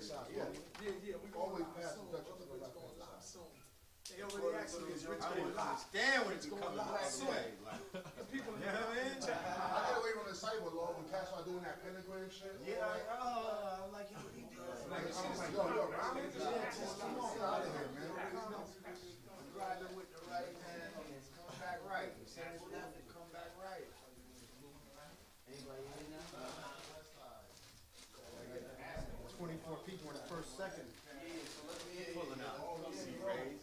side. Yeah, we Always live pass soon. the Dutchess Brother to the Rich left going hand live side. soon. They already asked me, is Rich I going didn't live? understand when it's It's coming going the live other soon. way. Like, Because people in you know what I mean? I get away from the cyber law when cats start doing that pentagram shit. Yeah, I'm like, yo, what he doing? Like, I'm like, yo, Ronnie, come on, get out of here, man. Grab it with the right hand and come back right. Send it left and come back right. Anybody in there? 24 people in the first second. Pulling out. See, raise.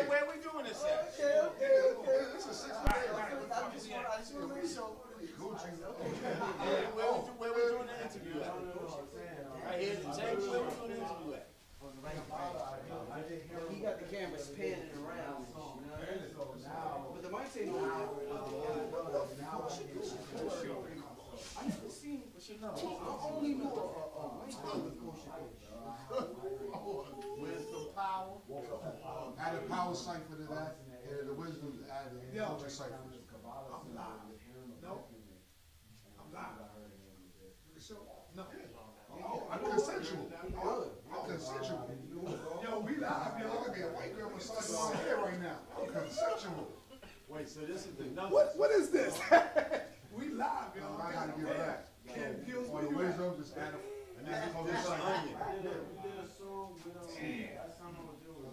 Where we doing this at? This is 6 Where we doing the interview at? Right here at the table. Where we doing the interview at? He got the camera panning around. But the mic ain't on there. I never seen, I only know a mic with Kosher. Wisdom, power. Added power cipher to that, and the wisdom added culture cipher. I'm live. No. I'm live. So, no. Oh, I'm consensual. I'm consensual. Yo, we live, Yo, yo. look at me, a white girl massaging my hair right now. I'm consensual. Wait, so this is the number. What is this? We live, yo. I gotta give it back. Can't pills For with the you at? wisdom, just add a, and then culture That's an cipher. onion.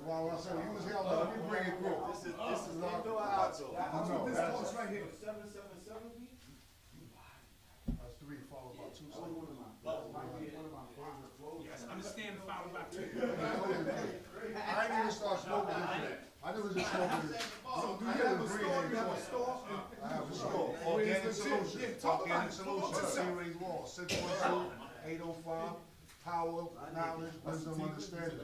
Well, when I said you was here, let me bring it through. This is indoor or outdoor? No, This that's course right here. 777 B? that's 3 followed by 2. Yes, understand the foul about two. I didn't even start smoking this shit. I never just smoking this. So do you have a store? You have a store? I have a store. Where's Organic the Solutions. tip? Yeah, talk about Organic it. Solutions. Talk about it. Series Wall. 612-805. Power, knowledge, wisdom, understanding.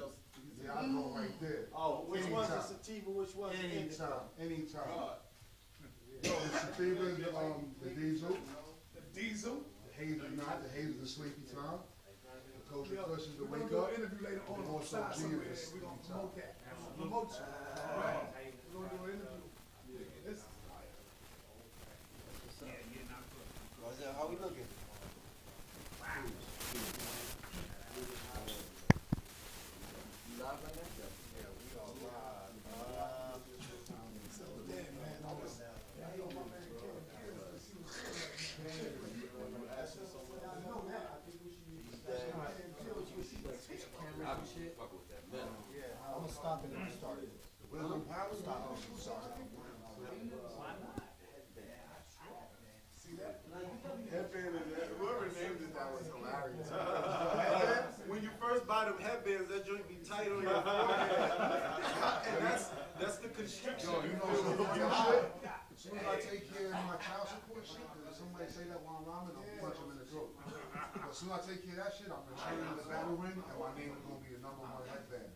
Yeah, I go right there. Oh, which one's the Anytime. sativa, which one's the indica? Anytime. Yo, the sativa is the diesel. The diesel. The haze is not. The haze is the sleepy time. The kosher Yo, kush is the we're wake gonna do up. an interview later on the side somewhere, and we're gonna promote that. Promote you. Right. We're gonna do an interview. This is How we looking? I'm gonna stop it and start it. Wisdom, power, stop it. Headband is, whoever named it that was hilarious. When you first buy them headbands, that joint be tight on your forehead. And that's the constriction. Yo, you know some funny shit? As soon as I take care of my child support shit, if somebody say that while I'm rhyming, I'll punch him in the throat. But as soon as I take care of that shit, I'm gonna train in the battle ring, and my name is gonna be the #1 headband.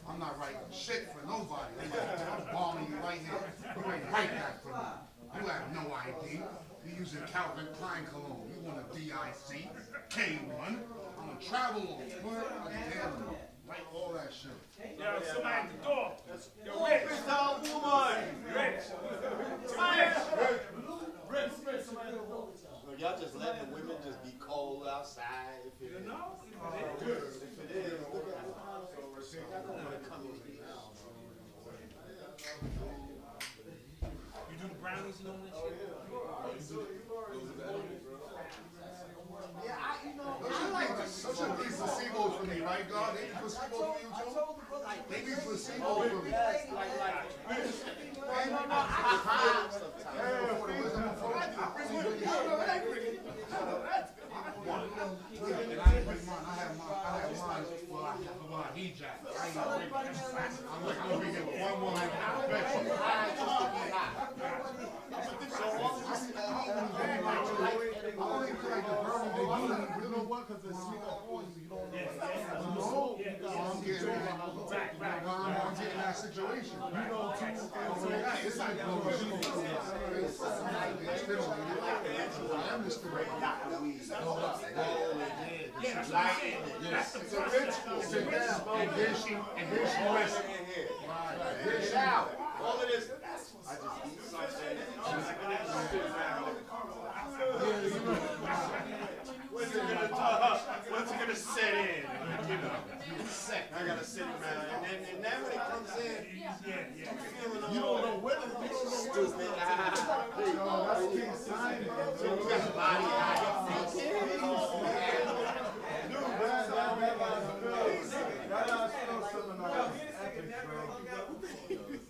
I'm not writing shit for nobody. I'm balling you right here. You ain't write that for me. You have no ID. You're using Calvin Klein cologne. You want a DIC, K1. I'm a travel on Twitter. I can handle it. Write all that shit. Yo, somebody at the door. Yo, Rich, woman. Rich. Rich. So y'all just letting the women just be cold outside. If it is. No? If it is, look at the house. Y'all don't want to come in here. You do the brownies and all that shit? Yeah, I like this. Those should be placebos for me, right, God? They be placebos for you, too? They be placebos for me. And I ain't bring mine. I have mine for my knee jack. I ain't gonna bring it. I'm gonna bring it with one more like you know what? Because it's sweet poison. You don't know. I'm getting that situation. You know, too. understand. It's a ritual. And then she rested. Get out. All of this. I just eat something. When's it gonna set in? You know, I gotta sit around, and then when it comes in, I'm feeling You don't know when it's stupid. So you got a body out.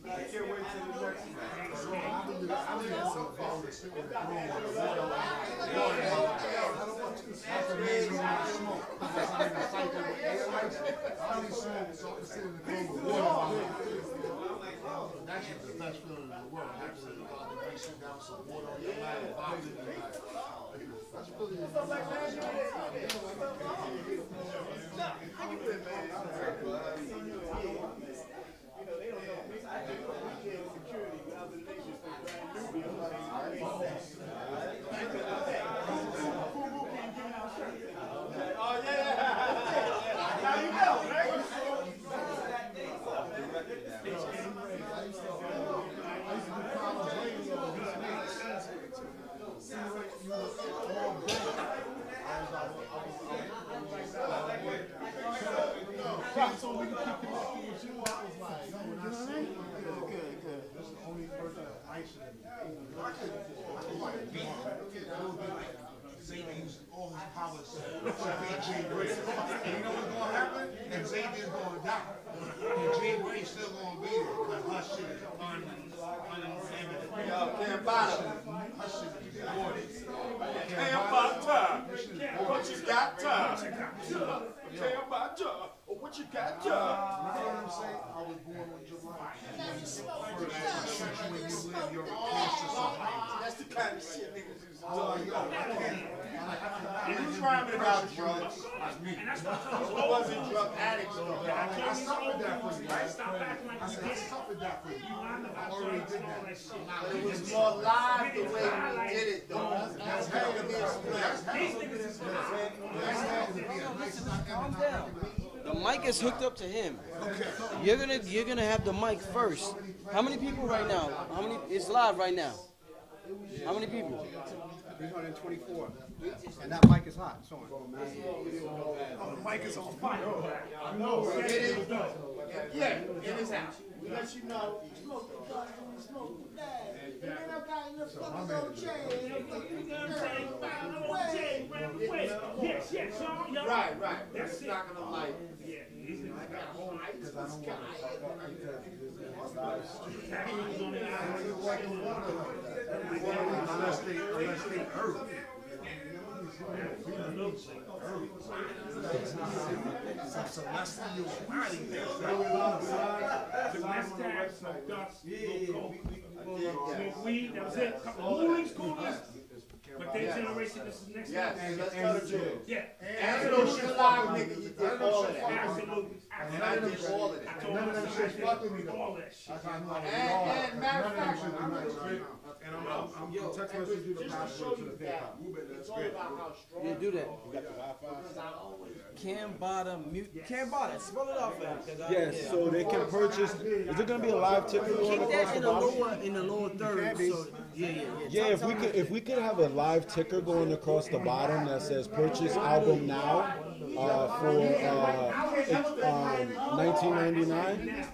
I can't wait till the next one. That's the best feeling in the world. Actually, sit down some water on your lap, that's really all his powers to beat Jay Grace. And you know what's gonna happen? And Xavier's gonna die. And Jay Grace still gonna be there because her shit is uninhibited. Yo, Cambatta. Her shit is recorded. Cambatta. What you got, Cambatta. What you got, You know what I'm saying? I was born with Jamar. That's the kind of shit niggas used to Oh, talk yo, about. I can't. Who's rhyming about drugs? That's me. Who wasn't drug addicts though? I suffered that for you. I suffered that for you. I already did that. But it was more live the way we did it though. That's how it is. The mic is hooked up to him. You're gonna have the mic first. How many people right now? How many? It's live right now. How many people? 324. And that mic is hot. It's on. Oh, the mic is on fire. No, It is though. Yeah, it is out. we let you know. Smoke the gun, smoke the bag. And then I got in the fucking old chain. Right. It's not gonna like. Unless they hurt. Some celestial body there. Smoke weed, that was it. Couple movies, coolies. But their generation, this is next Yes, level. let's tell the truth. Yeah. And you know shit live, nigga, you did all of that. Absolutely. And I did all of I that. told None of them myself, shit's fucking me though. all that shit. That's how I know I was And matter of fact, And I'm text message you the password to the PayPal. it's all about how strong. Yeah, do that. Cambatta mute. Cambatta, spell it out for him. Yes, so they can purchase. Is it gonna be a live ticker going Kick across that the in the bottom? lower third. So yeah. Yeah, if we could have a live ticker going across the bottom that says "Purchase album now" for 1999.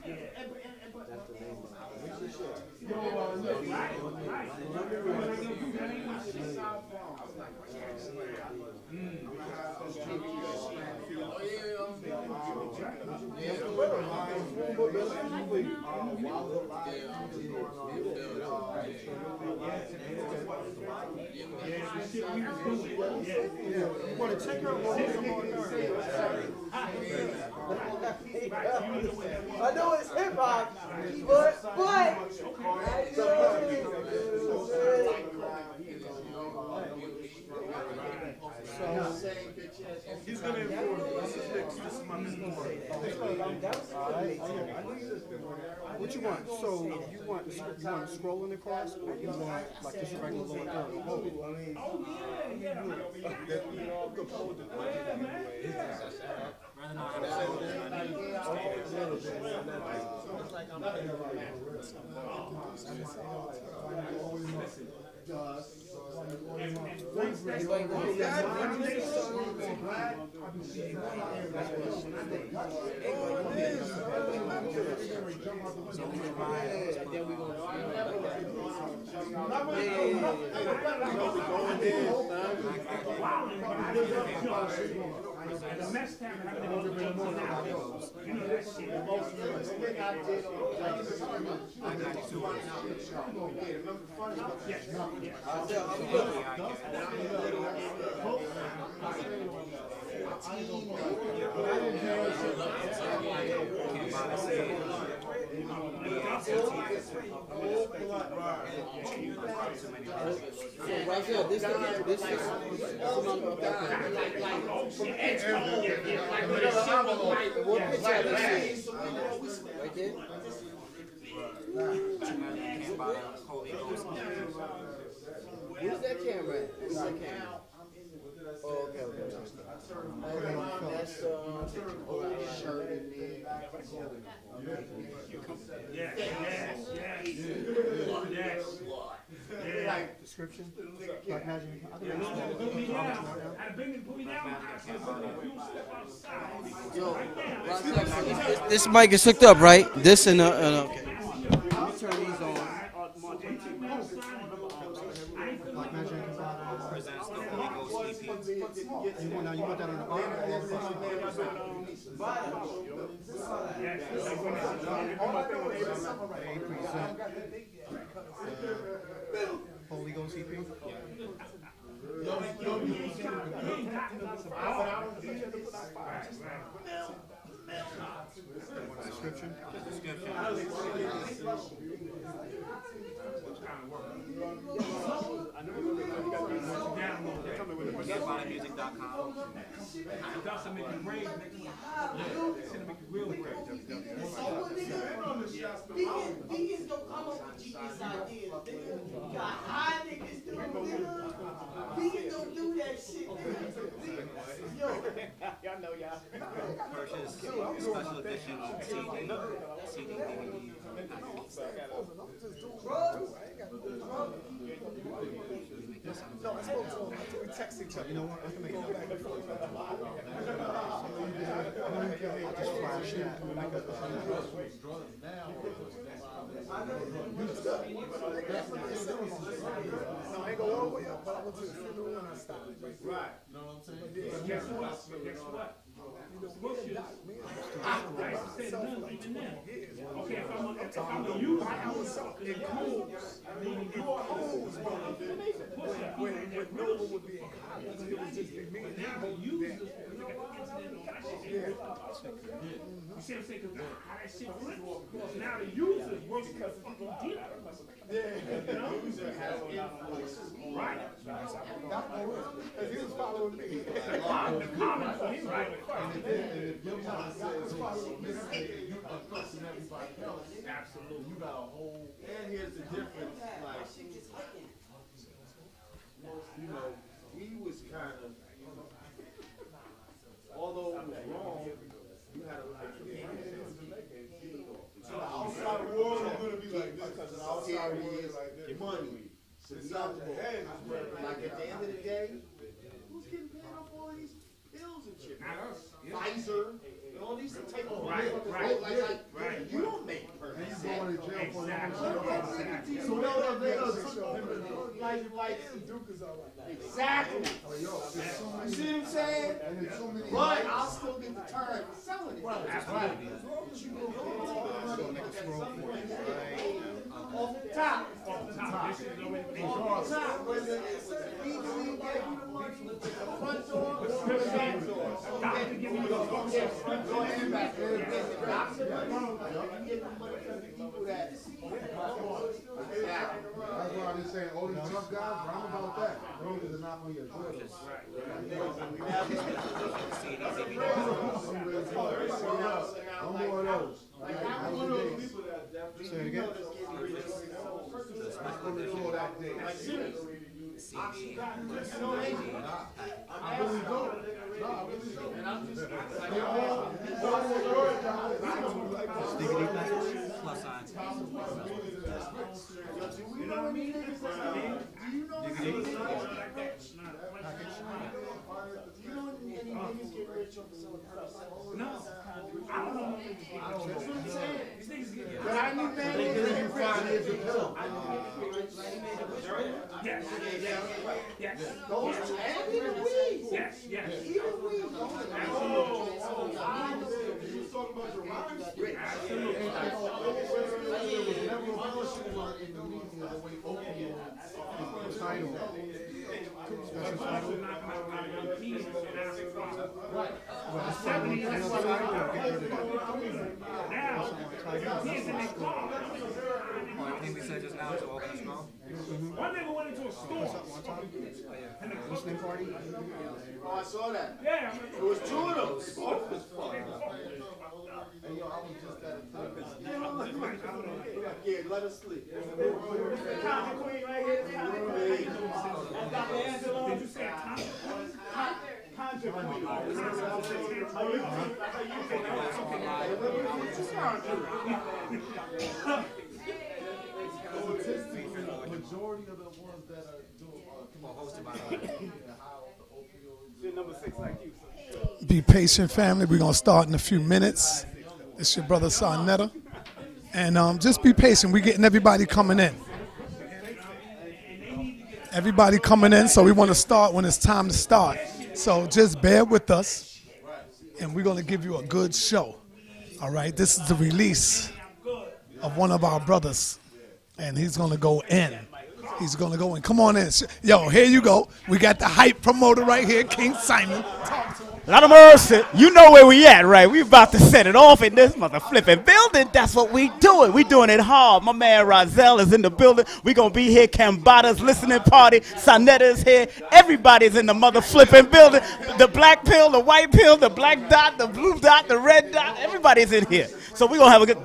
You want to check her or some more I know it's hip hop, but He's gonna inform us. 6. This is my business. What you want? So you want scrolling across, or you want like just regular lower third? Oh, yeah. The mess time happening over there. You know that shit. Right there, this is what picture I just see? Right there? Where's that camera at? Where's that camera? Oh, okay. That's shirt in there. Yes. Description? Like imagine, I can make Put me down. Put me down. Yo, this mic is hooked up, right? This and okay. Let me turn these on. Like imagine you want that on the bottom or the Holy Ghost EP? Description? Music.com. That's to make it brave. It's gonna make it real brave. Niggas don't come up with genius ideas. Nigga, got high niggas do it. Niggas don't do that shit. Yo. Y'all know y'all. Purchase special edition CD, DVD. We text each other. You know what? I can make it. I just flashed that. No, I ain't go all the way up, but I went to the funeral and I stopped. Right. You know what I'm saying? Guess what? Bushes. I said none even then. Okay, if I'm a youth, it includes When Nova would be in college, it was just me and him. now the users, you see what I'm saying? Because how that shit flips. Now the users work because of people deal. You know? Right. Because he was following me. The comments for him, right? Absolutely. You got a whole, and here's the difference, like, you know, we was kind of, although it was wrong, you had a like, so the outside world is going to be like this, because the outside world is like money. Inside the head is where, like, at the end of the day, who's getting paid off all these bills and shit? Not us. Pfizer, and all these take over. Right. You don't make purpose. Exactly. So like Duke is all right. exactly. You see what I'm saying? But I'll still get the turn for selling it. Absolutely. Off the top. This is already Off the top. Whether it's the BBC gave you the money, the front door, or the back door. Doctor give me the Front door and back door. The doctor, you get the money from the people that. That's why they say all these tough guys, but I'm about that. Those are not on your door. on the floor that day. Like, serious. I really don't. No, I really don't. And I'm just, Plus sign. you know what I mean? Do you know any niggas get rich off of selling purse? No. I don't know. That's what I'm saying. These niggas get But I knew that niggas get rich. Yes. Yes. Those two, and even weed. Yes. Yes. Even weed. You was talking about your rhymes? Absolutely. There was never a bullshit word in the media the way opium title. Special title. Right. Now, he's in the car. Everything we said just now is all gonna scroll. One nigga went into a store. Listening party? Oh, I saw that. Yeah. It was two of them. They both was fucked. Hey, yo, I was just at a Yeah, let us sleep. Did you say majority of the ones that are doing hosted by Number 6 like you. Be patient, family. We're gonna start in a few minutes. It's your brother Sarnetta. And just be patient. We're getting everybody coming in. Everybody coming in, so we want to start when it's time to start. So just bear with us, and we're going to give you a good show. All right, this is the release of one of our brothers, and he's going to go in. He's going to go in. Come on in. Yo, here you go. We got the hype promoter right here, King Simon. Talk to him. Lot of mercy. You know where we at, right? We about to set it off in this mother flipping building. That's what we doing. We doing it hard. My man Rozelle is in the building. We gonna be here. Cambatta's listening party. Sanetta's here. Everybody's in the mother flipping building. The black pill, the white pill, the black dot, the blue dot, the red dot. Everybody's in here. So we gonna have a good.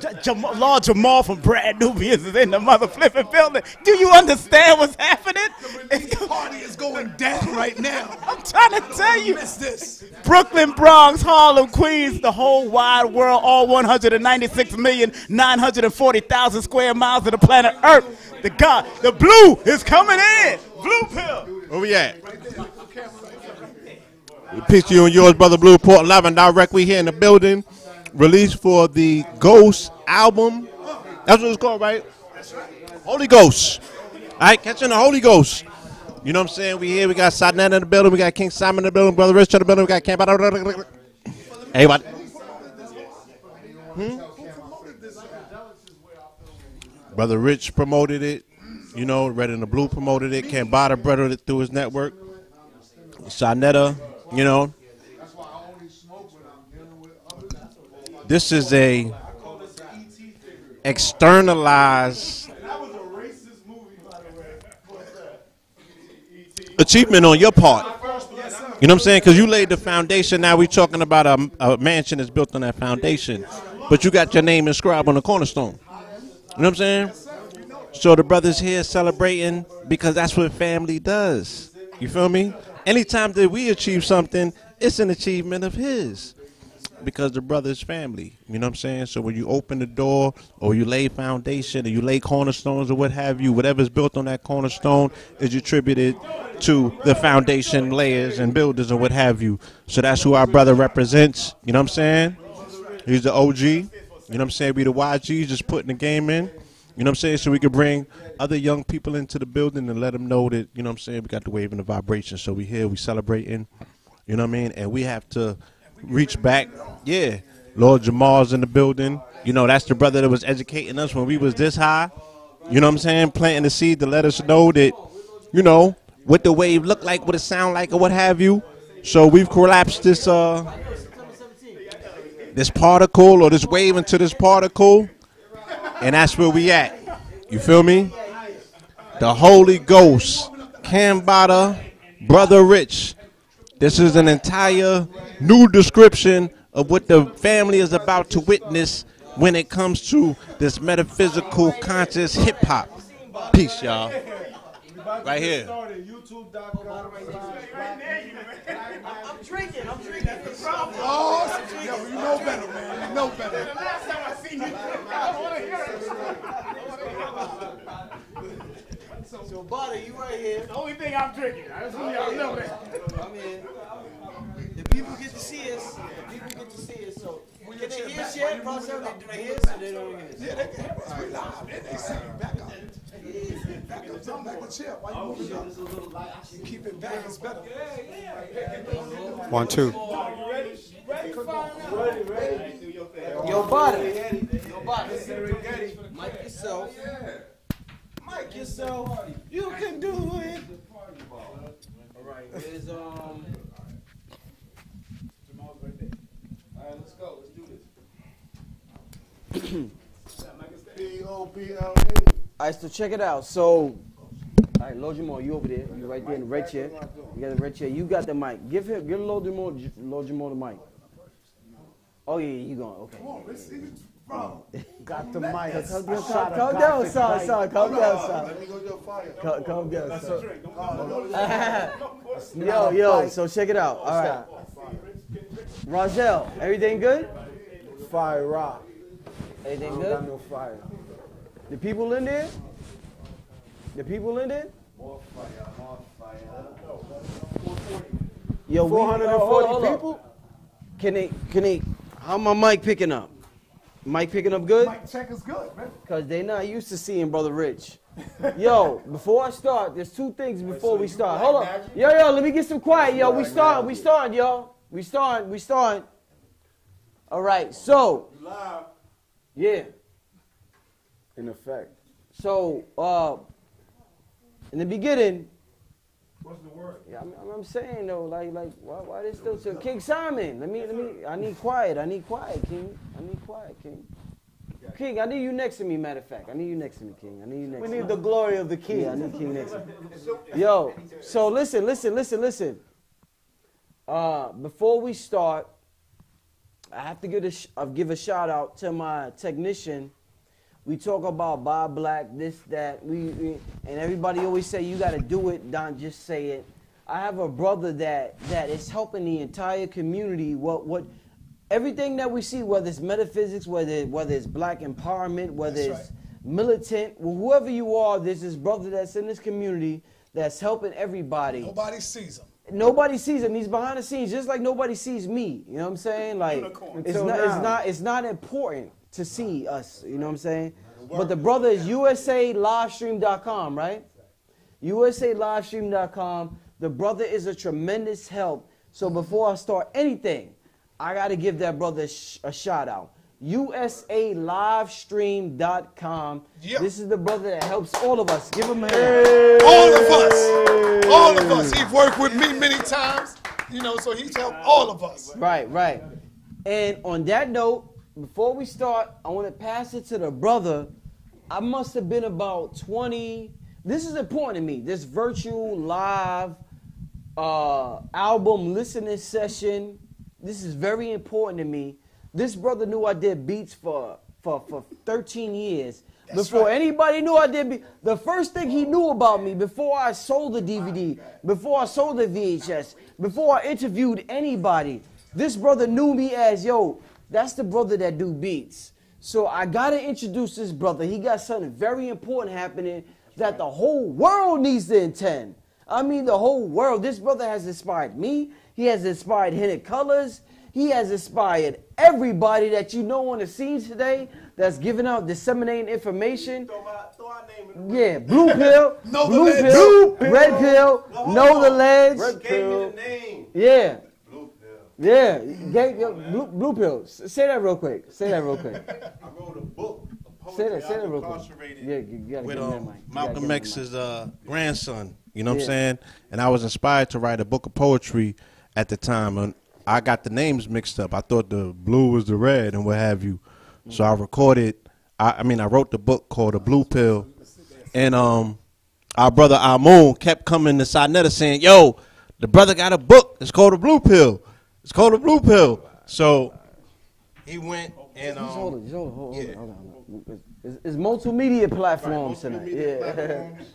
Lord Jamar from Brad Nubius is in the mother flipping building. Do you understand what's happening? The party is going down right now. I'm trying to tell you. Miss this. Brooklyn, Bronx, Harlem, Queens, the whole wide world, all 196,940,000 square miles of the planet Earth. The blue is coming in. Blue pill. Where we at? Peace to you and yours, Brother Blue, Port live and direct. We here in the building. Released for the Ghost album. That's what it's called, right? Holy Ghost. All right, catching the Holy Ghost. You know what I'm saying? We here. We got Sarnetta in the building. We got King Simon in the building. Brother Rich in the building. We got Cambatta. Everybody. Brother Rich promoted it. You know, Red and the Blue promoted it. Cambatta brought it through his network. Sarnetta, you know. This is a externalized achievement on your part. You know what I'm saying? Because you laid the foundation. Now we're talking about a mansion that's built on that foundation. But you got your name inscribed on the cornerstone. You know what I'm saying? So the brothers here celebrating because that's what family does. You feel me? Anytime that we achieve something, it's an achievement of his. Because the brother's family, you know what I'm saying? So when you open the door or you lay foundation or you lay cornerstones or what have you, whatever's built on that cornerstone is attributed to the foundation layers and builders or what have you. So that's who our brother represents, you know what I'm saying? He's the OG, you know what I'm saying? We the YGs just putting the game in, you know what I'm saying? So we could bring other young people into the building and let them know that, you know what I'm saying? We got the wave and the vibration. So we here, we celebrating, you know what I mean? And we have to reach back. Yeah, Lord Jamar's in the building. You know, that's the brother that was educating us when we was this high. You know what I'm saying? Planting the seed to let us know that, you know, what the wave look like, what it sound like, or what have you. So we've collapsed this this particle or this wave into this particle, and that's where we at. You feel me? The Holy Ghost, Cambatta, Brother Rich. This is an entire new description of what the family is about to witness when it comes to this metaphysical conscious hip-hop. Peace, y'all. Right here. YouTube.com. I'm drinking. Oh, yo, you know better, man. You know better. The last time I seen you, I don't want to hear it. So, Butter, you right here. The only thing I'm drinking. I just want y'all to know that. I'm here. The people get to see us. So, can they hear shit? Process? Do they hear us or they don't hear us? Yeah, they can hear us. We live. And they see you back up. Back up. Tell them back to chill. Why you moving up? You keep it back. It's better. 1, 2. Yo, Butter. Mike yourself. You can do it. All right. There's Jamal's right there. All right, let's go. Let's do this. P-O-P-L-E. All right, so check it out. So, all right, Lord Jamal, you over there. You right there in the red chair. You got the red chair. You got the mic. Give Lord Jamal the mic. Oh, yeah, you going. Okay. Come on, let's see you. Bro. Got the mic. Calm down, son. Calm down, son. Let me go to your fire. Calm down, son. Yo, so check it out. All right. Rozelle, everything good? Fire rock. Everything Got good? no fire. The people in there? More fire. Yo, 440 people? Can they, how my mic picking up? Mic picking up good? Mike check is good, man. Because they not used to seeing Brother Rich. Yo, before I start, there's two things before we start. Hold on. Yo, let me get some quiet, yo. We starting, yo. We starting. All right, so. Yeah. In effect. So, in the beginning. What's the word? Yeah, I'm saying though, like, why they still so King Simon? I need quiet, King. King, I need you next to me, matter of fact. I need you next to me, King. We need the glory of the king. Yeah, I need King next to me. Yo, so listen. Before we start, I have to give a shout out to my technician. We talk about Bob Black, this, that, and everybody always say you got to do it, don't just say it. I have a brother that is helping the entire community. What everything that we see, whether it's metaphysics, whether it's black empowerment, whether it's militant, whoever you are, there's this brother that's in this community that's helping everybody. Nobody sees him. Nobody sees him. He's behind the scenes, just like nobody sees me. You know what I'm saying? Like it's not important to see us. You know what I'm saying? But the brother is usalivestream.com, right? usalivestream.com. The brother is a tremendous help. So before I start anything, I got to give that brother a shout out. usalivestream.com. Yep. This is the brother that helps all of us. Give him a hand. All of us. He's worked with me many times, so he's helped all of us. Right. And on that note, before we start, I want to pass it to the brother. I must have been about 20. This is important to me. This virtual live album listening session. This is very important to me. This brother knew I did beats for 13 years. Before anybody knew I did beats. The first thing he knew about me, before I sold the DVD, before I sold the VHS, before I interviewed anybody, this brother knew me as, yo, that's the brother that do beats. So I got to introduce this brother. He got something very important happening that the whole world needs to attend. I mean, the whole world. This brother has inspired me. He has inspired Hidden Colors. He has inspired everybody that you know on the scene today that's giving out, disseminating information. Throw our name in. Yeah, blue pill, Blue pill, red pill, know the ledge. Red pill. Name. Yeah. Blue pill. Yeah, blue pill. Say that real quick. I wrote a book. Say that real quick. Yeah, you gotta With get him that mic. Malcolm X's grandson, you know what I'm saying? And I was inspired to write a book of poetry at the time. And I got the names mixed up. I thought the blue was the red and what have you. So I recorded, I wrote the book called The Blue Pill. And our brother Amun kept coming to Sinetta saying, yo, the brother got a book. It's called The Blue Pill. So he went and Hold on. yeah. Hold on. It's multimedia platforms Right, tonight. multimedia Yeah. platforms.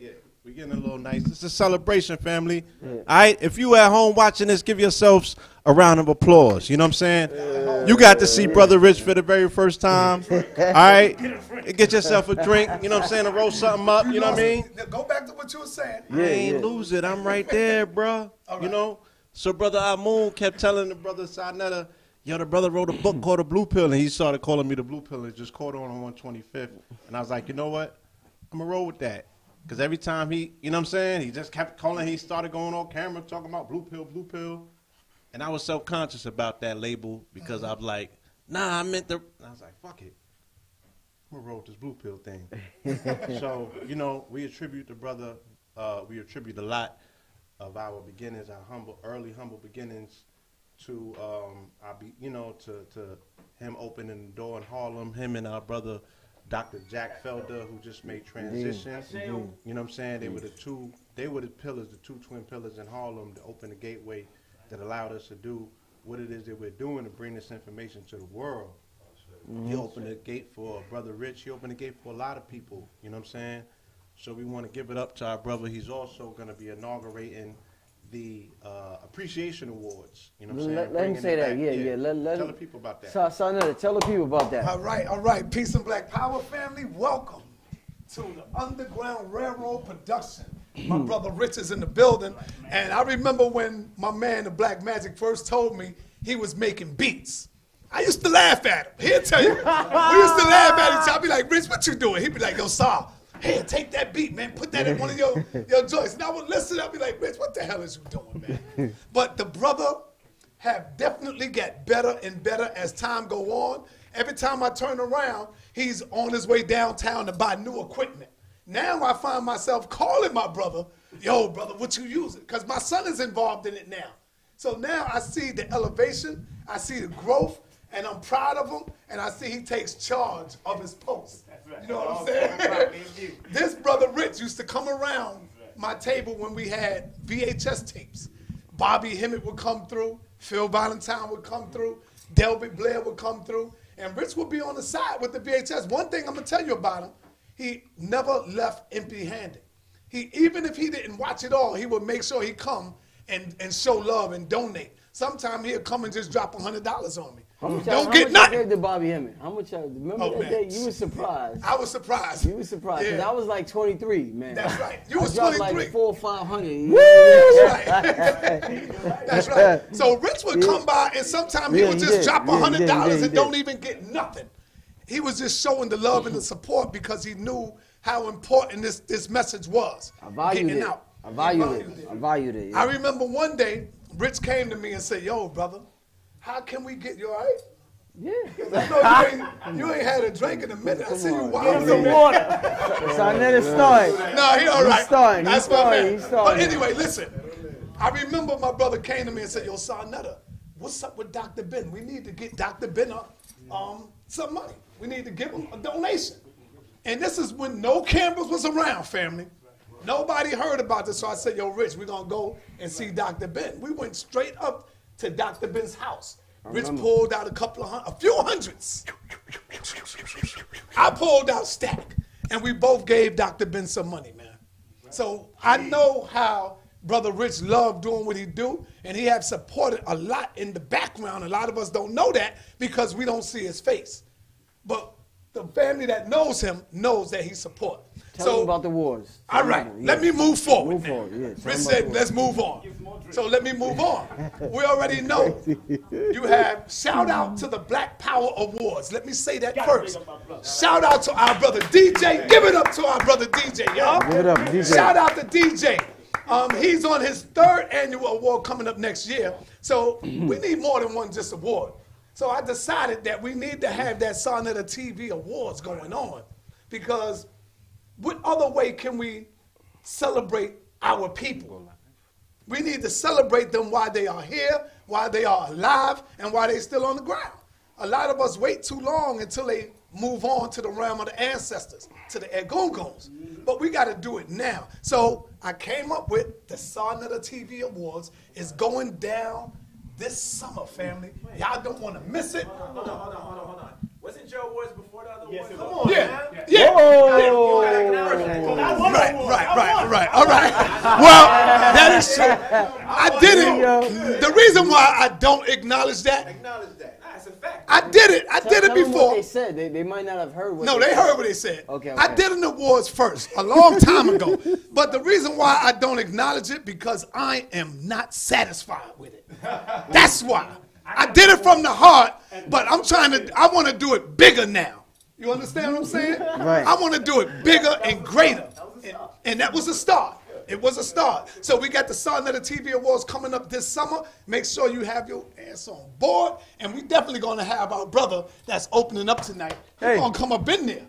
Yeah. We're getting a little nice. It's a celebration, family. Yeah. All right, if you at home watching this, give yourselves a round of applause. You know what I'm saying? You got to see Brother Rich for the very first time. All right? Get yourself a drink, you know what I'm saying, to roll something up, you know what I mean? Go back to what you were saying. I ain't lose it. I'm right there, bro. Right. You know? So Brother Amun kept telling the brother Sarnetta, yo, the brother wrote a book called The Blue Pill, and he started calling me The Blue Pill and just caught on 125th. And I was like, you know what? I'm going to roll with that. Because every time he, you know what I'm saying, he just kept calling, he started going on camera talking about Blue Pill. And I was self-conscious about that label because I was like, nah, I meant the, and I was like, fuck it. I'm going to roll with this Blue Pill thing. So, you know, we attribute the brother, we attribute a lot of our beginnings, our early humble beginnings to, to him opening the door in Harlem, him and our brother, Dr. Jack Felder, who just made transition. You know what I'm saying? They were the pillars, the two twin pillars in Harlem to open the gateway that allowed us to do what it is that we're doing to bring this information to the world. He opened the gate for Brother Rich. He opened the gate for a lot of people. You know what I'm saying? So we want to give it up to our brother. He's also going to be inaugurating the Appreciation Awards. You know what I'm saying? Let him say that. Yeah. Tell the people about that. Sarnetta, tell the people about that. All right. Peace and Black Power family. Welcome to the Underground Railroad production. My brother Rich is in the building. And I remember when my man, the Black Magic, first told me he was making beats. I used to laugh at him. He'll tell you. We used to laugh at each other. I'd be like, Rich, what you doing? He'd be like, yo, Sar, hey, take that beat, man. Put that in one of your joints. And I would listen. I'd be like, Rich, what the hell is you doing, man? But the brother have definitely got better and better as time go on. Every time I turn around, he's on his way downtown to buy new equipment. Now I find myself calling my brother, yo, brother, what you using? Because my son is involved in it now. So now I see the elevation, I see the growth, and I'm proud of him, and I see he takes charge of his post. You know what I'm saying? This brother Rich used to come around my table when we had VHS tapes. Bobby Hemmett would come through, Phil Valentine would come through, Delbert Blair would come through, and Rich would be on the side with the VHS. One thing I'm gonna tell you about him, he never left empty-handed. Even if he didn't watch it all, he would make sure he come and show love and donate. Sometimes he'll come and just drop $100 on me. Don't get nothing. How much I gave to Bobby Hemmett? How much I remember that day? You were surprised. I was surprised. You were surprised. Because I was like 23, man. That's right. You was 23. Like 400 or 500. That's right. So Rich would come by and sometimes he would just drop $100 and don't even get nothing. He was just showing the love and the support because he knew how important this message was. I valued it. I valued it. I remember one day, Rich came to me and said, yo, brother, how can we get you all right? Yeah. I know you ain't had a drink in a minute. I see you wild. Some water. Sarnetta started. No, he all right. That's my man. But But anyway, listen. I remember my brother came to me and said, yo, Sarnetta, what's up with Dr. Ben? We need to get Dr. Ben some money. We need to give him a donation. And this is when no cameras was around, family. Nobody heard about this, so I said, yo, Rich, we're going to go and see Dr. Ben. We went straight up to Dr. Ben's house. Rich pulled out a few hundreds. I pulled out stack, and we both gave Dr. Ben some money, man. So I know how Brother Rich loved doing what he do, and he have supported a lot in the background. A lot of us don't know that because we don't see his face. But the family that knows him knows that he support. Tell him about the wars. All right, let me move forward. Move forward, yeah. Rich said, let's move on. So let me move on. We already know you have shout out to the Black Power Awards. Let me say that first. Shout out to our brother DJ. Give it up to our brother DJ, y'all. Give it up, DJ. Shout out to DJ. He's on his 3rd annual award coming up next year. So we need more than one just award. So I decided that we need to have that Sarnetta TV Awards going on because what other way can we celebrate our people? We need to celebrate them while they are here, while they are alive, and while they're still on the ground. A lot of us wait too long until they move on to the realm of the ancestors, to the Egunguns. But we got to do it now. So I came up with the Sarnetta TV Awards. It's going down this summer, family. Y'all don't want to miss it. Hold on. Wasn't Joe Wars before the other one? Yes, it was. Come on, Yeah. man. Yeah. Right. All right. Well, that is true. I did it. The reason why I don't acknowledge that, That's a fact. I did it Tell them before. what they said. They might not have heard what No, they heard what they said. Okay. I did an awards first, a long time ago. But the reason why I don't acknowledge it, because I am not satisfied with it. That's why. I did it from the heart, but I want to do it bigger now. You understand what I'm saying? Right. I want to do it bigger and greater. And that was a start. It was a start. So we got the Sarnetta TV Awards coming up this summer. Make sure you have your ass on board. And we definitely going to have our brother that's opening up tonight. He's going to come up in there.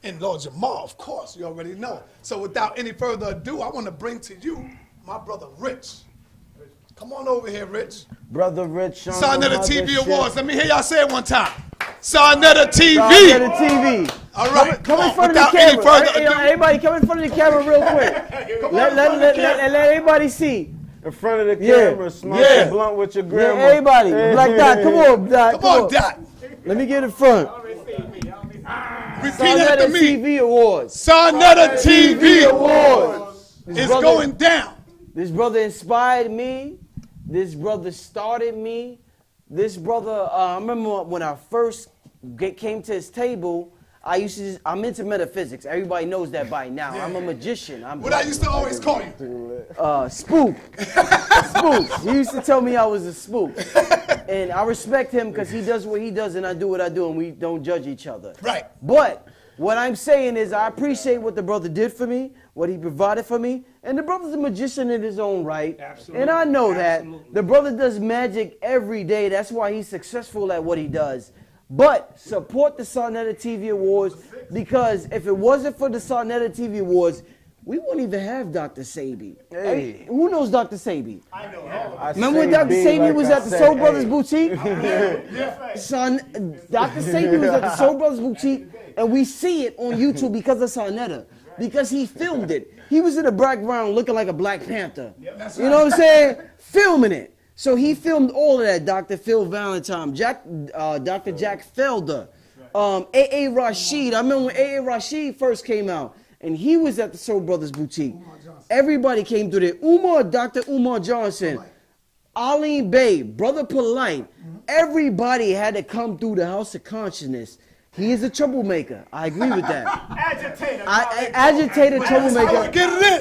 And Lord Jamar, of course, you already know. So without any further ado, I want to bring to you my brother Rich. Come on over here, Rich. Brother Rich. Sarnetta TV Awards. Let me hear y'all say it one time. Sarnetta TV. Sarnetta TV. All right. Come in front of the camera. Everybody come in front of the camera real quick. Let everybody see. In front of the camera, smoke a blunt with your grandma. Yeah, everybody. Black Dot, come on, Dot. Come on, Dot. Let me get in front. Repeat after me. TV Awards. Sarnetta TV Awards is going down. This brother inspired me. This brother started me. This brother, I remember when I first came to his table, I'm into metaphysics. Everybody knows that by now. I'm a magician. What I used to always call you? Spook. Spook. He used to tell me I was a spook. And I respect him because he does what he does and I do what I do and we don't judge each other. Right. But what I'm saying is I appreciate what the brother did for me, what he provided for me, and the brother's a magician in his own right. Absolutely. And I know that. The brother does magic every day. That's why he's successful at what he does. But support the Sarnetta TV Awards because if it wasn't for the Sarnetta TV Awards, we wouldn't even have Dr. Sabi. Hey. Who knows Dr. Sabi? I know him. Remember when Dr. Sabi was at the Soul Brothers Boutique? Dr. Sabi was at the Soul Brothers Boutique, and we see it on YouTube because of Sarnetta, because he filmed it. He was in the background looking like a Black Panther. You know what I'm saying? Filming it. So he filmed all of that. Dr. Phil Valentine, Dr. Jack Felder, A.A. Rashid. I remember when A.A. Rashid first came out, and he was at the Soul Brothers Boutique. Everybody came through there. Dr. Umar Johnson, Arlene Bay, Brother Polite. Everybody had to come through the House of Consciousness. He is a troublemaker. I agree with that. Agitator, troublemaker.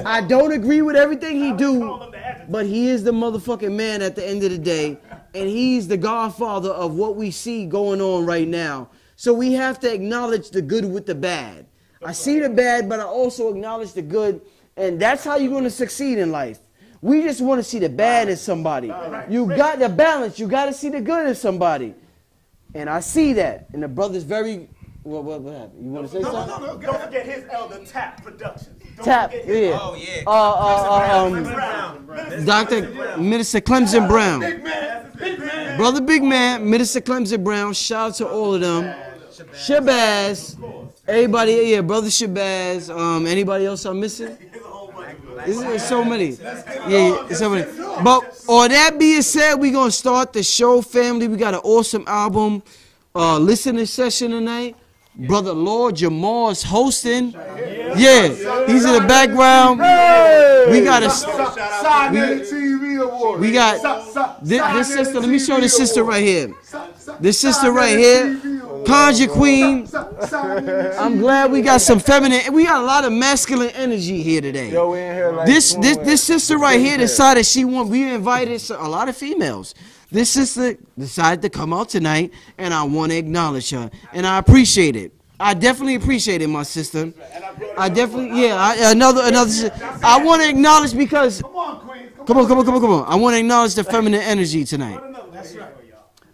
I don't agree with everything he do, but he is the motherfucking man at the end of the day, and he's the godfather of what we see going on right now. So we have to acknowledge the good with the bad. I see the bad, but I also acknowledge the good, and that's how you're going to succeed in life. We just want to see the bad in somebody. You got the balance. You got to see the good in somebody. And I see that. And the brother's very... What happened? You want to say something? No. Don't forget his elder, Tap Productions. Tap, yeah. Oh, yeah. Dr. Minister Clemson Brown. Brother Big Man, Minister Clemson Brown. Shout out to all of them. Shabazz. Everybody, yeah, Brother Shabazz. Anybody else I'm missing? There's so many. Yeah, so many. But all that being said, we're going to start the show, family. We got an awesome album listening session tonight. Brother Lord Jamar's hosting. Yeah, he's in the background. We got we got this sister. Let me show this sister right here. This sister right here, Conjure Queen. I'm glad we got some feminine. We got a lot of masculine energy here today. This sister right here decided we invited a lot of females. This sister decided to come out tonight, and I want to acknowledge her, and I appreciate it. I definitely appreciate it, my sister. I definitely, another. I want to acknowledge because. Come on. I want to acknowledge the feminine energy tonight.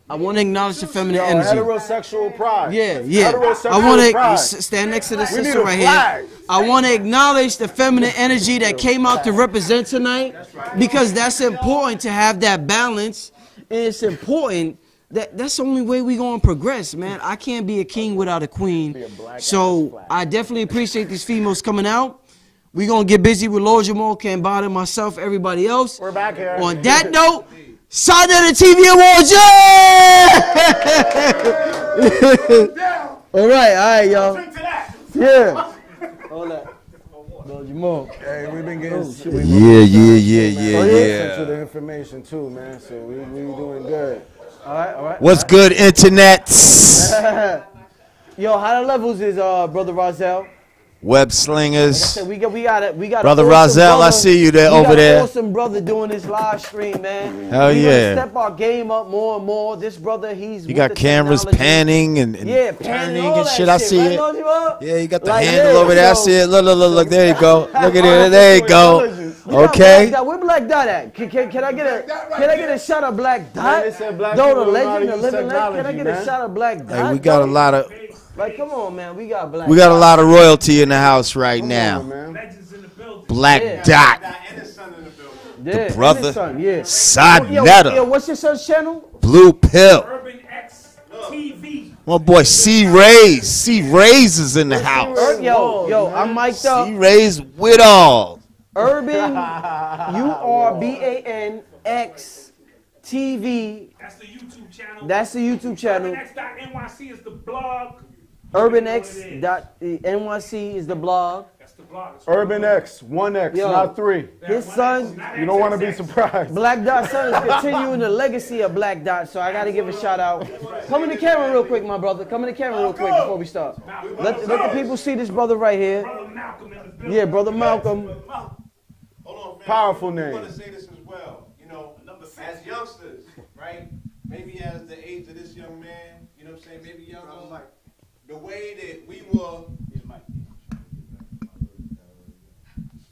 I want to acknowledge the feminine energy. Heterosexual pride. Yeah. I want to stand next to the sister right here. I want to acknowledge the feminine energy that came out to represent tonight, because that's important to have that balance. And it's important that's the only way we're going to progress, man. I can't be a king without a queen. So I definitely appreciate these females coming out. We're going to get busy with Lord Jamal, Cambatta, myself, everybody else. We're back here. On that note, Sign of the TV Awards, yeah! All right, y'all. Yeah. Hold that. Lord Jamar. Hey, we've been getting Yeah. to the information too, man. So we doing good. All right. What's good, internet? Yo, how the levels is Brother Rozelle? Web Like I slingers. said, we got Brother awesome Rozelle, I brother. see you there We over got there. Awesome brother doing this live stream, man. Hell we yeah. Gonna step our game up more and more. This brother, he's You with got the cameras technology. panning and Yeah, panning, turning all and that shit. I see right, it. Lord Jamar? Yeah, you got the Like, handle yeah, over there. I so- see it. Look. There you go. Look at it. There you go. We got Okay. Black Dot. Where Black Dot at? Can I get a shot of Black Dot? Man, they said black Though people the don't know how to legend, the use living legend. Can I technology, get man. a shot of Black Dot? Hey, we got a lot of Come on, man. We got Black. we got a Dot. lot of royalty in the house right now. Legends in the building. Black Yeah. Dot, Yeah, and brother. his son, yeah. Side Yo, Netta, what's your son's channel? Blue Pill. Urban X TV. My boy C Rays. C Rays is in the house. Yo, I'm mic'd up. C Rays with all. Urban URBANX TV. That's the YouTube channel. That's the YouTube channel. UrbanX.NYC is the blog. UrbanX.NYC is the blog. That's the blog. Urban X, 1X, Yo. not 3. His son, You don't want to be surprised. Black Dot's son, is continuing the legacy of Black Dot, so I got to give a shout out. Come in the camera real quick, my brother. Come in the camera real quick before we start. Let the people see this brother right here. Yeah, Brother Malcolm. Powerful I name. want to say this as well. You know, as youngsters, right? Maybe as the age of this young man, you know what I'm saying? Maybe younger. The way that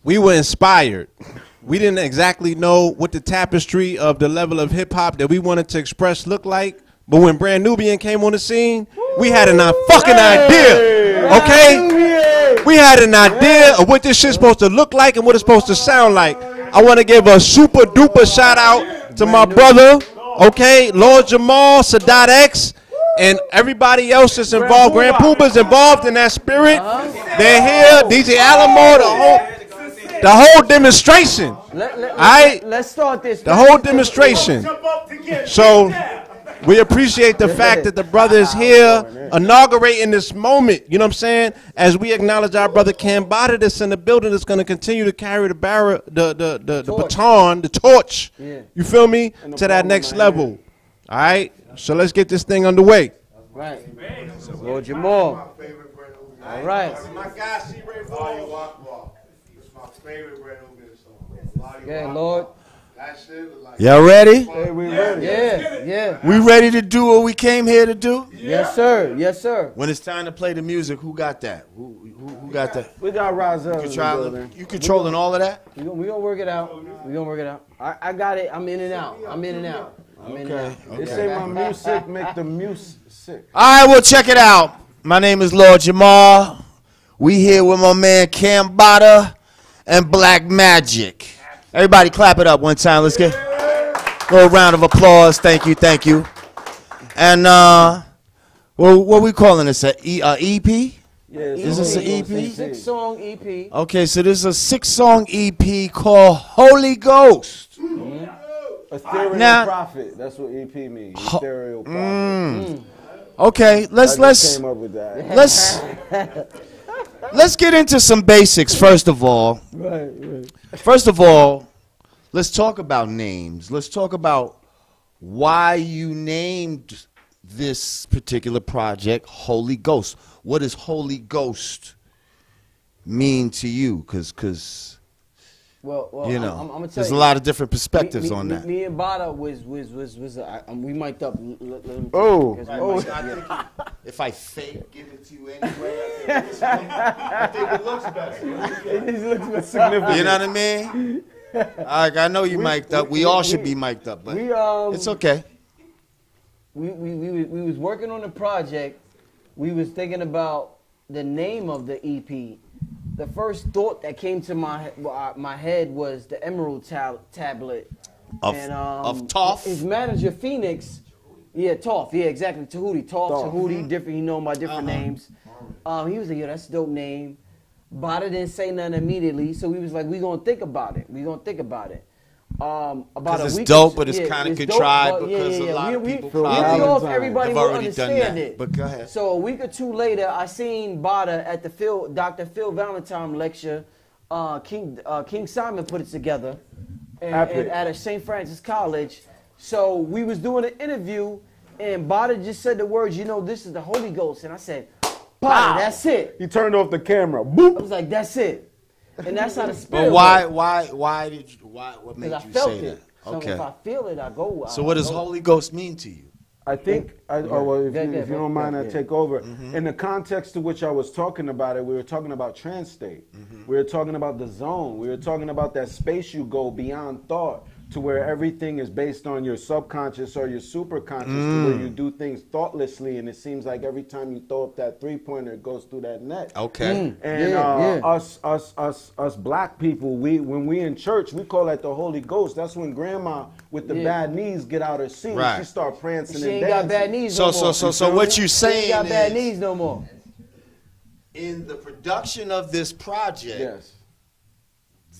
We were inspired. We didn't exactly know what the tapestry of the level of hip hop that we wanted to express looked like. But when Brand Nubian came on the scene, we had an fucking idea. Okay? We had an idea of what this shit's supposed to look like and what it's supposed to sound like. I want to give a super duper shout out to my brother, okay, Lord Jamar, Sadat X, and everybody else that's involved. Grand Pooba's involved in that spirit. They're here. DJ Alamo, the whole demonstration. Let's start this. The whole demonstration. So we appreciate the fact that the brother is here inaugurating this moment, you know what I'm saying? As we acknowledge our brother Cambatta that's in the building that's going to continue to carry the baton, the torch, you feel me, to that next level. All right? So let's get this thing underway. Right. Lord Jamar. All right. my guy C Ray Ball. It's my favorite Brand Nubian song. Okay, Lord. That shit was like. Y'all ready? Hey, we ready. Yeah. We ready to do what we came here to do? Yes, sir. Yes, sir. When it's time to play the music, who got that? Who got that? We got Rozelle in the building. You controlling all of that? We gonna work it out. I got it. I'm in and out. Okay. They say my music make the muse sick. All right, well, check it out. My name is Lord Jamar. We here with my man Cambatta and Black Magik. Everybody clap it up one time. Let's get a little round of applause. Thank you. And what we calling this, an EP? Yeah, Is this an EP? 6-song EP. Okay, so this is a 6-song EP called Holy Ghost. Ethereal Now- Prophet. That's what EP means. Ethereal Prophet. Okay, I just came up with that. let's get into some basics first of all. Right. First of all, let's talk about names. Let's talk about why you named this particular project Holy Ghost. What does Holy Ghost mean to you? Because Well, you know, I'm gonna tell there's you. a lot of different perspectives on that. Me and Bada was we mic'd up. If I fake give it to you anyway, I think it looks better. It just looks more significant. You know what I mean? I know you mic'd up. We all should be mic'd up, but it's okay. We was working on the project. We was thinking about the name of the EP. The first thought that came to my head was the Emerald Tablet. Of Toph? His manager, Phoenix. Yeah, Toph. Yeah, exactly. Tahuti. Tahuti, different. He know him by different names. He was like, yo, that's a dope name. Bada didn't say nothing immediately, so we was like, we gonna think about it. about a 'Cause it's week. dope, but it's yeah, kinda it's dope, contrived but because a lot of people we don't probably know if everybody have will already done understand that. it. But go ahead. So a week or two later, I seen Bada at the Dr. Phil Valentine lecture. King Simon put it together and at a St. Francis College. So we was doing an interview, and Bada just said the words, you know, this is the Holy Ghost. And I said, Bada, that's it. He turned off the camera. Boop. I was like, that's it. And that's how the spirit But why did you, what made Because I you felt say it. that? So if I feel it, I go. So what does Holy Ghost mean to you? I think, if you don't mind, I take over. Mm-hmm. In the context to which I was talking about it, we were talking about trance state. Mm-hmm. We were talking about the zone. We were talking about that space you go beyond thought to where everything is based on your subconscious or your superconscious, to where you do things thoughtlessly, and it seems like every time you throw up that three-pointer, it goes through that net. Okay. And us black people, when we in church, we call that the Holy Ghost. That's when grandma with the bad knees get out her seat. Right. She start prancing She and ain't got dancing. bad knees no more. So what you're She ain't saying got bad is, knees no more. in the production of this project, Yes.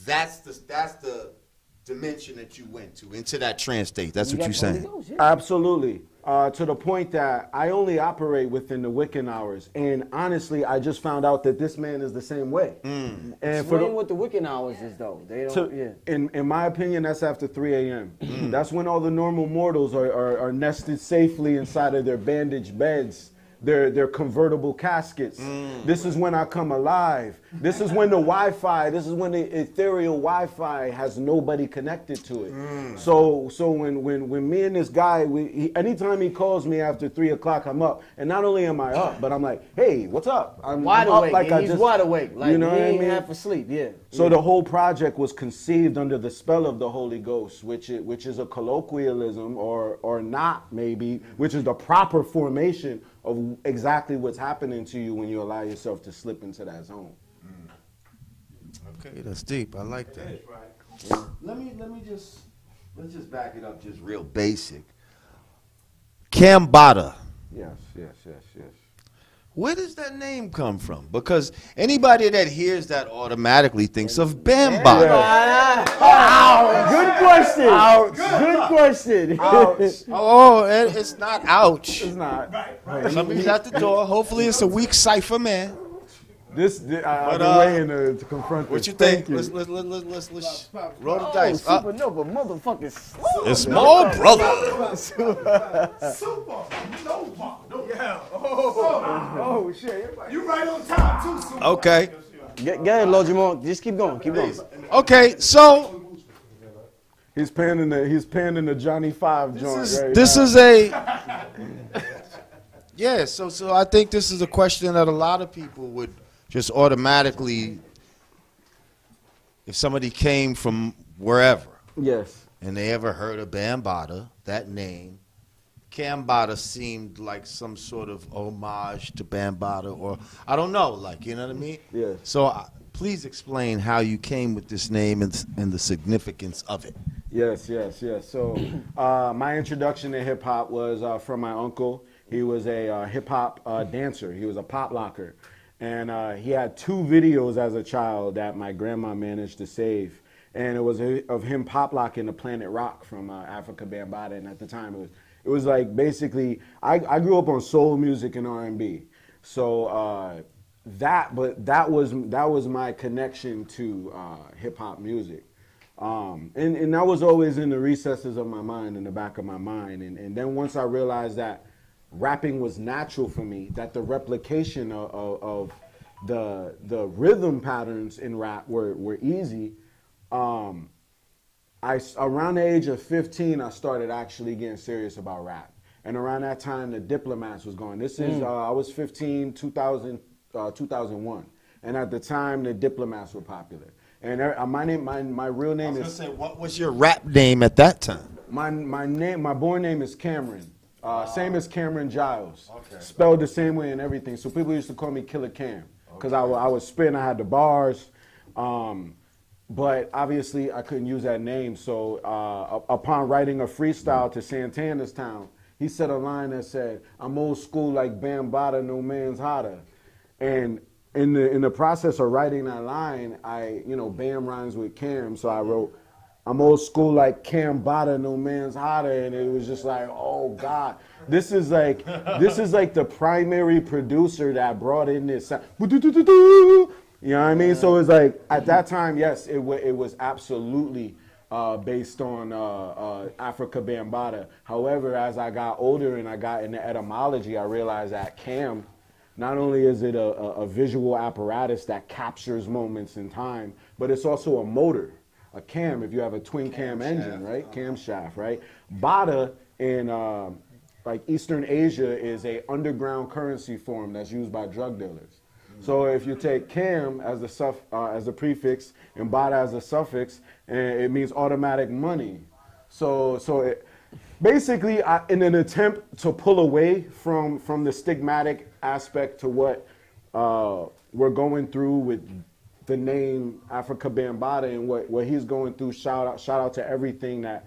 that's the dimension that you went to, into that trance state. That's what you're saying. Absolutely. To the point that I only operate within the Wiccan hours. And honestly, I just found out that this man is the same way. And Explain what the Wiccan hours is, though. They don't. In my opinion, that's after 3 a.m. That's when all the normal mortals are nested safely inside of their bandaged beds, their convertible caskets. This is when I come alive. This is when the Wi-Fi, this is when the ethereal Wi-Fi has nobody connected to it. So when me and this guy, anytime he calls me after 3 o'clock, I'm up. And not only am I up, but I'm like, hey, what's up? I'm Wide up awake. like He's wide awake. Like, you know what I ain't mean? half asleep. Yeah. So the whole project was conceived under the spell of the Holy Ghost, which is a colloquialism or not maybe, which is the proper formation of exactly what's happening to you when you allow yourself to slip into that zone. Okay, that's deep. I like that. Let's just back it up just real basic. Cambatta. Yes. Where does that name come from? Because anybody that hears that automatically thinks of Bambaataa. Good question. Ouch. Good question. Ouch. Oh, it's not ouch. It's not. Somebody's at the door. Hopefully it's a weak cipher, man. I've been waiting to confront what this. you think? Thank you. Let's roll the dice. Supernova, motherfucking slow. It's small brother. Yeah. Oh, shit. You right on time, too. Okay. Go ahead, Lord Jamar. Just keep going. Keep going. Okay, so He's panning the Johnny Five joint. this is a yeah. So I think this is a question that a lot of people would just automatically, if somebody came from wherever, Yes. and they ever heard of Bambaataa, that name, Cambatta seemed like some sort of homage to Bambaataa, or I don't know, like, you know what I mean? Yeah. So please explain how you came with this name and the significance of it. Yes. So my introduction to hip hop was from my uncle. He was a hip hop dancer. He was a pop locker. And he had 2 videos as a child that my grandma managed to save. And it was of him pop locking the Planet Rock from Africa Bambaataa. And at the time, it was like basically, I grew up on soul music and R&B. So that was my connection to hip hop music. And that was always in the recesses of my mind, in the back of my mind. And then once I realized that rapping was natural for me, that the replication of the rhythm patterns in rap were easy, around the age of 15, I started actually getting serious about rap. And around that time, the Diplomats was going. This is, I was 15, 2001. And at the time, the Diplomats were popular. And my real name is... what was your rap name at that time? My born name is Cameron. Same as Cameron Giles. Okay. Spelled the same way and everything. So people used to call me Killer Cam. Because I was spitting, I had the bars. But obviously, I couldn't use that name. So upon writing a freestyle to Santana's Town, he said a line that said, "I'm old school like Bambaataa, no man's hotter." And in the process of writing that line, Bam rhymes with Cam, so I I'm old school like Cambatta, no man's hotter, and it was just like, oh God, this is like the primary producer that brought in this sound. You know what I mean? So it's like at that time, yes, it was absolutely based on Africa Bambaataa. However, as I got older and I got into etymology, I realized that Cam, not only is it a visual apparatus that captures moments in time, but it's also a motor. A cam, if you have a twin cam engine, right? Camshaft, right? Bata in like Eastern Asia is a underground currency form that's used by drug dealers. So if you take cam as the prefix and bata as a suffix, it means automatic money. So basically, in an attempt to pull away from the stigmatic aspect to what we're going through with the name Africa Bambaataa and what he's going through. Shout out to everything that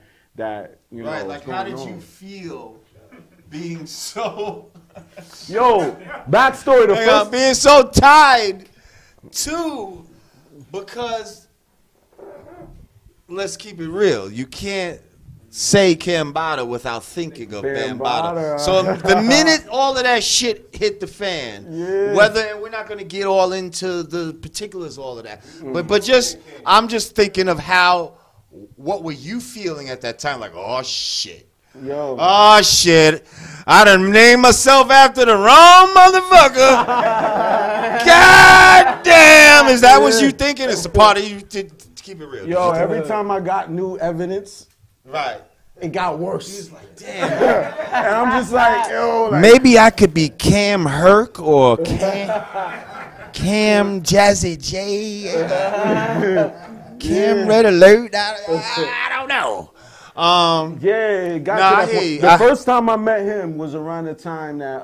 you know. Right, like how did you feel being so backstory being so tied to, because let's keep it real, you can't say Cambatta without thinking of Bambaataa. So the minute all of that shit hit the fan, whether we're not going to get all into the particulars, all of that, but just I'm just thinking of what were you feeling at that time? Like, oh shit. Oh shit. I done named myself after the wrong motherfucker. God damn. Is that what you thinking? It's a part of you to keep it real. Every time I got new evidence, right, it got worse. Like, damn. And I'm just like, maybe I could be Cam Herc or Cam Jazzy J. Cam Red Alert. I don't know. The first time I met him was around the time that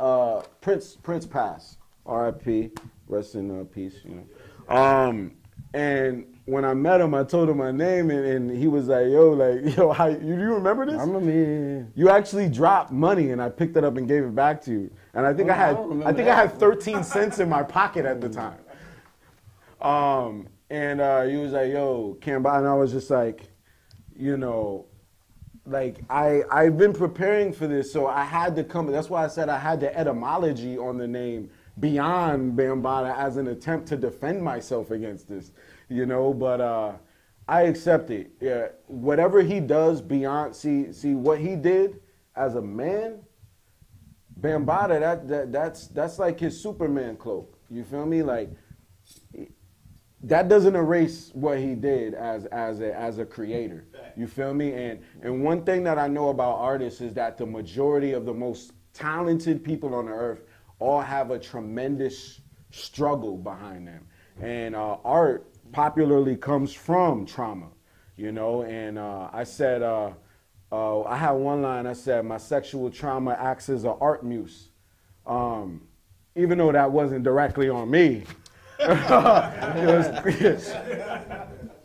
Prince passed. R.I.P. Rest in peace. You know. And when I met him, I told him my name, and he was like, how you remember this? I remember, yeah. You actually dropped money, and I picked it up and gave it back to you. And I think I had 13 cents in my pocket at the time. And he was like, yo, Cambatta, and I was just like, you know, like I've been preparing for this, so I had to come. That's why I said I had the etymology on the name beyond Bambaataa as an attempt to defend myself against this, you know. But I accept it. Yeah, whatever he does beyond, see what he did as a man. Bambaataa, that's like his Superman cloak. You feel me? Like that doesn't erase what he did as a creator. You feel me? And one thing that I know about artists is that the majority of the most talented people on the earth all have a tremendous struggle behind them. And art popularly comes from trauma, you know. And I said, I had one line, I said, my sexual trauma acts as an art muse. Even though that wasn't directly on me.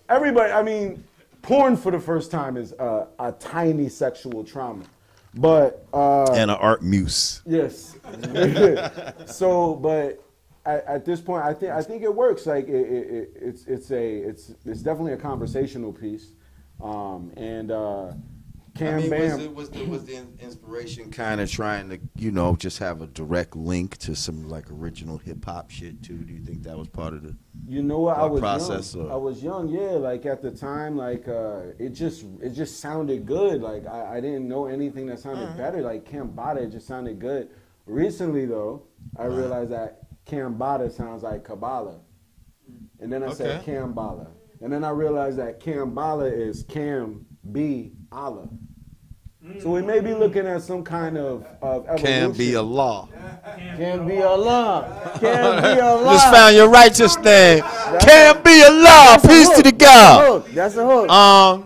Everybody, I mean, porn for the first time is a tiny sexual trauma, but and an art muse. Yes. So, but at this point, I think it works. Like it's definitely a conversational piece, and was the inspiration kind of trying to, you know, just have a direct link to some like original hip hop shit too? Do you think that was part of the process? I was young, yeah. Like at the time, like it just sounded good. Like I didn't know anything that sounded better. Like Cambatta, it just sounded good. Recently though, I realized that Cambatta sounds like Kabbalah, and then I said Cambatta, and then I realized that Cambatta is Cam B Allah. So we may be looking at some kind of evolution. Can be Allah. Can be Allah. Can be Allah. Just found your righteous name. Can be Allah. Peace to the God. That's a hook. All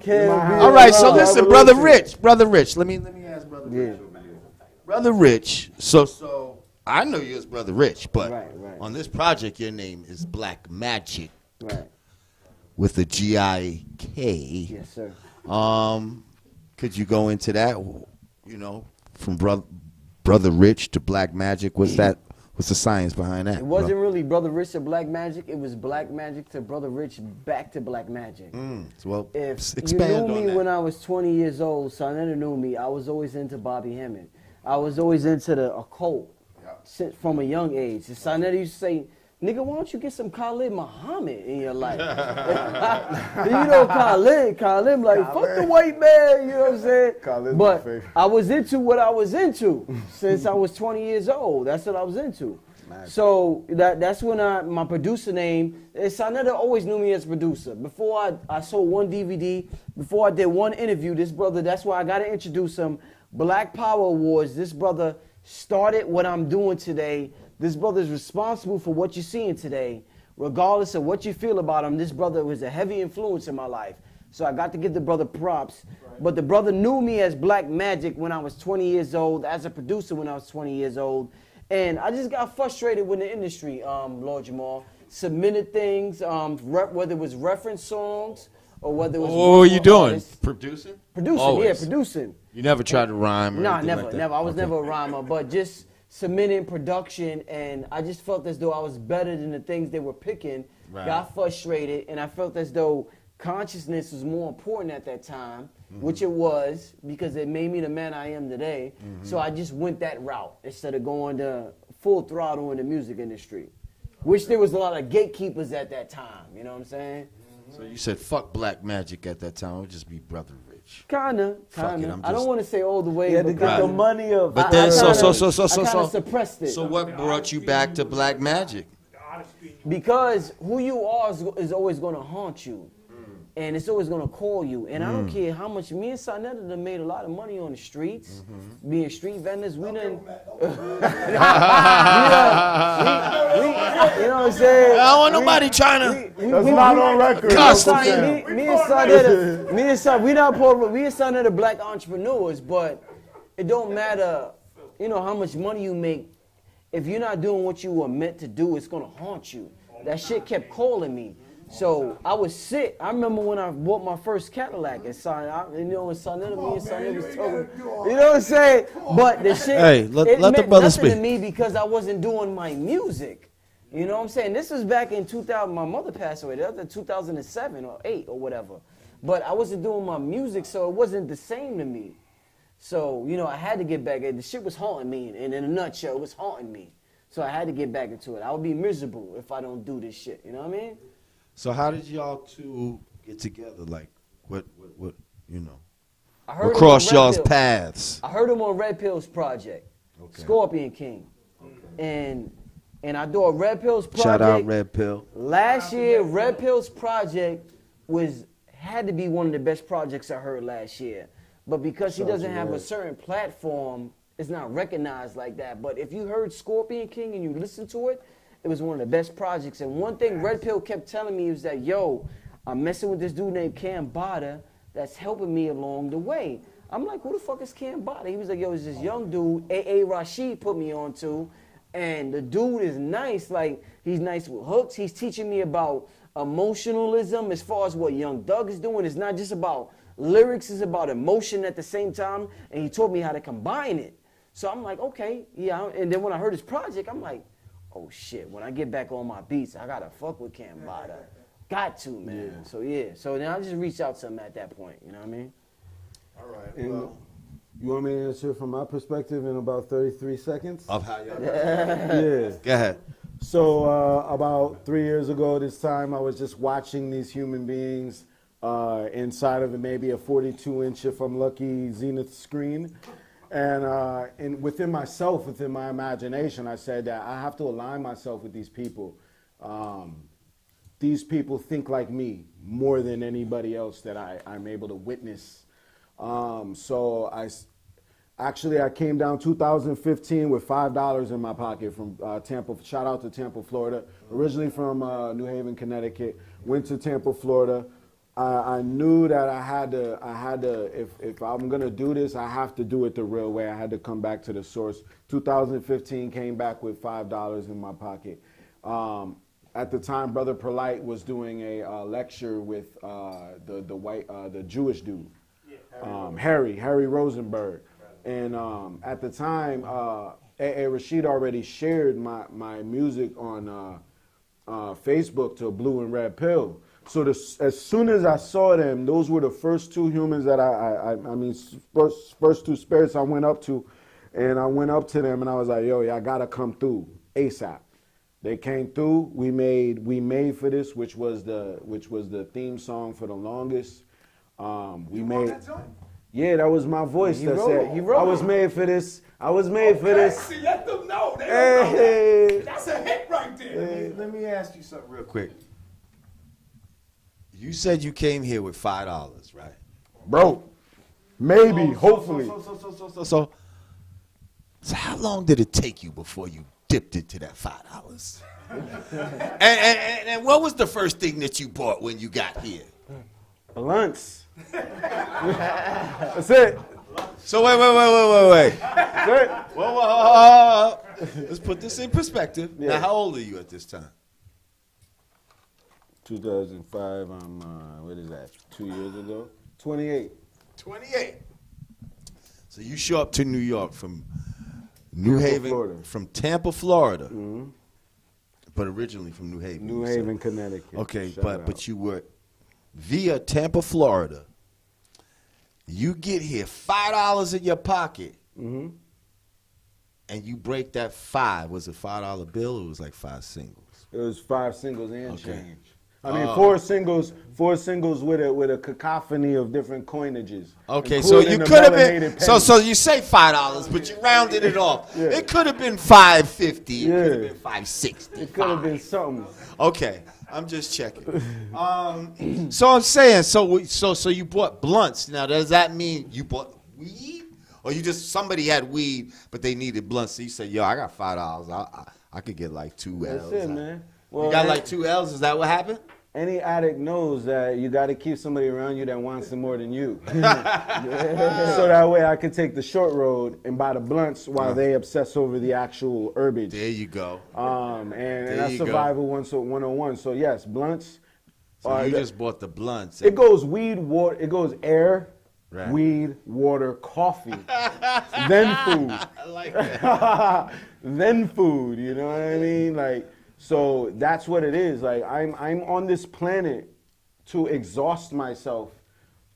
right. So listen, Brother Rich. Let me ask Brother Rich. Brother Rich. So I know you as Brother Rich, but on this project, your name is Black Magik. Right. With a G-I-K. Yes, sir. Could you go into that? You know, from brother Rich to Black Magik. What's the science behind that? It wasn't really Brother Rich to Black Magic. It was Black Magic to Brother Rich back to Black Magic. Well, If expand you knew on me that. when I was 20 years old, Sonetta knew me. I was always into Bobby Hemming. I was always into the occult from a young age. And Sonetta used to say, nigga, why don't you get some Khalid Muhammad in your life? You know Khalid like, fuck the white man, you know what I'm saying? Khaled's my But favorite. I was into what I was into since I was 20 years old. That's what I was into. So that's when my producer name, Sonetta always knew me as a producer. Before I sold one DVD, before I did one interview, this brother, that's why I got to introduce him. Black Power Awards, this brother started what I'm doing today. This brother is responsible for what you're seeing today. Regardless of what you feel about him, this brother was a heavy influence in my life. So I got to give the brother props. But the brother knew me as Black Magic when I was 20 years old, as a producer when I was 20 years old. And I just got frustrated with the industry, Lord Jamar. Submitted things, whether it was reference songs or whether it was... What were you doing? artists. Producing? Producing, Always. yeah, producing. You never tried to rhyme or Nah, anything never, like that? never. I was Okay. never a rhymer, but just submitting production, and I just felt as though I was better than the things they were picking. Right. Got frustrated, and I felt as though consciousness was more important at that time, which it was, because it made me the man I am today. So I just went that route instead of going to full throttle in the music industry, which there was a lot of gatekeepers at that time. You know what I'm saying? So you said fuck Black Magic at that time. It would just be Brother Rich. Kinda. Fuck it, I'm I don't just- want to say all the way. You had to because get the money of. But I then, kinda- so I kinda suppressed it. So what brought you back to Black Magic? Because who you are is always going to haunt you. And it's always going to call you. And I don't care how much. Me and Sonetta done made a lot of money on the streets. Being street vendors, we done. You know what I'm saying? I don't want nobody trying to. That's not on record. Cuss. Me and Sonetta, we not poor, we and Sonetta black entrepreneurs, but it don't matter, you know, how much money you make. If you're not doing what you were meant to do, it's gonna haunt you. That shit kept calling me. So I was sick. I remember when I bought my first Cadillac and Sonetta, me and Sonetta was talking. You know what I'm saying? But the shit, Hey, let it the meant brother nothing to speak. me because I wasn't doing my music. You know what I'm saying? This was back in 2000. My mother passed away. That was in 2007 or 8 or whatever. But I wasn't doing my music, so it wasn't the same to me. So, you know, I had to get back. The shit was haunting me. And in a nutshell, it was haunting me. So I had to get back into it. I would be miserable if I don't do this shit. You know what I mean? So how did y'all two get together? Like, what you know? I heard What him crossed on Red y'all's Pill. paths? I heard him on Red Pill's project, Scorpion King. And I do a Red Pill's project. Shout out Red Pill. Last year, Red Pill's project had to be one of the best projects I heard last year. But because he doesn't have a certain platform, it's not recognized like that. But if you heard Scorpion King and you listened to it, it was one of the best projects. And one thing Red Pill kept telling me was that, yo, I'm messing with this dude named Cambatta that's helping me along the way. I'm like, who the fuck is Cambatta? He was like, yo, it's this young dude, A.A. Rashid put me on to. And the dude is nice. Like, he's nice with hooks. He's teaching me about emotionalism as far as what Young Thug is doing. It's not just about lyrics. It's about emotion at the same time. And he taught me how to combine it. So I'm like, okay, yeah. And then when I heard his project, I'm like, oh, shit. When I get back on my beats, I got to fuck with Cambatta. Got to, man. Yeah. So, yeah. So then I just reached out to him at that point. You know what I mean? All right. Well, you want me to answer from my perspective in about 33 seconds? Of how y'all Yeah. Go ahead. So about 3 years ago this time, I was just watching these human beings inside of maybe a 42-inch, if I'm lucky, Zenith screen. And within myself, within my imagination, I said that I have to align myself with these people. These people think like me more than anybody else that I'm able to witness. So I came down 2015 with $5 in my pocket from Tampa. Shout out to Tampa, Florida. Originally from New Haven, Connecticut. Went to Tampa, Florida. I knew that I had to, if I'm gonna do this, I have to do it the real way. I had to come back to the source. 2015, came back with $5 in my pocket. At the time, Brother Perlite was doing a lecture with the Jewish dude, Harry Rosenberg. And at the time, Rashid already shared my music on Facebook to Blue and Red Pill. So as soon as I saw them, those were the first two humans that first two spirits I went up to, and I went up to them and I was like, yo, y'all gotta come through ASAP. They came through. We made for this, which was the theme song for the longest. Yeah, that was my voice that said, I was made for this. I was made for this. See, let them know. They Hey. don't know. That's a hit right there. Let me ask you something real quick. You said you came here with $5, right? Bro, maybe, hopefully. So how long did it take you before you dipped into that $5? and what was the first thing that you bought when you got here? Blunts. That's it. So wait. Whoa. Let's put this in perspective. Yeah. Now, how old are you at this time? 2005, what is that, 2 years ago? 28. 28. So you show up to New York from New Haven, Florida. from Tampa, Florida, Mm-hmm. but originally from New Haven. New you said. Haven, Connecticut. Okay, Shout out. but you were via Tampa, Florida. You get here, $5 in your pocket, Mm-hmm. and you break that $5. Was it $5 bill or was it like 5 singles? It was 5 singles and Okay. change. I mean, 4 singles with a cacophony of different coinages. Okay, so you including the could have been melanated so penny. you say $5, but you rounded it off. Yeah. It could have been $5.50. It could have Yeah. been $5.60. It could have been something. Okay, I'm just checking. So I'm saying, so you bought blunts. Now, does that mean you bought weed, or you just somebody had weed but they needed blunts? So you said, yo, I got $5. I could get like 2 L's. That's it, man. You got like 2 L's. Is that what happened? Any addict knows that you got to keep somebody around you that wants it more than you. So that way I can take the short road and buy the blunts while they obsess over the actual herbage. There you go. And There that's you go. survival 101. So yes, blunts. So you just bought the blunts. It goes weed, water. It goes air, Right. weed, water, coffee, then food. I like that. Then food. You know what I mean? Like, so that's what it is. Like, I'm on this planet to exhaust myself,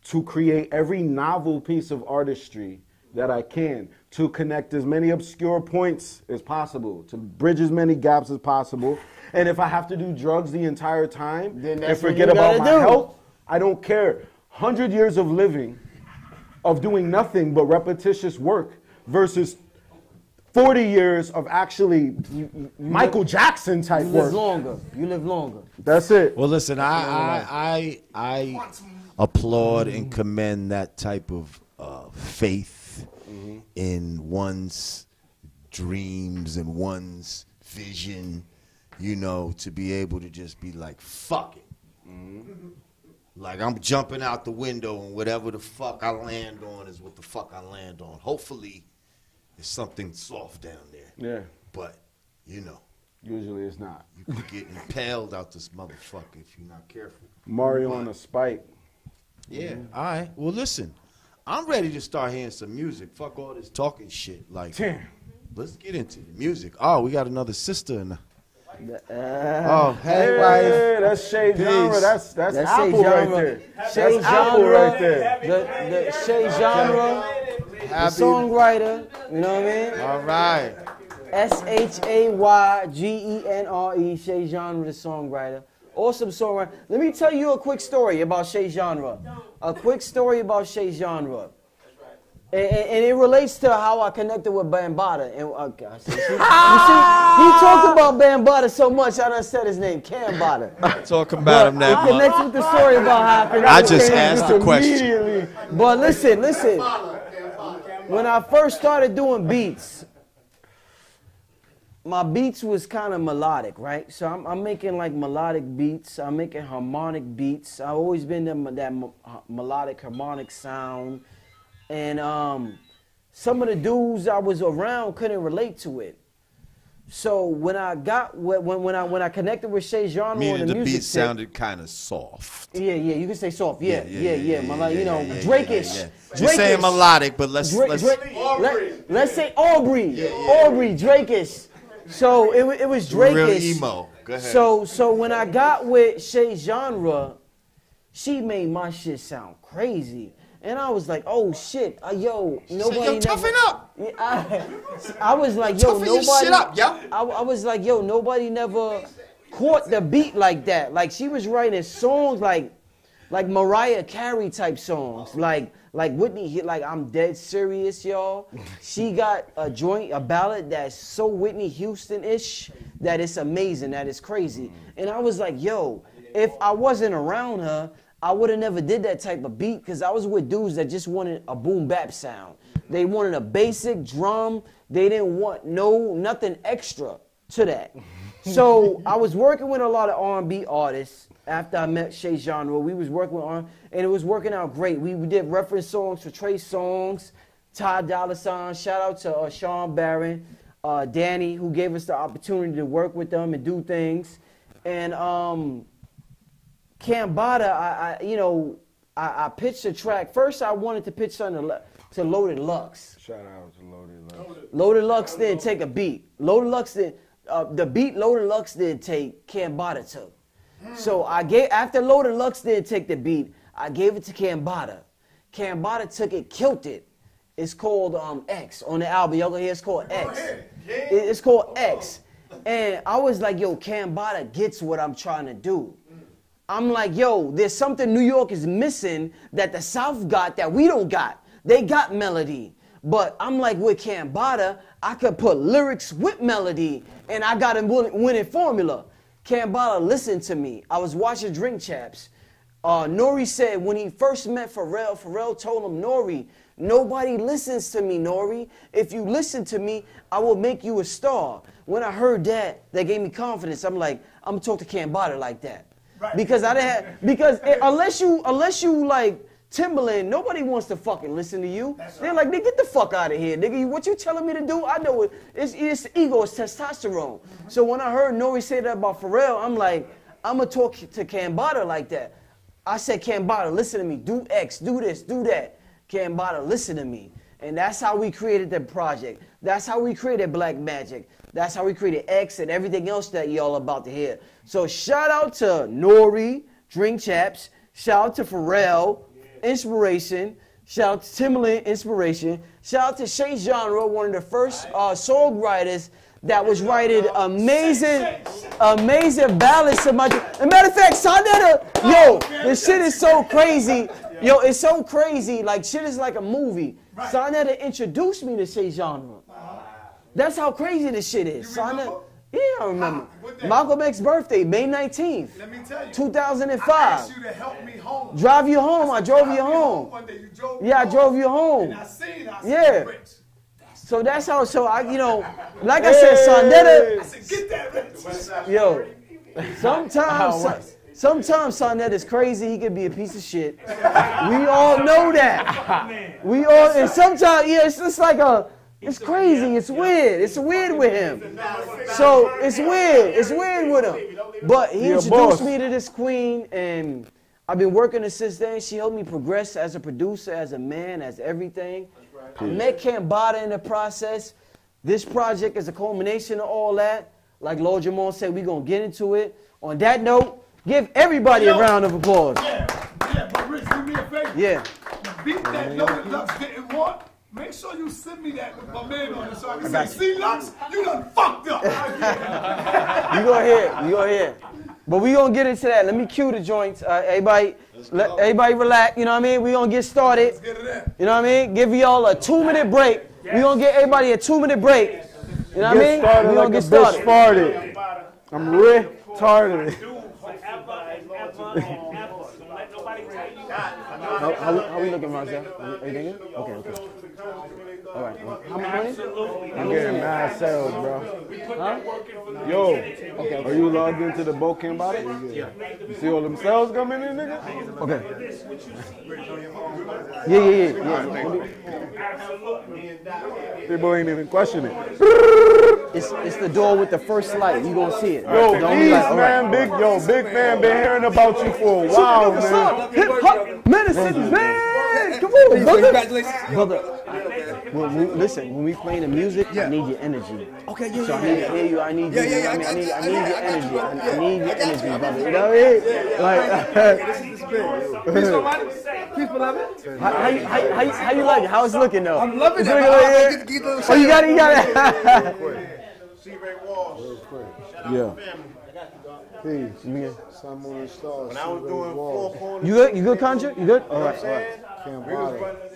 to create every novel piece of artistry that I can, to connect as many obscure points as possible, to bridge as many gaps as possible. And if I have to do drugs the entire time Then and that's what forget you about gotta my do. health, I don't care. 100 years of living, of doing nothing but repetitious work versus 40 years of actually Michael Jackson type You work. live longer. You live longer. That's it. Well, listen, I applaud and commend that type of faith in one's dreams and one's vision, you know, to be able to just be like, fuck it. Like, I'm jumping out the window and whatever the fuck I land on is what the fuck I land on. Hopefully, there's something soft down there. Yeah. But, you know. Usually it's not. You could get impaled out this motherfucker if you're not careful. Mario on a spike. Yeah. All right. Well, listen. I'm ready to start hearing some music. Fuck all this talking shit. Like, Damn. let's get into the music. Oh, we got another sister in the. Oh, hey, wife. Hey, that's Shay Genre. That's That's Apple Shay right Genre. there. Shay That's Apple Genre. right there. The Shay Genre, the songwriter. You know what I mean? All right. SHAYGENRE, Shay Genre, the songwriter. Awesome songwriter. Let me tell you a quick story about Shay Genre. A quick story about Shay Genre. And it relates to how I connected with Bambaataa. And gosh, you see, he talked about Bambaataa so much, I done said his name, Cambatta. Talking about him It that connects much. with the story about how I connected I just with asked Cambatta. the question. Immediately. But listen. When I first started doing beats, my beats was kind of melodic, right? So I'm making like melodic beats. I'm making harmonic beats. I've always been that melodic harmonic sound. And some of the dudes I was around couldn't relate to it. So when I connected with Shay Genre on Meaning the the music beat tip, sounded kind of soft. Yeah, you can say soft. Yeah. Drake-ish. You're saying melodic, but let's say Aubrey, Drake-ish. So it was Drake-ish. Real emo. Go ahead. So when I got with Shay Genre, she made my shit sound crazy. And I was like, oh shit, yo, nobody never. Toughen up. I was like, yo, Toughen your nobody. shit up, yo. I was like, yo, nobody never caught the beat like that. Like she was writing songs like Mariah Carey type songs, like Whitney, like I'm dead serious, y'all. She got a ballad that's so Whitney Houston-ish that it's amazing, that it's crazy. And I was like, yo, if I wasn't around her, I would have never did that type of beat because I was with dudes that just wanted a boom bap sound. They wanted a basic drum. They didn't want nothing extra to that. So I was working with a lot of R&B artists after I met Shay Genre. We was working with R&B, and it was working out great. We did reference songs for Trey Songz, Ty Dolla $ign. Shout out to Sean Barron, Danny, who gave us the opportunity to work with them and do things. And Cambatta, I pitched a track. First, I wanted to pitch something to Loaded Lux. Shout out to Loaded Lux. Loaded Lux didn't take a beat. Loaded Lux did the beat. Loaded Lux didn't take. Cambatta took. So after Loaded Lux didn't take the beat, I gave it to Cambatta. Cambatta took it, killed it. It's called X on the album. Y'all gonna hear it's called X. It's called X. And I was like, yo, Cambatta gets what I'm trying to do. I'm like, yo, there's something New York is missing that the South got that we don't got. They got melody. But I'm like, with Cambatta, I could put lyrics with melody, and I got a winning formula. Cambatta listened to me. I was watching Drink Chaps. Nori said when he first met Pharrell told him, Nori, nobody listens to me, Nori. If you listen to me, I will make you a star. When I heard that gave me confidence. I'm like, I'm gonna talk to Cambatta like that. Right. Because unless you like Timberland, nobody wants to fucking listen to you. They're like, nigga, get the fuck out of here, nigga. What you telling me to do? I know it. It's ego, it's testosterone. So when I heard Nori say that about Pharrell, I'm like, I'm gonna talk to Cambatta like that. I said, Cambatta, listen to me. Do X, do this, do that. Cambatta, listen to me. And that's how we created the project. That's how we created Black Magic. That's how we created X and everything else that y'all about to hear. So shout out to Nori, Drink Chaps. Shout out to Pharrell, Inspiration. Shout out to Timberland, Inspiration. Shout out to Shay Genre, one of the first songwriters that was writing amazing ballads to my. As a matter of fact, Sonetta, yo, this shit is so crazy. Yo, it's so crazy. Like, shit is like a movie. Right. Sonetta introduced me to Shay Genre. That's how crazy this shit is. Sonetta, yeah, I remember. Malcolm X's birthday, May 19th. Let me tell you. 2005. I asked you to help me home. Drive you home. I drove you home. One day you drove me home. I drove you home. And I seen Rich. So that's how, like I said, Sonetta. I said, get that Rich. Yo, sometimes Sonetta is crazy. He could be a piece of shit. We all know that. And sometimes, it's just like it's crazy. It's weird. It's weird with him. So it's weird. It's weird with him. But he introduced me to this queen, and I've been working her since then. She helped me progress as a producer, as a man, as everything. I met Cambatta in the process. This project is a culmination of all that. Like Lord Jamar said, we're going to get into it. On that note, give everybody a round of applause. Yeah, but Rich, do me a favor. Yeah. The beat that Loaded Lux didn't want, make sure you send me that with my man on it so I can say, see, Lux, you done fucked up. You go ahead. But we going to get into that. Let me cue the joints. Everybody relax. You know what I mean? We going to get started. Let's get it in. You know what I mean? Give y'all a 2-minute break. Yes. We going to get everybody a 2-minute break. You know what I mean? We going to get started. Farted. I'm retarded. How we looking, Marcel? Are you thinking? Okay. All right. How many? I'm getting mad sales, bro. Huh? Yo, are you logged into the Bo Cambatta? Yeah. You see all them sales coming in, nigga? Okay. Yeah. People ain't even questioning it. It's the door with the first light. You gonna see it. Yo, Don't be East, like, all right. man, big man, been hearing about you for a while, man. Hip hop medicine, man. Come on, brother. Congratulations. Brother, listen. When we playing the music, I need your energy. Okay, yeah, So I yeah, need to yeah. hear you. I need you. Yeah, yeah, I need your energy. I need your I got energy, you. brother. You know what I mean? Like, This is big. Peace, somebody. Peace, beloved. how you like it? How it's looking though? I'm loving It's it. looking like it. Oh, you got it. See Ray Walls. Yeah. Peace. Yeah. Sun, Moon, and Stars. When I was doing Four Corners. You good? You good, Conjure? You good? All right, all right. Cambatta.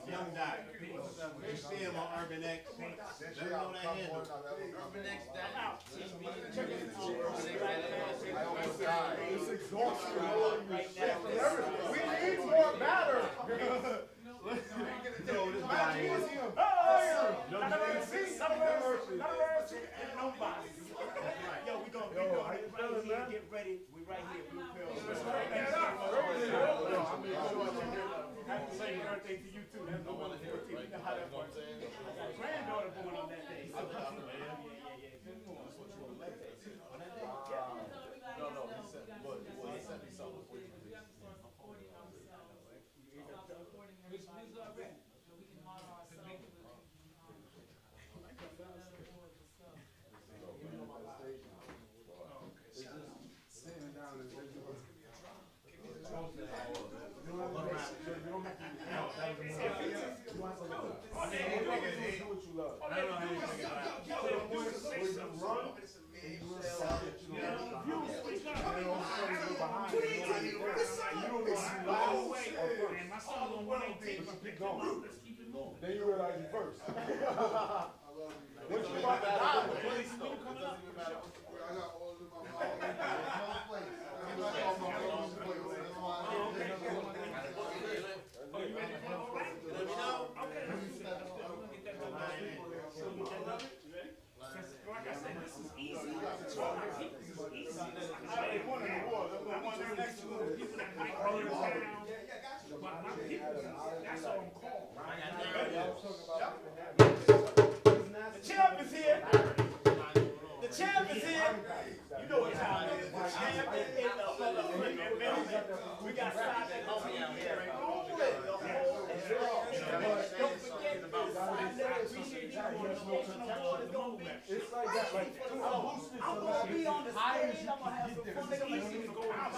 Young Doc. You see him on Urban X. Let him know that handle. Urban X, that out. It's exhausting. We need more matter. Yo, this guy is. Yo, we gonna get ready. We right here, Blue Pill. Happy late birthday to you too. That's November 14th. You know how that works. I got a granddaughter born on that day. So Then you realize it first. Once you find that out, the champ is here. The champ is here. You know what time it is. The champ is in the motherfucking building. We got Simon here. Don't forget it's like that. Like, I'm gonna be on the stage. I'm gonna have some fun. Nigga, listen to go out.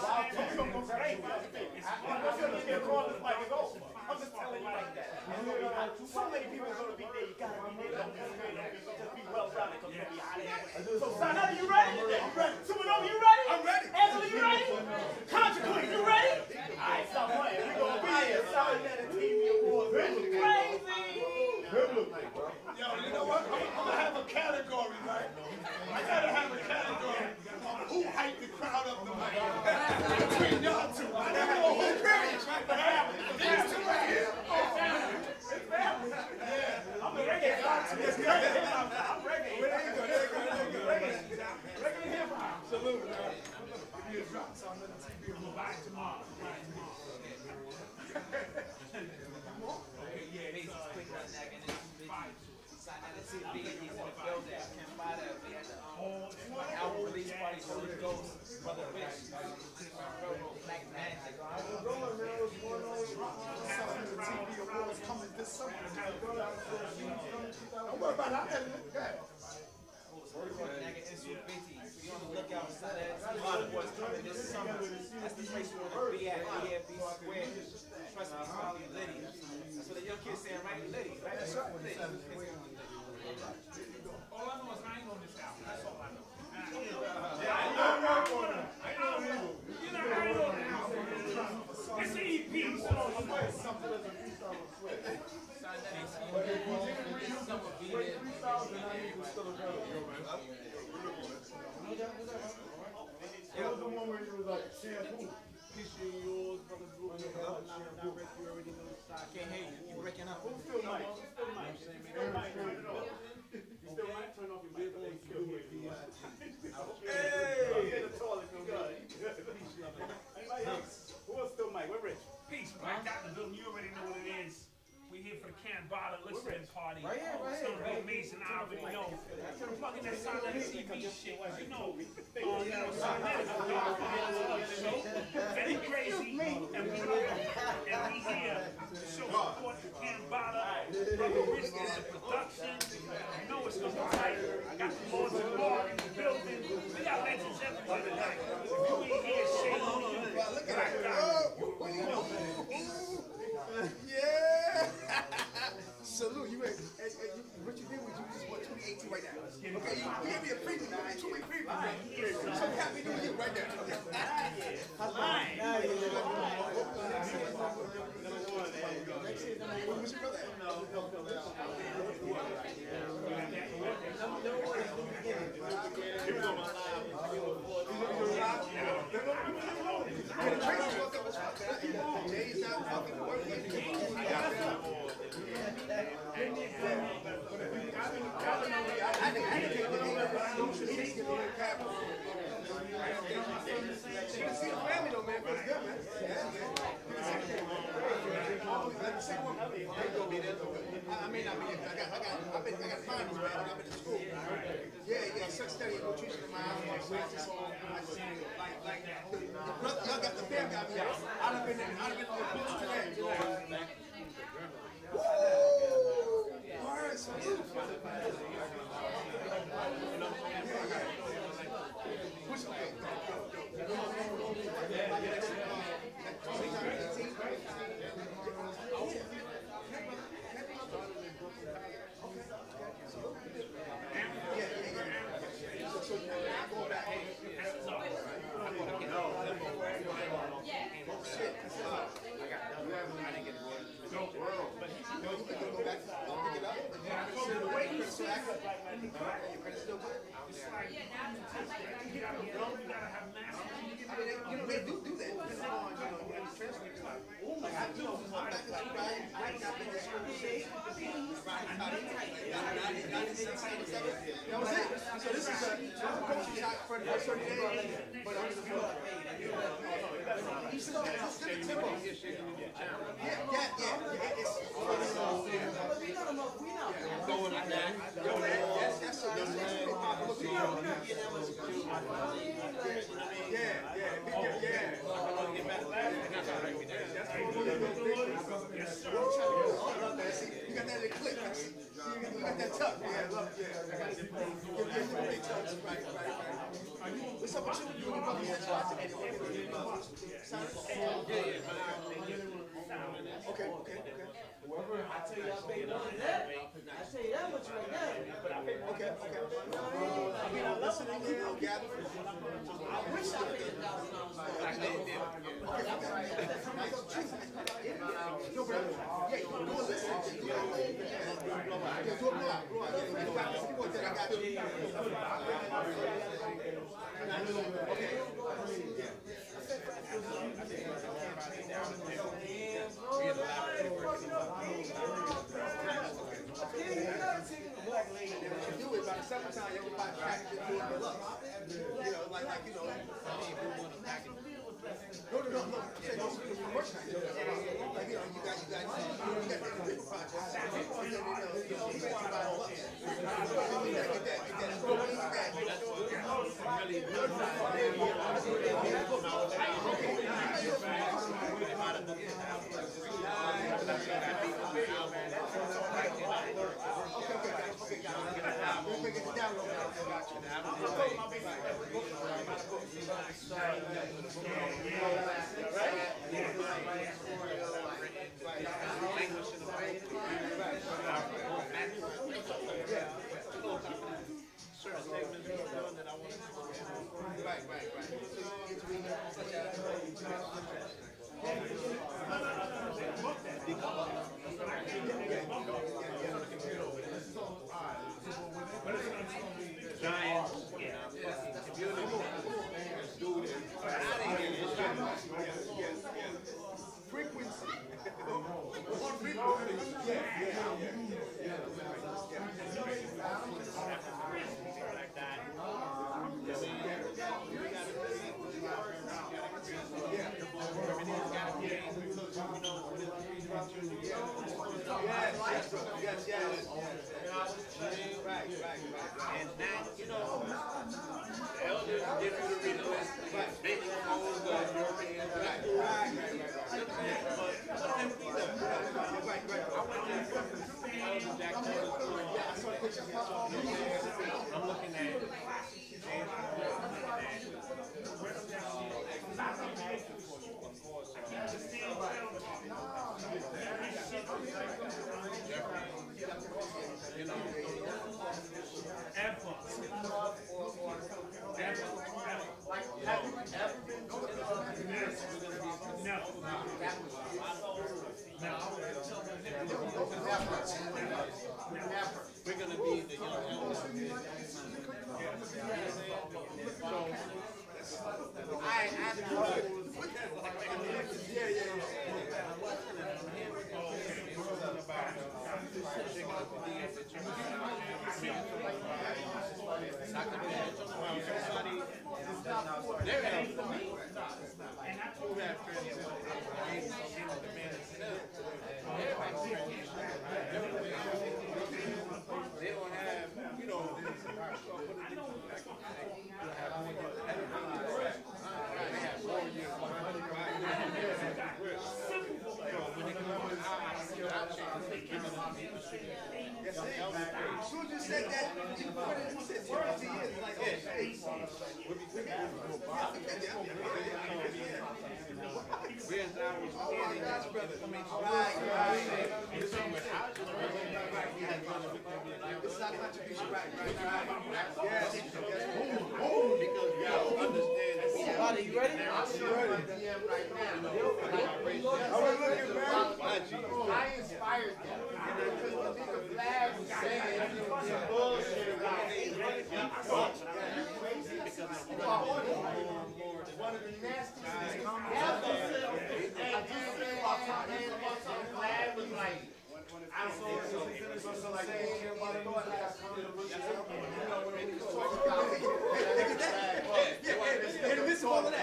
I'm just telling you like that. So many people are gonna be there. You gotta be there. Don't just be well rounded. Cause you're gonna be hot. So, Sana, you ready? You ready? Supernova, you ready? I'm ready. Angela, you ready? Contra Queen, you ready? All right, stop playing. We're gonna be here. Solid at a TV Awards. Crazy. yo, you know what? I'm gonna have a category, right? I gotta have a category. Who hyped the crowd up the mic? Between y'all two. I gotta have a whole period, right? These two right here. It's family. Yeah. I'm a reggae guy. I'm reggae. There you go. Reggae hip hop. Salute, man. Give me a drop, so I'm on the TV. I'm gonna buy it tomorrow. Album release party, Holy Ghost, Brother Rich, Black Magic. Coming this summer. Don't worry about it. Be on the lookout for that. A lot of what's coming this summer. That's the place you want to be at. Be at B Square. Trust me, it's gonna be litty. That's what the young kids saying, right? Litty, right? That's right. Litty. All I know is I ain't on this album. That's all I know. It's an EP, so It was the one where you was like, shampoo. Picture yours, brother Drew. You already know the style. Can't hear you. You're breaking up. Who's still Mike? Still Mike. You still Mike? Turn off your big old still here. Hey! In the toilet, no good. Anybody else? Who else still Mike? Where Rich? Peace, Black Dr. Bill. You already know what it is. We here for the Cambatta listening party. Right here, right It's gonna here. be amazing. I already know. We're plugging that side of the TV shit. You know, very crazy. And we here to show support to Cambatta. Brother Rich is the production. You know it's gonna be tight. I got the Lord Jamar in the building. We got legends everywhere tonight. If you ain't here, shame on you. Black Dot. You already know. Yeah! Salute, you ready? What you did was you just want 2018 right now. Okay, you gave me a preview, 2-week preview. So happy New Year right there. What's your brother? Jay's not fucking working. I may not be. I got finals, man. I've been to school. Yeah, sex study and nutrition in my house. Like y'all got the family out here. I'd have been on the bitch today. Word, salute. Which way? That was it. So this is a coaching shot for the first 30 days. But I'm just going like that. You got that click. You got that tuck. Yeah, love. What's up with you? You Okay. I tell you that much right now. Okay. I mean, I'm listening here, I'm gathering. I wish I paid $1,000 for Yo, brother. Yeah, go listen. Do a block. I got you. Okay. Do it by the summertime, everybody package it, do it with luck. You know, like you know. No. Say no, because we merchandise. Like you know, you got the big project. You know, you got to get that. We're gonna be the young elders. You ready? I inspired them. Because the nigga Flag was saying some bullshit about one of the nastiest comments and Flag was like, I don't know, so like, in the midst of all of that,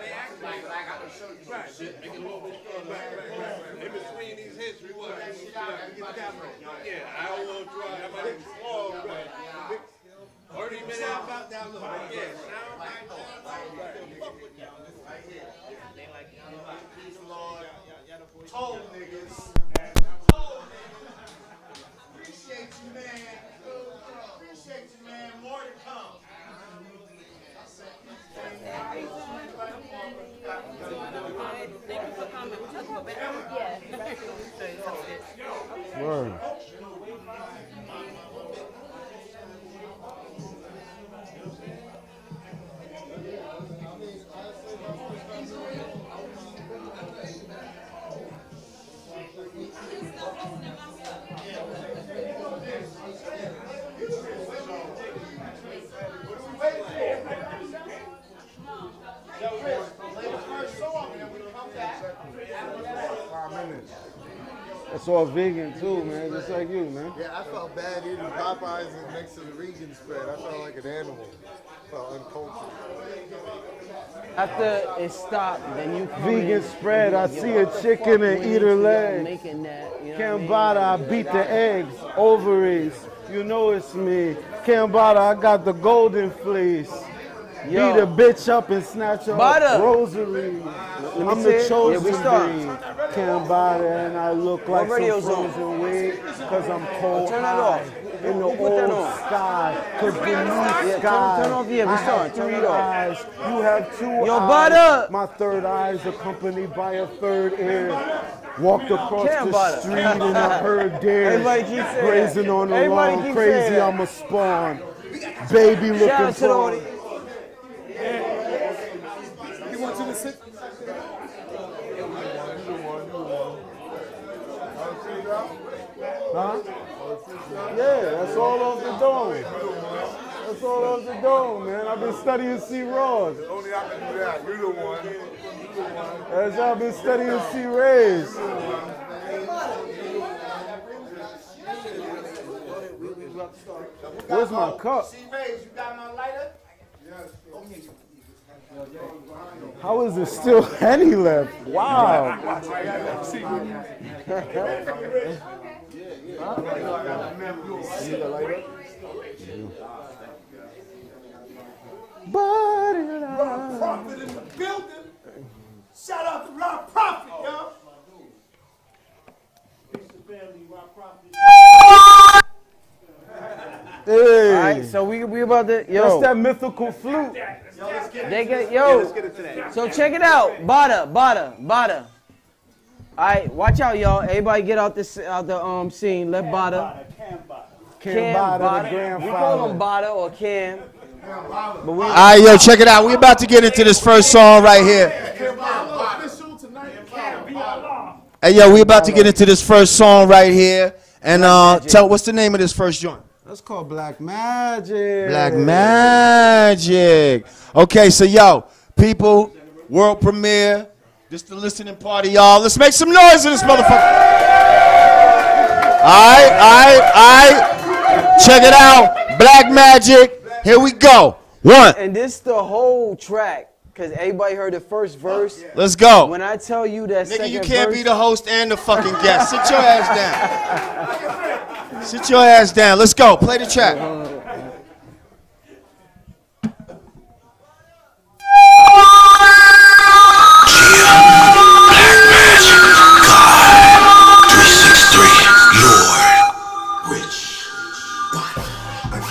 they act like I can show you some shit. Make it a little bit stronger. In between these hits, we want to get the camera. Yeah, I don't want to try. I might even fall, right? 30 minutes. Sound out down low. Yeah, sound like that. Right here. They like, peace, Lord. Told niggas. Appreciate you, man. Appreciate you, man. More to come. Thank you for coming. Yeah. Word. It's all vegan too, man, just like you, man. Yeah, I felt bad eating Popeyes and next to the Regan spread. I felt like an animal. I felt uncultured. After it stopped, then you Vegan spread, I see a chicken and eat her legs. Making that, you know Cambatta, I beat the eggs, ovaries. You know it's me. Cambatta, I got the golden fleece. Yo. Beat a bitch up and snatch her rosary. I'm the chosen breed. Cambatta, and I look like some frozen weed because I'm cold. Turn that off. in the Who put that old on? sky. Cause beneath Yeah, sky, turn off. Yeah, we I starting. have Turn 3 it off. eyes. You have 2 Yo, eyes. Butter. My third eye is accompanied by a third ear. Walked across Cambatta. the street and I heard deer Everybody keep saying grazing that. on the Everybody lawn. keep Crazy, saying that. I'm a spawn. Baby looking Shout out to the for. audience. You want you to sit? Huh? Yeah, that's all off the dome. That's all off the dome, man. I've been studying C. Ross. Only I can do that. You're the one. That's how I've been studying C. Rays. Where's my cup? How is there still any left? Wow. Rock Prophet in the building. Shout out to Rock Prophet, y'all. Hey. All right, so we about to That's that mythical flute. They get So check it out, Bada. All right, watch out, y'all. Everybody get out the scene. Let Bada. Cambatta, the We grandfather. call him Bada or Cam. But we All right, yo, check it out. We about to get into this first song right here. Hey, yo, we about to get into this first song right here. And tell what's the name of this first joint? That's called Black Magic. Black Magic. Okay, so yo, people, world premiere. This the listening party, y'all. Let's make some noise in this motherfucker. All right. Check it out. Black Magic. Here we go. One. And this the whole track, because everybody heard the first verse. Let's go. When I tell you that Nigga, second you can't verse, be the host and the fucking guest. Sit your ass down. Sit your ass down. Let's go. Play the track.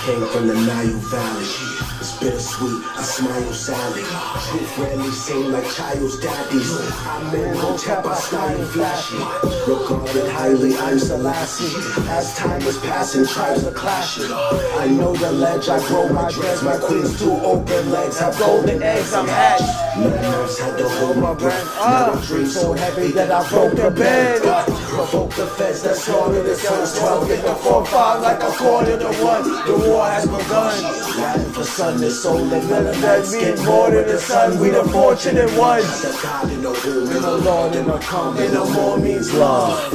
Came from the Nile Valley. It's bittersweet, I smile salad. Truth rarely seem like child's daddies. I'm in Hotep, I style flashy. Regarded highly, I'm Selassie. As time is passing, tribes are clashing. I know the ledge, I grow my dreads. My queen's two open legs have golden eggs, I'm hatched. Nerves had to hold my breath. Now I dream so heavy that I broke the bed. Provoke the feds that slaughtered the sons. 12 in the 4-5 like a quarter to 1. The war has begun. Latin for sun, the soul and melodies mean more than the sun. We the fortunate ones. The God in the womb, in the Lord in the come, in the more means love.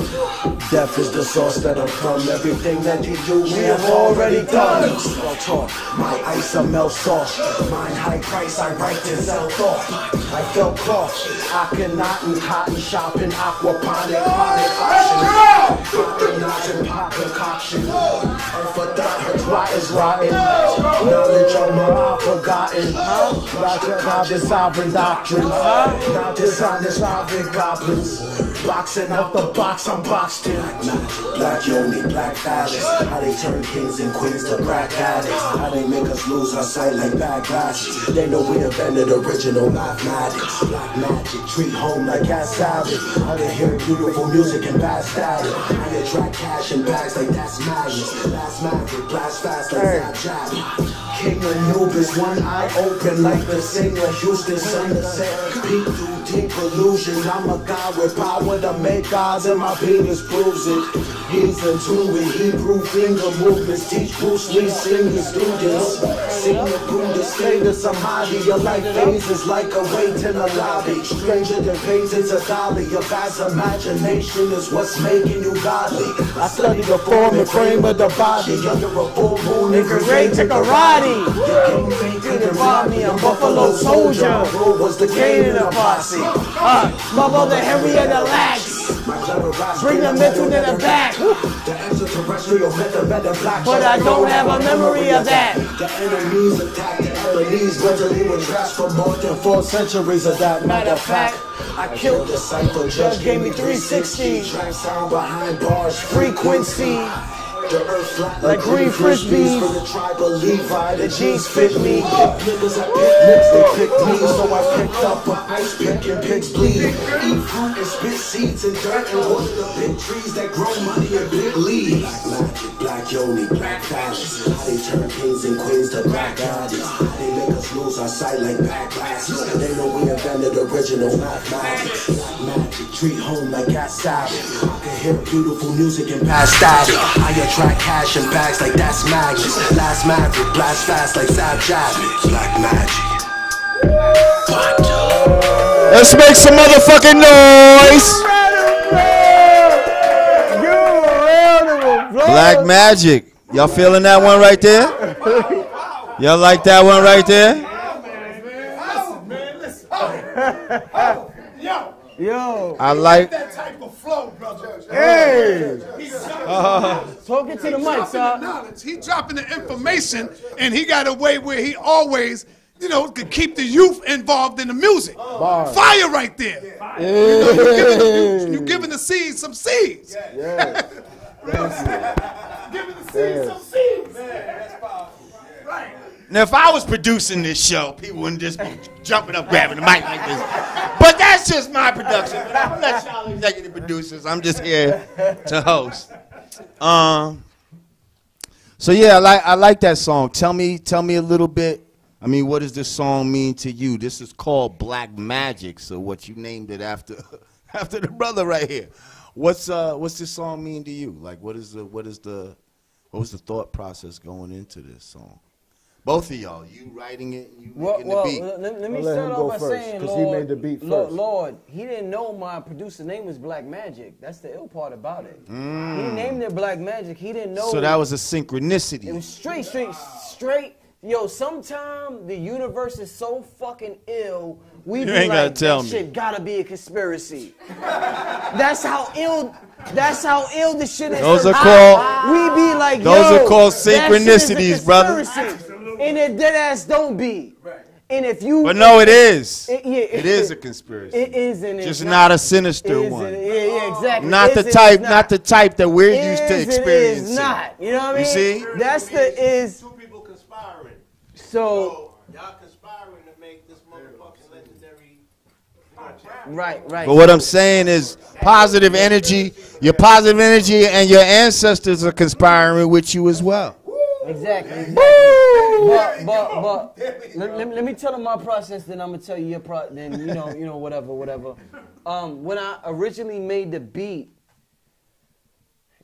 Death is the source that'll come. Everything that you do, we have already done. Well taught, my ice I melt soft. Mine high price, I write to sell thought. I felt cloth, Akhenaten, cotton shopping, aquaponic, option. Knots and pot concoction. Earth for thought, her twat is rotten. Knowledge on my forgotten. Not the sovereign doctrine. Not dishonest sovereign goblins. Boxing out the box, I'm boxed in. Black Yoni, Black Palace. How they turn kings and queens to crack addicts. How they make us lose our sight like bad glasses. They know we invented original mathematics. Black magic, treat home like cat salad. How they hear beautiful music and bad static. How they attract cash in bags like that's madness. Last magic, blast fast like Zab. King Anubis, one eye open like the singer Houston Sunset. Peek through deep illusion. I'm a god with power to make gods, and my penis proves it. He's in tune with Hebrew finger movements. Teach Bruce Lee singing students. Sing the Buddha status, I'm highly. Your life phases like a wait in a lobby. Stranger than paintings a dolly. Your guy's imagination is what's making you godly. I study the form and frame of the body. Under a full moon, nigga, great to karate. Didn't rob me, I'm Buffalo Soldier. Was the game in the posse. My brother Henrietta Lacks. Bring the mental to the back. The extraterrestrial method better black. But I don't have a memory of that. The enemies attacked the enemies. Mentally were trapped for more than 4 centuries of that. Matter of fact, I killed the cipher. Judge gave me 360. Track sound behind bars. Frequency. The earth flat like green frisbees. From the tribe of Levi, the jeans fit me. Niggas at picnics, they picked me. So I picked up an ice pick and pigs bleed. Eat fruit and spit seeds and dirt and water the big trees that grow money and big leaves. Black magic, black yoni, black fashions. How they turn kings and queens to black goddess. They make us lose our sight like back glasses. They know we invented original black magic. Black magic, treat home like gas savage. I can hear beautiful music and pass static. I attract cash and bags like that's magic. Last maverick, blast fast like Sab Javik. Black magic. Let's make some motherfucking noise. Black Magic. Y'all feeling that one right there? Y'all like that one right there? Yo, I like that type of flow, brother. Hey. Talking to the mic, son. He dropping the information, and he got a way where he always, you know, could keep the youth involved in the music. Fire right there. You giving the seeds some seeds. Yeah. Giving the seeds some seeds. Right. Now, if I was producing this show, people wouldn't just be jumping up, grabbing the mic like this. But that's just my production. But I'm not y'all executive producers. I'm just here to host. So yeah, I like that song. Tell me a little bit. I mean, what does this song mean to you? This is called Black Magic. So what you named it after the brother right here. What's this song mean to you? Like, what was the thought process going into this song? Both of y'all, you writing it, you making the beat. Let me start off by saying, because he made the beat first. Lord, he didn't know my producer name was Black Magic. That's the ill part about it. He named it Black Magic. He didn't know. So that was a synchronicity. It was straight. Yo, sometimes the universe is so fucking ill. We be like, that shit gotta be a conspiracy. That's how ill the shit is. Those are called. We be like, those yo, are called synchronicities, brother. And it dead ass don't be. And if you. But no, it is. It is a conspiracy. It is, and it's just not a sinister one. Yeah, exactly. Not the type that we're used to experiencing. It's not. You know what I mean? You see? That's the is. Two people conspiring. So y'all conspiring to make this motherfucking legendary. Right. But what I'm saying is positive energy. Your positive energy and your ancestors are conspiring with you as well. Exactly. But let me tell them my process, then I'm gonna tell you your process. Then you know whatever. When I originally made the beat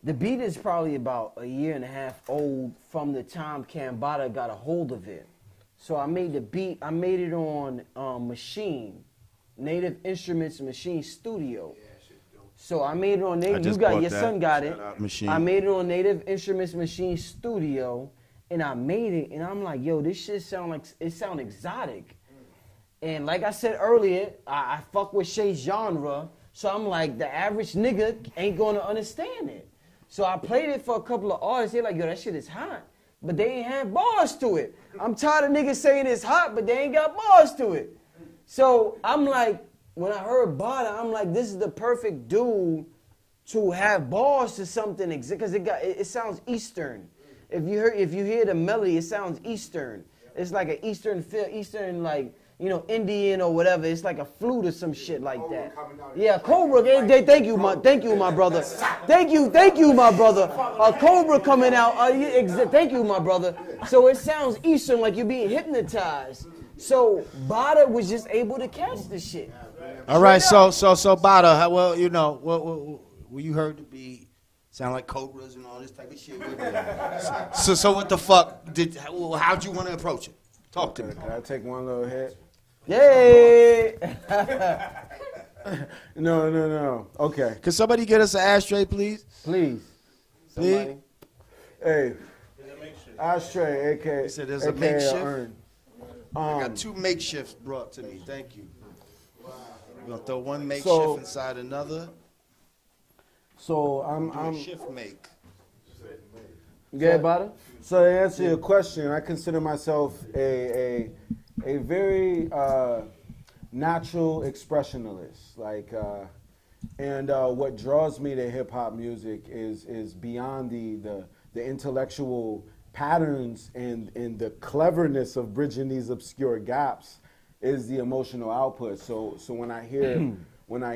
is probably about a year and a half old from the time Cambatta got a hold of it. So I made the beat. I made it on Machine, Native Instruments Machine Studio. So I made it on Native. You got your son got it. I made it on Native Instruments Machine Studio, and I made it, and I'm like, yo, this shit sound exotic. And like I said earlier, I fuck with Shay's genre, so I'm like, the average nigga ain't gonna understand it. So I played it for a couple of artists. They're like, yo, that shit is hot, but they ain't have bars to it. I'm tired of niggas saying it's hot, but they ain't got bars to it. So I'm like, when I heard Bada, I'm like, this is the perfect dude to have bars to something, because it sounds Eastern. If you hear the melody, it sounds Eastern. It's like an Eastern feel, Eastern like, Indian or whatever. It's like a flute or some shit like that. Yeah, Cobra. Thank you, my brother. Thank you, my brother. A Cobra coming out. Thank you, my brother. So it sounds Eastern, like you're being hypnotized. So Bada was just able to catch the shit. All right, so Bada, well, you heard the beat, sound like cobras and all this type of shit. So what the fuck how'd you want to approach it? Talk to me. Can I take one little hit? Yay! No. Okay. Can somebody get us an ashtray, please? Please. Please. Hey. Ashtray, a.k.a. He said there's a makeshift. I got two makeshifts brought to me. Thank you. We're gonna throw one makeshift inside another. So I'm shift make. Yeah, Bada? So to answer your question, I consider myself a very natural expressionalist. And what draws me to hip hop music is beyond the the intellectual patterns and the cleverness of bridging these obscure gaps is the emotional output. So when I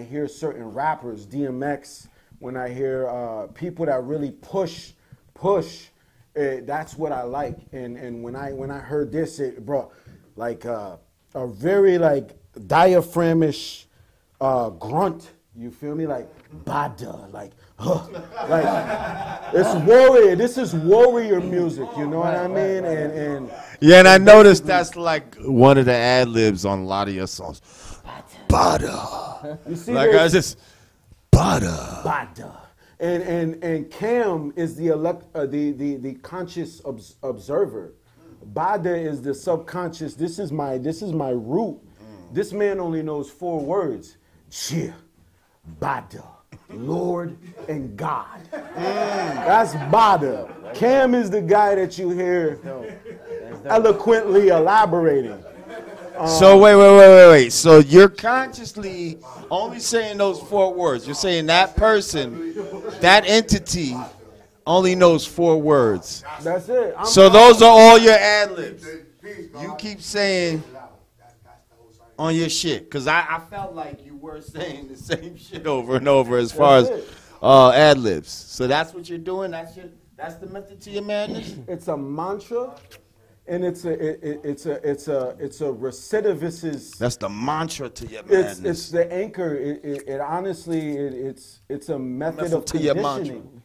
hear certain rappers, DMX, when I hear people that really push, that's what I like. And when I heard this, it brought like a very like diaphragmish grunt. You feel me? Like bada, like it's warrior. This is warrior music. You know what I mean? And yeah, and I noticed that's like one of the ad libs on a lot of your songs. Bada. You see, like I just bada. And Cam is the conscious observer. Bada is the subconscious. This is my root. This man only knows 4 words. Chia, Bada, Lord, and God. That's Bada. Cam is the guy that you hear eloquently elaborating. So wait. So you're consciously only saying those 4 words. You're saying that person, that entity, only knows 4 words. That's it. So those are all your ad libs. You keep saying on your shit, because I felt like you were saying the same shit over and over as far as ad libs. So that's what you're doing. That's the method to your madness. It's a mantra. And it's a recidivist. That's the mantra to your madness. It's the anchor. It honestly it's a method of conditioning.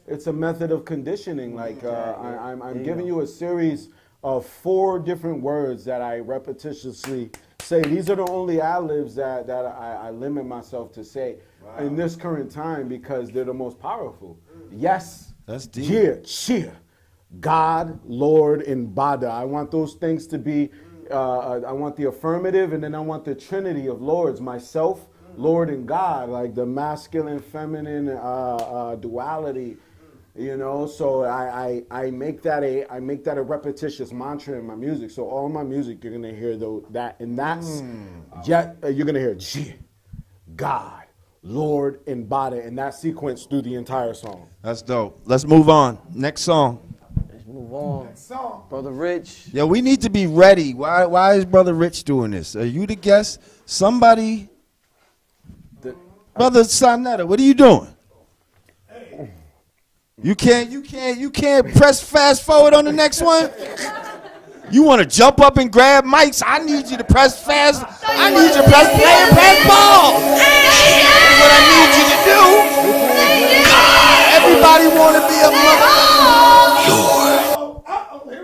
It's a method of conditioning. Like I'm giving you a series of 4 different words that I repetitiously say. These are the only ad-libs that I limit myself to say in this current time because they're the most powerful. Yes. That's deep. Yeah, cheer. God, Lord, and Bada. I want those things to be, I want the affirmative, and then I want the trinity of lords, myself, Lord, and God, like the masculine, feminine duality, you know. So I make that a repetitious mantra in my music. So all my music, you're gonna hear that, and that's you're gonna hear G, God, Lord, and Bada, and that sequence through the entire song. That's dope. Let's move on. Next song. Move on. Brother Rich. Yeah, we need to be ready. Why is Brother Rich doing this? Are you the guest? Somebody? Brother Sonetta, what are you doing? You can't press fast forward on the next one? You want to jump up and grab mics? I need you to press fast. I need you to press play and press ball. That's what I need you to do. Everybody want to be a mother.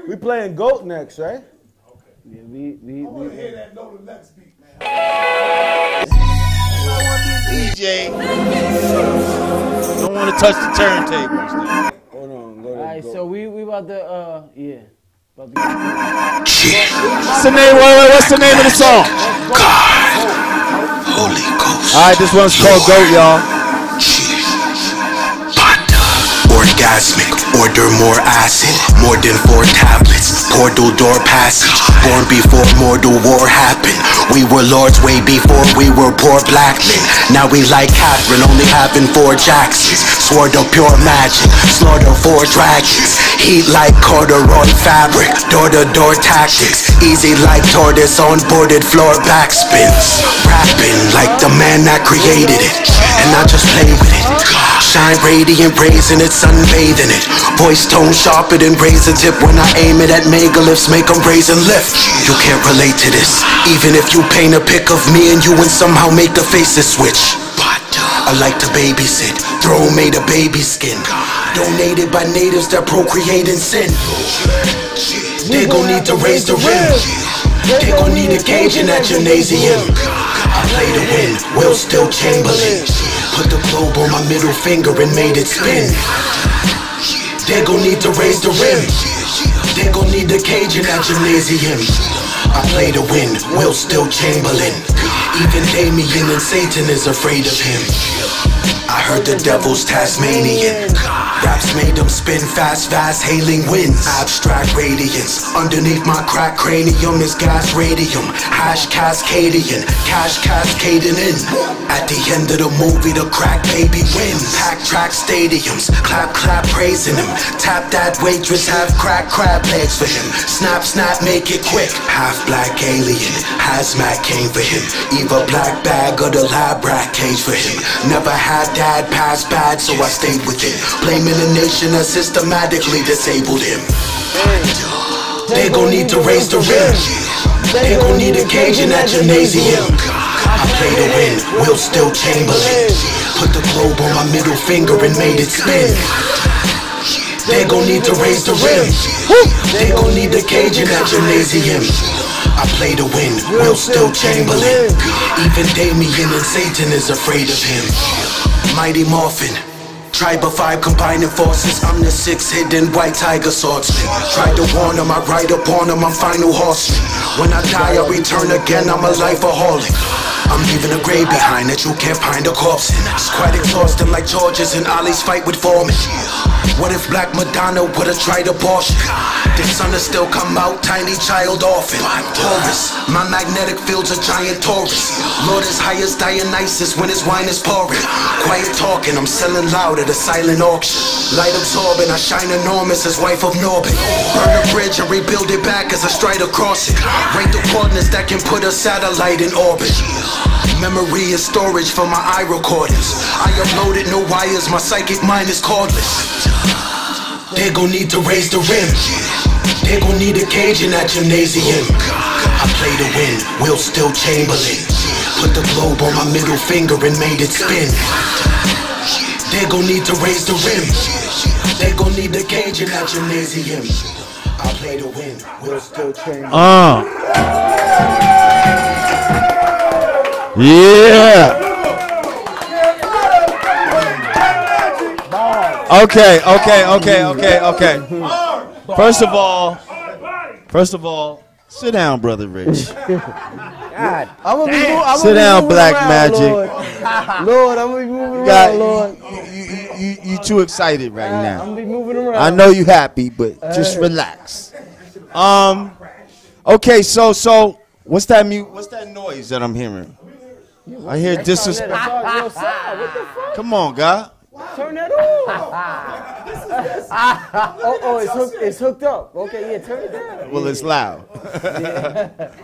We playing GOAT next, right? Yeah, we want to hear that note of next beat, man. DJ. Don't want to touch the turntables. Hold on. All right, so we about to yeah. What's the name? What's the name of the song? God, Holy Ghost. All right, this one's called GOAT, y'all. Orgasmic, order more acid, more than 4 tablets, portal door passage, born before mortal war happened. We were lords way before we were poor black men. Now we like Catherine, only having 4 Jacksons. Sword of pure magic, slaughter 4 dragons. Heat like corduroy fabric, door-to-door tactics. Easy like tortoise on boarded floor backspins. Rapping like the man that created it, and not just play with it. Shine radiant, raising it, sunbathing it. Voice tone sharper than razor tip. When I aim it at megaliths, make them raise and lift. You can't relate to this, even if you paint a pic of me and you and somehow make the faces switch. I like to babysit, throne made of baby skin, donated by natives that procreate in sin. They gon' need to raise the rim. They gon' need a cage in that gymnasium. I play to win, Will still Chamberlain. Put the globe on my middle finger and made it spin. They gon' need to raise the rim. They gon' need a cage in that gymnasium. I play to win, Will still Chamberlain. Even Damien and Satan is afraid of him. I heard the devil's Tasmanian. Raps made them spin fast, hailing winds. Abstract radiance. Underneath my crack cranium is gas radium. Hash cascadian, cash cascading in. At the end of the movie, the crack baby wins. Pack track stadiums, clap praising him. Tap that waitress, have crack crab legs for him. Snap, make it quick. Half black alien, hazmat came for him. Eva black bag of the lab rat cage for him. Never had dad pass bad, so I stayed with him. Blaming the nation that systematically disabled him. They gon' need to raise the rim. They gon' need a cage in that gymnasium. I play to win, Will still Chamberlain. Put the globe on my middle finger and made it spin. They gon' need to raise the rim. They gon' need a cage in that gymnasium. I play to win, Will still Chamberlain. Even Damien and Satan is afraid of him. Mighty Morphin, Tribe of 5 combining forces. I'm the 6 hidden white tiger swordsman. Tried to warn them, I ride upon them, I'm final horseman. When I die, I return again, I'm a lifeaholic. I'm leaving a grave behind that you can't find a corpse in. It's quite exhausting like George's and Ollie's fight with Foreman. What if Black Madonna would've tried abortion? Did son still come out, tiny child orphan? Taurus, my magnetic field's a giant Taurus. Lord is high as Dionysus when his wine is pouring. Quiet talking, I'm selling loud at a silent auction. Light absorbing, I shine enormous as wife of Norbin. Burn a bridge and rebuild it back as I stride across it. Write the coordinates that can put a satellite in orbit. Memory is storage for my eye recordings. I uploaded no wires, my psychic mind is cordless. They gon' need to raise the rim. They gon' need a cage in that gymnasium. I play to win, Will still Chamberlain. Put the globe on my middle finger and made it spin. They gon' need to raise the rim. They gon' need a cage in that gymnasium. I play to win, Will still Chamberlain. Yeah. Okay. First of all, sit down, brother Rich. God, I'm gonna be Sit down, Black around, Magic. Lord, I'm gonna be moving around, Lord. You too excited right now. I'm gonna be moving around. I know you happy, but just relax. Okay, so what's that noise that I'm hearing? I hear disrespect. What the fuck? Come on, God. Turn that on. It's hooked up. Okay, yeah, turn it down. Well, it's loud.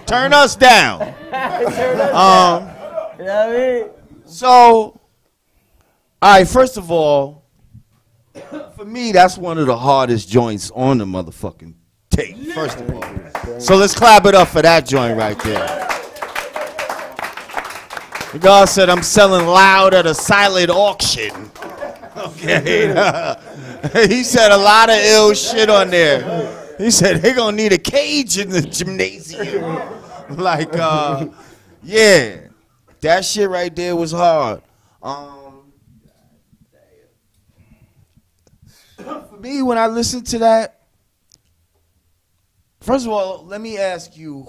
Turn us down. Turn us down. You know what I mean? So, all right, first of all, for me, that's one of the hardest joints on the motherfucking tape, first of all. So let's clap it up for that joint right there. The guy said, I'm selling loud at a silent auction. Okay. He said a lot of ill shit on there. He said, they're going to need a cage in the gymnasium. Like, yeah. That shit right there was hard. For me, when I listened to that, first of all, let me ask you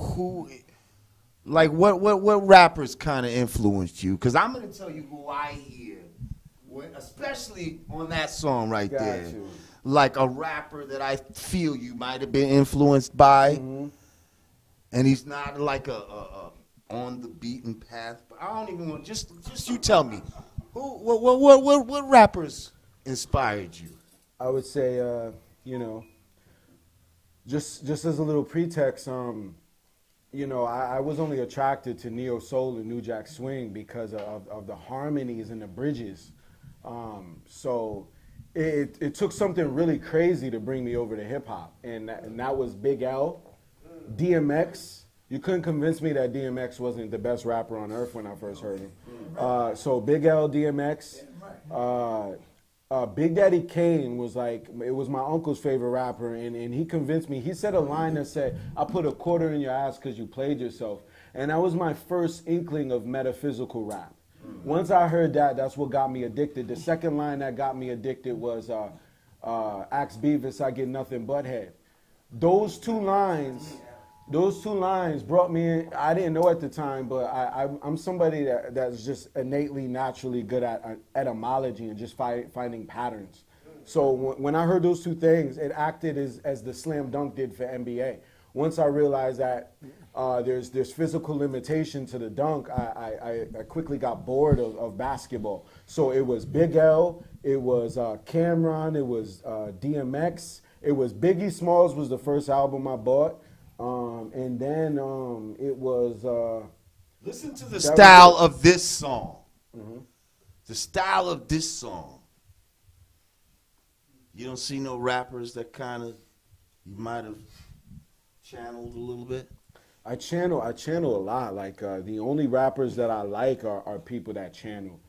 what rappers kind of influenced you? Because I'm going to tell you who I hear, especially on that song right there. Like a rapper that I feel you might have been influenced by, and he's not like a on the beaten path. But I don't even want just you tell me, what rappers inspired you? I would say, just as a little pretext, I was only attracted to neo soul and New Jack Swing because of the harmonies and the bridges. So it took something really crazy to bring me over to hip hop, and that was Big L, DMX. You couldn't convince me that DMX wasn't the best rapper on earth when I first heard him. So Big L, DMX. Big Daddy Kane was it was my uncle's favorite rapper, and he convinced me. He said a line that said, I put a quarter in your ass because you played yourself. And that was my first inkling of metaphysical rap. Once I heard that, that's what got me addicted. The second line that got me addicted was, Axe Beavis, I get nothing but head. Those two lines Those two lines brought me in. I didn't know at the time, but I'm somebody that's just innately, naturally good at etymology and just finding patterns. So when I heard those two things, it acted as the slam dunk did for NBA. Once I realized that there's physical limitation to the dunk, I quickly got bored of basketball. So it was Big L, it was Cameron, it was DMX, it was Biggie Smalls was the first album I bought. And then it was. Listen to the style of this song. Mm-hmm. The style of this song. You don't see no rappers that kind of you might have channeled a little bit. I channel a lot. Like the only rappers that I like are people that channel.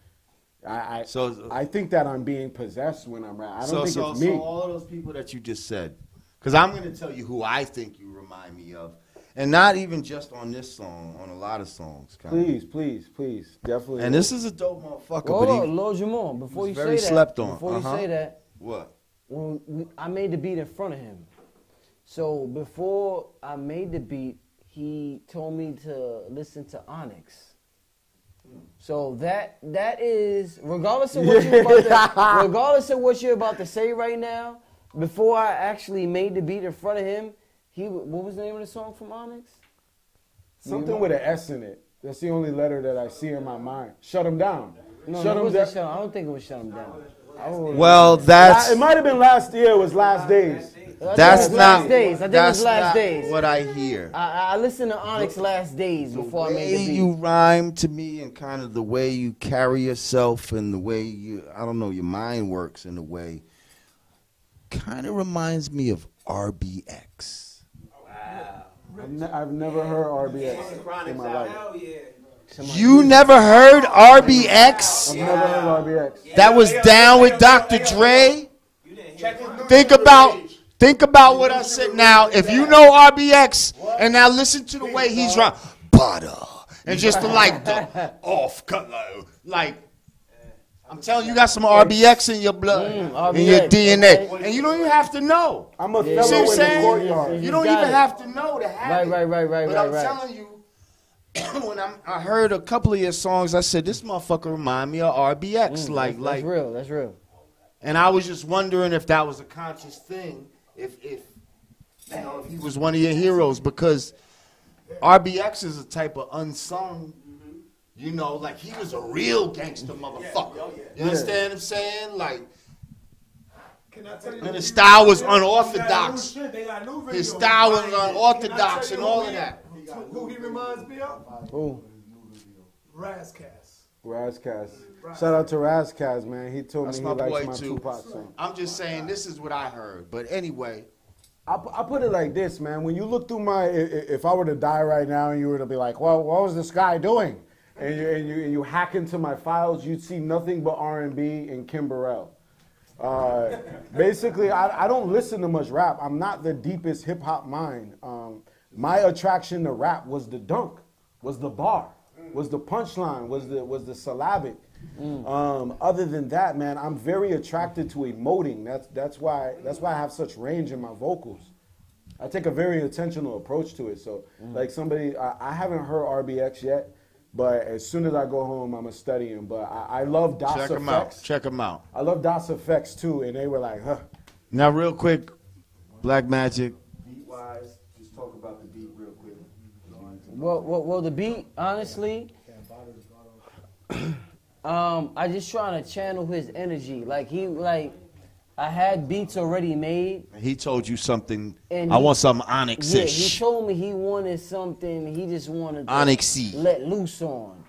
I think that I'm being possessed when I'm rapping. I don't think it's me. So all of those people that you just said. Because I'm going to tell you who I think you remind me of. And not even just on this song, on a lot of songs. Please, definitely. And this is a dope motherfucker. Hold on, Lord Jamar, before you say that. Slept on. Before you say that. What? I made the beat in front of him. So before I made the beat, he told me to listen to Onyx. So that is, regardless of what you're about to say right now, before I actually made the beat in front of him, what was the name of the song from Onyx? Something with an S in it. That's the only letter that I see in my mind. Shut him down. No, shut him down. I don't think it was Shut Him Down. Well, that's... It might have been last year. It was Last Days. That's not... Days. I think it was Last Days. What I hear. I listened to Onyx Last Days before I made the beat. The way you rhyme to me and kind of the way you carry yourself and the way you... I don't know, your mind works in a way... kind of reminds me of RBX. Wow. I've never heard RBX in my life. You never heard RBX? I've never heard RBX. That was down with Dr. Dre? Think about what I said. Now, if you know RBX, and now listen to the way he's rhyme. Butter. And just like the off color. Like, I'm telling you, you got some RBX in your blood, in your DNA. And you don't even have to know. I'm a fellow in the courtyard. You don't even have to know to have it. Right. But I'm telling you, when I heard a couple of your songs, I said, this motherfucker remind me of RBX. That's real. That's real. And I was just wondering if that was a conscious thing, if he was one of your heroes, because RBX is a type of unsung. You know, like he was a real gangster motherfucker. You understand what I'm saying? Like, and his style was unorthodox. His style was unorthodox and all of that. Who he reminds me of? Who? Razkaz. Shout out to Razkaz, man. He told That's me he my likes boy my too. Tupac song. I'm just saying this is what I heard. But anyway. I put it like this, man. When you look through my, if I were to die right now and you were to be like, well, what was this guy doing? And you hack into my files, you'd see nothing but R&B and Kim Burrell. Basically, I don't listen to much rap. I'm not the deepest hip-hop mind. My attraction to rap was the dunk, was the bar, was the punchline, was the syllabic. Other than that, man, I'm very attracted to emoting. That's why I have such range in my vocals. I take a very intentional approach to it. So, like somebody, I haven't heard RBX yet. But as soon as I go home, I'm going to study him. But I love DOS Check Effects. Check them out. I love DOS Effects, too. And they were like, huh. Now, real quick, Black Magik. Beat-wise, just talk about the beat real quick. Well, the beat, honestly, I just trying to channel his energy. I had beats already made. He told you something. And I want something Onyx-ish. Yeah, he told me he wanted something. He just wanted to Onyx-y. let loose on.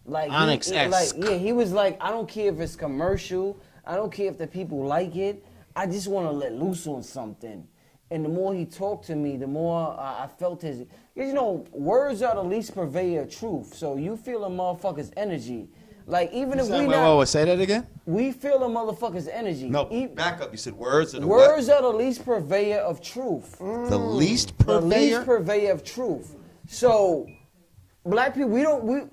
Like Onyx-esque. He was like, I don't care if it's commercial. I don't care if the people like it. I just want to let loose on something. And the more he talked to me, the more I felt his. You know, words are the least purveyor of truth. So you feel a motherfucker's energy. Like, even if we not... Wait, say that again? We feel a motherfucker's energy. No, back up. You said words are the Words are the least purveyor of truth. The least purveyor? The least purveyor of truth. So, black people,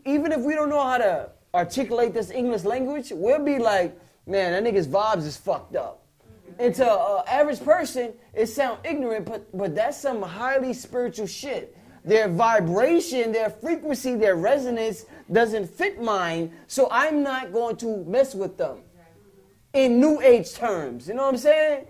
even if we don't know how to articulate this English language, we'll be like, man, that nigga's vibes is fucked up. And to an average person, it sounds ignorant, but that's some highly spiritual shit. their vibration, their frequency, their resonance doesn't fit mine, so I'm not going to mess with them. In New Age terms, you know what I'm saying?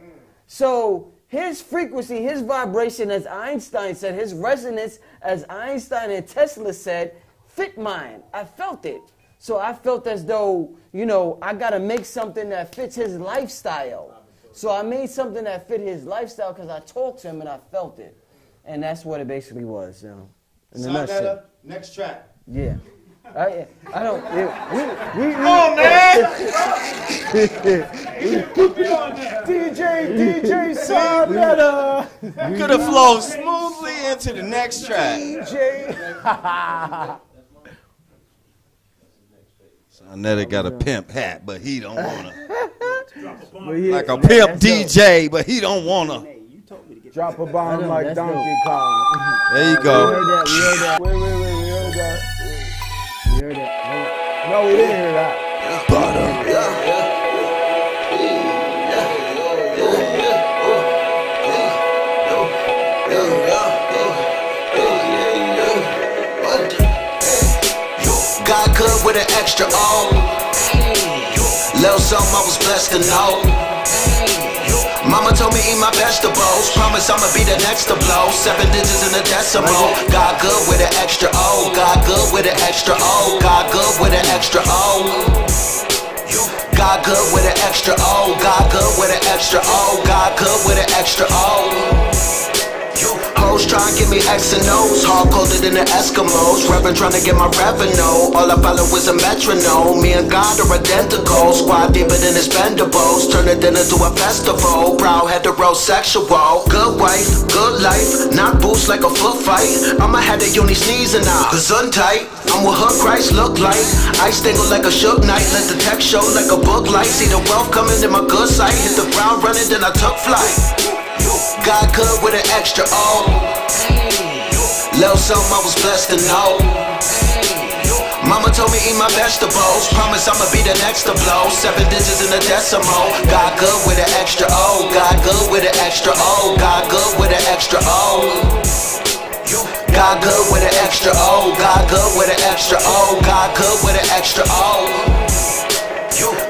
So his frequency, his vibration, as Einstein said, his resonance, as Einstein and Tesla said, fit mine. I felt it. So I felt as though, you know, I got to make something that fits his lifestyle. So I made something that fit his lifestyle because I talked to him and I felt it. And that's what it basically was, you know. In a nutshell. Next track. Yeah. I don't. Come on, man. DJ Sarnetta. Could have flowed smoothly into the next track. Sarnetta got a pimp hat, but he don't wanna. Like a pimp DJ, but he don't wanna. Drop a bomb like Donkey Kong. There you go. We heard that. Wait, we heard that. We heard that. No, we didn't hear that. God good with an extra O. Little something I was blessed to know. Mama told me eat my vegetables. Promise I'ma be the next to blow. 7 digits in a decimal. God good with an extra O. God good with an extra O. God good with an extra O. God good with an extra O. God good with an extra O. God good with an extra O. Hoes try and give me X and O's, hard colder than the Eskimos. Reverend trying to get my revenue. All I follow is a metronome. Me and God are identical. Squad deeper than expendables. Turn it into a festival. Proud heterosexual. Good wife, good life. Not boost like a foot fight. I'ma have the uni sneezing out. Cause tight. I'm what her Christ look like. I stingle like a shook knight. Let the text show like a book light. See the wealth coming in my good sight. Hit the ground running, then I took flight. God good with an extra O. Little something I was blessed to know. Mama told me eat my vegetables. Promise I'ma be the next to blow. 7 digits in a decimal. God good with an extra O. God good with an extra O. God good with an extra O. God good with an extra O. God good with an extra O. God good with an extra O.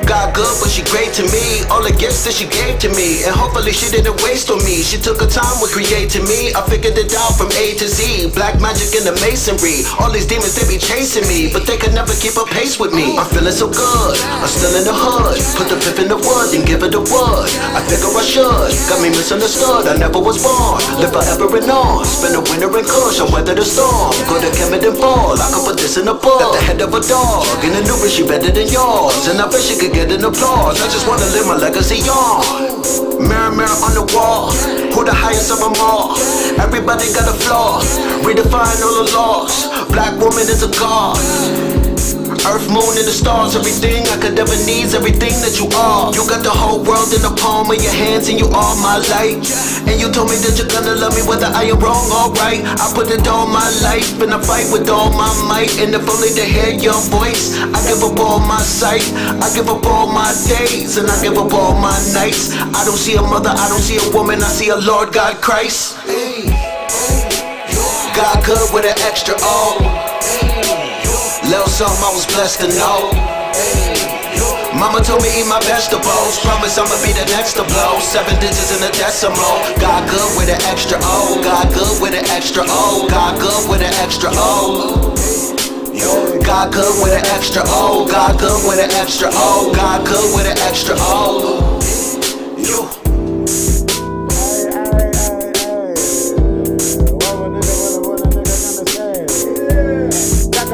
God good, but she great to me. All the gifts that she gave to me, and hopefully she didn't waste on me. She took her time with creating me. I figured it out from A to Z. Black magic in the masonry. All these demons, they be chasing me, but they could never keep a pace with me. I'm feeling so good, I'm still in the hood. Put the pip in the wood and give it a wood. I figure I should. Got me misunderstood, I never was born. Live forever and on. Spend a winter in Kush, I weather the storm. Go to Cambatta and fall. I could put this in a book. At the head of a dog. In the new she better than yours. And I bet she could get an applause. I just wanna live my legacy on. Mirror, mirror on the wall. Who the highest of them all? Everybody got a flaw. Redefine all the laws. Black woman is a god. Earth, moon, and the stars. Everything I could ever need, everything that you are. You got the whole world in the palm of your hands, and you are my light. And you told me that you're gonna love me whether I am wrong or right. I put it all my life in a fight with all my might. And if only to hear your voice, I give up all my sight. I give up all my days, and I give up all my nights. I don't see a mother, I don't see a woman, I see a Lord God Christ. God good with an extra O. Little something I was blessed to know. Mama told me eat my vegetables. Promise I'ma be the next to blow. 7 digits in a decimal. God good with an extra O. God good with an extra O. God good with an extra O. God good with an extra O. God good with an extra O. God good with an extra O.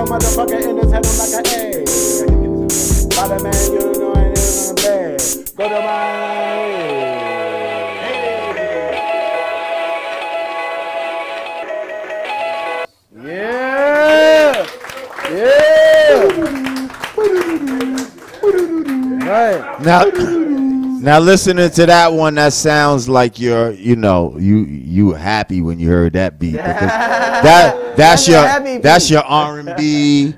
Motherfucker in his head, I'm like a A. Bada man, you know I ain't even bad. Go to my Yeah. Right. Now listening to that one, that sounds like you're, you were happy when you heard that beat. That's your R&B.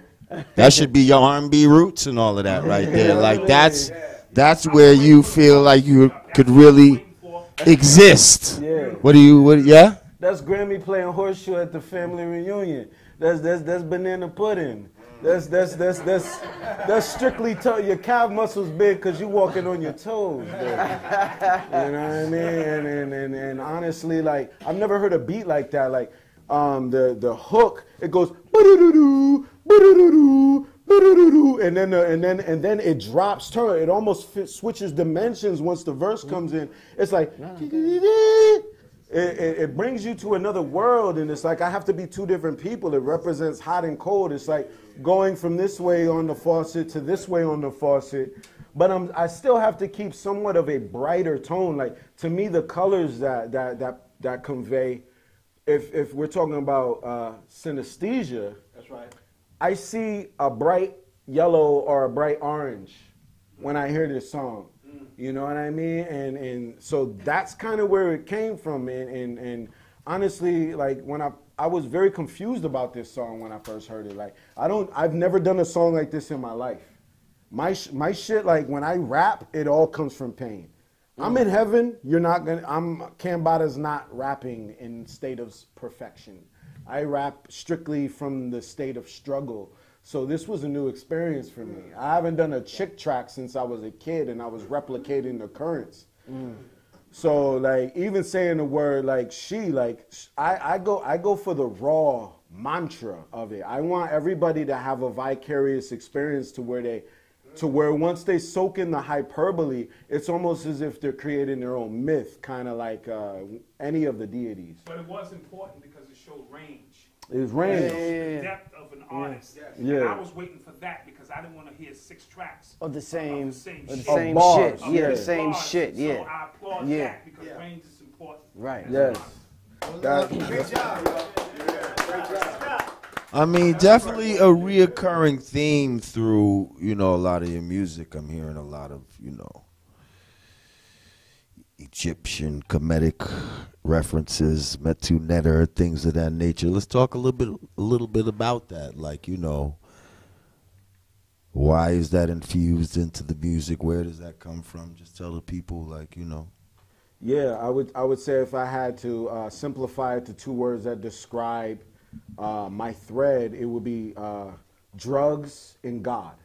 That should be your R&B roots and all of that right there. Like that's where you feel like you could really exist. Yeah. Yeah? That's Grammy playing horseshoe at the family reunion. That's banana pudding. That's strictly your calf muscles big because you walking on your toes. Bro. You know what I mean? And honestly, like I've never heard a beat like that. Like the hook, it goes ba-do-do-do, ba-do-do-do, ba-do-do-do, and then it drops turn. It almost switches dimensions once the verse comes in. It's like it brings you to another world, and it's like I have to be two different people. It represents hot and cold. It's like going from this way on the faucet to this way on the faucet. But I still have to keep somewhat of a brighter tone. Like to me, the colors that convey, if we're talking about synesthesia, That's right. I see a bright yellow or a bright orange when I hear this song. You know what I mean? And so that's kind of where it came from. And honestly, like when I was very confused about this song when I first heard it. Like I've never done a song like this in my life. My shit, like when I rap, it all comes from pain. I'm in heaven. Cambatta's not rapping in state of perfection. I rap strictly from the state of struggle. So this was a new experience for me. I haven't done a chick track since I was a kid, and I was replicating the currents. So like even saying the word like she, like I go for the raw mantra of it. I want everybody to have a vicarious experience to where once they soak in the hyperbole, it's almost as if they're creating their own myth, kind of like any of the deities. But it was important because it showed range. It was range. The depth of an artist. Yeah. And I was waiting for that because I didn't want to hear 6 tracks Of the same shit. shit. Of Yeah, the the same bars. shit. So Yeah. I applaud Yeah. that because range is important. Right. Yes. Great job, yo. Great job. I mean, definitely a reoccurring theme through, a lot of your music. I'm hearing a lot of, Egyptian comedic references, Metu Netter, things of that nature. Let's talk a little bit about that. Like, why is that infused into the music? Where does that come from? Just tell the people, like, Yeah, I would say if I had to simplify it to 2 words that describe my thread, it would be drugs and God.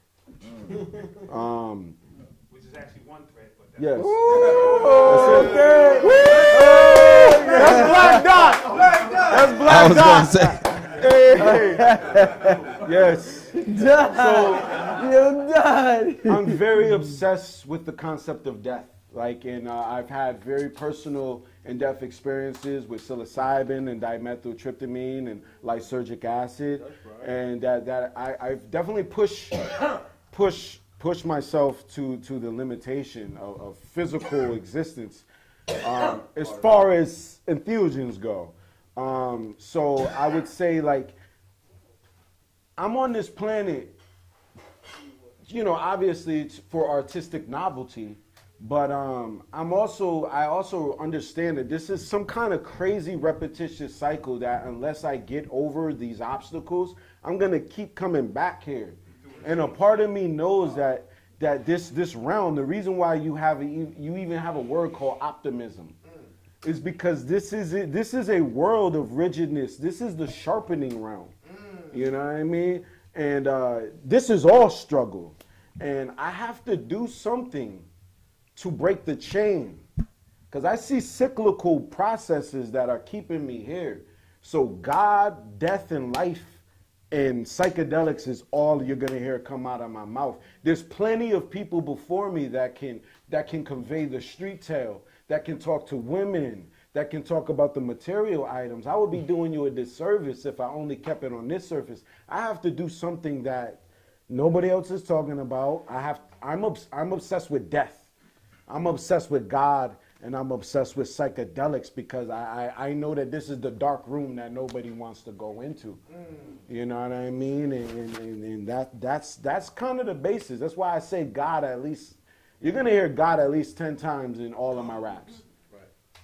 Which is actually one thread. But Yes. Okay. That's Black Dot. That's Black Dot. Hey. Yes. So I'm very obsessed with the concept of death. Like, I've had very personal in-depth experiences with psilocybin and dimethyltryptamine and lysergic acid, and that I've definitely pushed myself to the limitation of physical existence as far as entheogens go. So I would say, like, I'm on this planet, obviously it's for artistic novelty. But I also understand that this is some kind of crazy repetitious cycle that unless I get over these obstacles, I'm gonna keep coming back here. And a part of me knows that this realm, the reason why you even have a word called optimism, is because this is a world of rigidness. This is the sharpening realm. You know what I mean? And this is all struggle. And I have to do something to break the chain, because I see cyclical processes that are keeping me here. So God, death, and life and psychedelics is all you're gonna hear come out of my mouth. There's plenty of people before me that can convey the street tale, that can talk to women, that can talk about the material items. I would be doing you a disservice if I only kept it on this surface. I have to do something that nobody else is talking about. I'm obsessed with death. I'm obsessed with God, and I'm obsessed with psychedelics because I know that this is the dark room that nobody wants to go into. You know what I mean? And that's kind of the basis. That's why I say God at least. You're gonna hear God at least 10 times in all of my raps,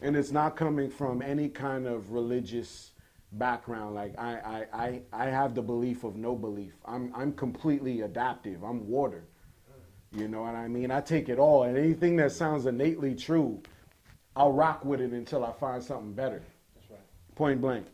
and it's not coming from any kind of religious background. Like I have the belief of no belief. I'm completely adaptive. I'm water. You know what I mean? I take it all, and anything that sounds innately true, I'll rock with it until I find something better. That's right. Point blank.